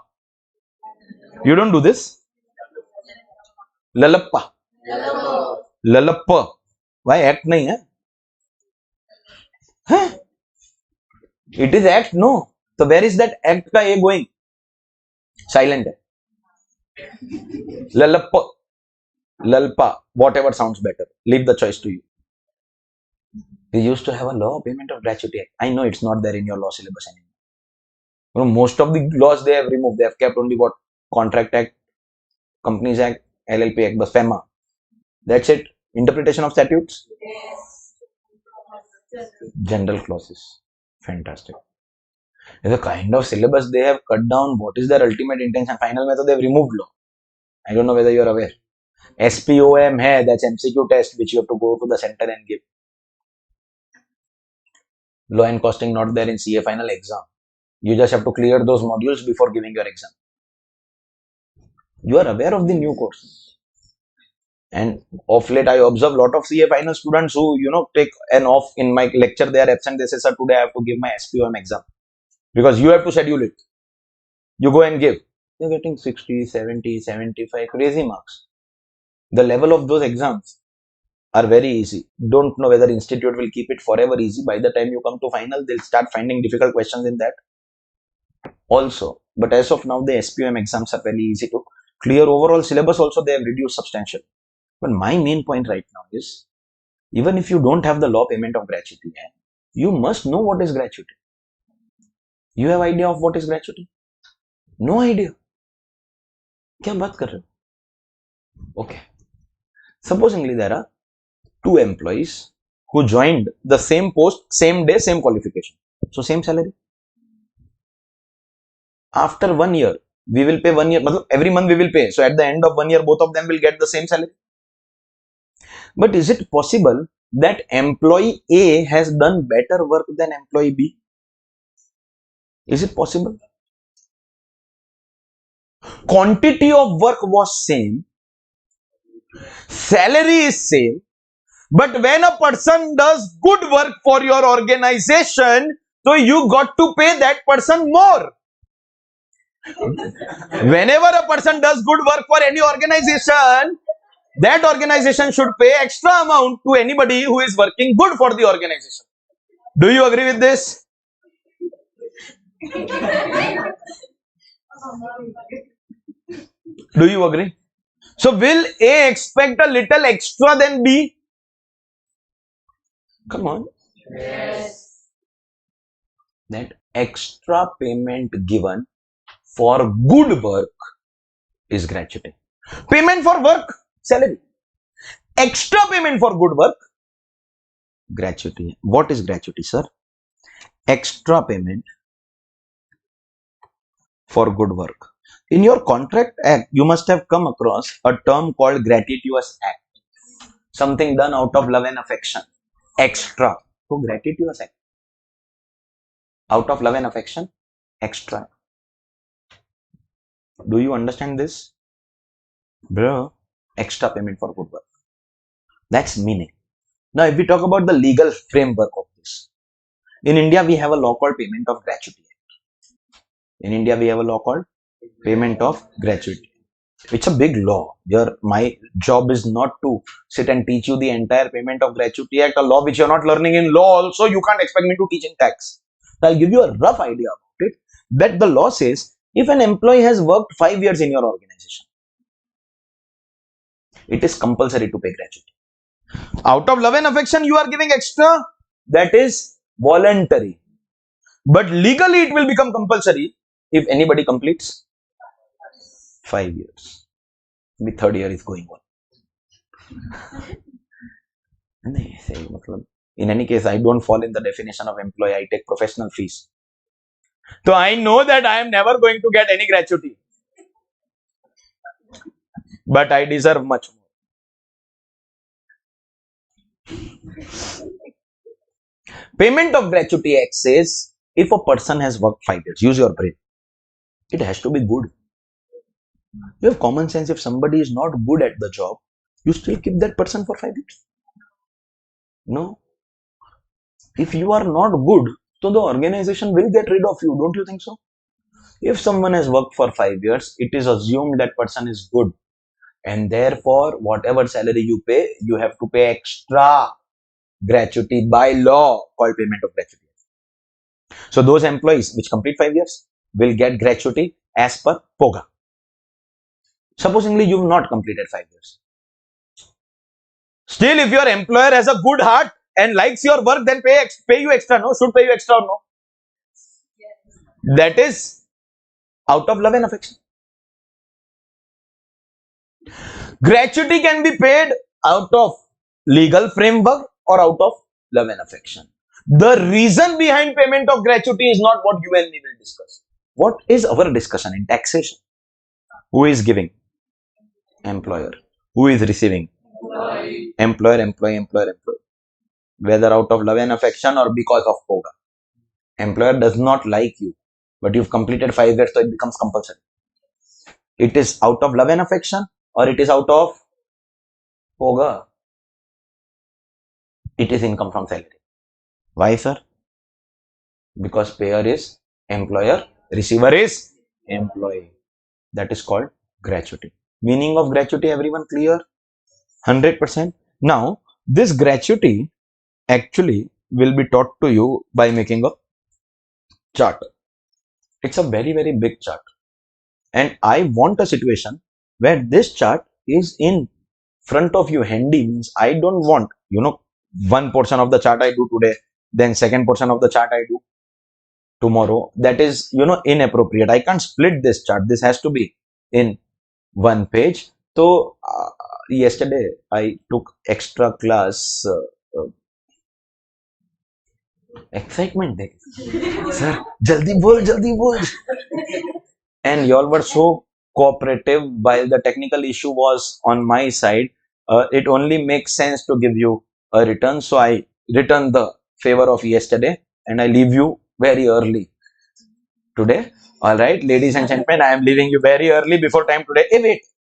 You don't do this. LALPA. LALPA. Why act nahi hai? Huh? It is act, no. So where is that act ka A going? Silent hai. LALPA. LALPA. Whatever sounds better. Leave the choice to you. We used to have a law, Payment of Gratuity Act. I know it's not there in your law syllabus anymore. You know, most of the laws they have removed. They have kept only what? Contract Act, Companies Act, LLP Act, but FEMA. That's it. Interpretation of statutes. General clauses. Fantastic. The kind of syllabus they have cut down, what is their ultimate intention? Final method, they have removed law. I don't know whether you are aware. SPOM hai, that's MCQ test which you have to go to the center and give. Law and costing not there in CA final exam. You just have to clear those modules before giving your exam. You are aware of the new course. And of late, I observe a lot of CA final students who, take an off in my lecture. They are absent. They say, sir, today I have to give my SPOM exam. Because you have to schedule it. You go and give. You're getting 60, 70, 75, crazy marks. The level of those exams are very easy. Don't know whether institute will keep it forever easy. By the time you come to final, they'll start finding difficult questions in that also. But as of now, the SPOM exams are very easy to clear. Overall syllabus also they have reduced substantially. But my main point right now is, even if you don't have the law Payment of Gratuity, you must know what is gratuity. You have idea of what is gratuity? No idea. क्या बात कर रहे हो? Okay. Supposingly there are 2 employees who joined the same post, same day, same qualification. So same salary. After 1 year, we will pay 1 year. Every month we will pay. So at the end of 1 year, both of them will get the same salary. But is it possible that employee A has done better work than employee B? Is it possible? Quantity of work was same. Salary is same. But when a person does good work for your organization, so you got to pay that person more. Whenever a person does good work for any organization, that organization should pay extra amount to anybody who is working good for the organization. Do you agree with this? Do you agree? So will A expect a little extra than B? Come on. Yes. That extra payment given for good work is gratuity. Payment for work, salary. Extra payment for good work, gratuity. What is gratuity, sir? Extra payment for good work. In your contract act, you must have come across a term called gratuitous act. Something done out of love and affection. Extra. So gratuitous act. Out of love and affection, extra. Do you understand this? Bro, extra payment for good work. That's meaning. Now, if we talk about the legal framework of this, in India, we have a law called Payment of Gratuity. In India, we have a law called Payment of Gratuity. It's a big law. My job is not to sit and teach you the entire Payment of Gratuity Act, a law which you're not learning in law also. You can't expect me to teach in tax. So I'll give you a rough idea about it. That the law says, if an employee has worked 5 years in your organization, it is compulsory to pay gratuity. Out of love and affection, you are giving extra. That is voluntary. But legally, it will become compulsory if anybody completes 5 years. The third year is going on. In any case, I don't fall in the definition of employee. I take professional fees. So I know that I am never going to get any gratuity. But I deserve much more. Payment of gratuity Act says, if a person has worked 5 years, use your brain. It has to be good. You have common sense. If somebody is not good at the job, you still keep that person for 5 years. No. If you are not good, so the organization will get rid of you. Don't you think so? If someone has worked for 5 years, it is assumed that person is good. And therefore, whatever salary you pay, you have to pay extra gratuity by law called payment of gratuity. So those employees which complete 5 years will get gratuity as per POGA. Supposingly you have not completed 5 years. Still, if your employer has a good heart and likes your work, then pay you extra. No, should pay you extra or no? That is out of love and affection. Gratuity can be paid out of legal framework or out of love and affection. The reason behind payment of gratuity is not what you and me will discuss. What is our discussion in taxation? Who is giving? Employer. Who is receiving? Employer, employee. Whether out of love and affection or because of POGA. Employer does not like you, but you've completed 5 years, so it becomes compulsory. It is out of love and affection or it is out of POGA. It is income from salary. Why, sir? Because payer is employer, receiver is employee. That is called gratuity. Meaning of gratuity, everyone clear? 100%. Now, this gratuity actually will be taught to you by making a chart. It's a very, very big chart. And I want a situation where this chart is in front of you handy. Means I don't want, one portion of the chart I do today, then second portion of the chart I do tomorrow. That is, inappropriate. I can't split this chart. This has to be in one page. So, yesterday I took extra class. Excitement, sir, jaldi bol. And y'all were so cooperative while the technical issue was on my side. It only makes sense to give you a return. So I return the favor of yesterday and I leave you very early today. All right, ladies and gentlemen, I am leaving you very early before time today. Hey, wait.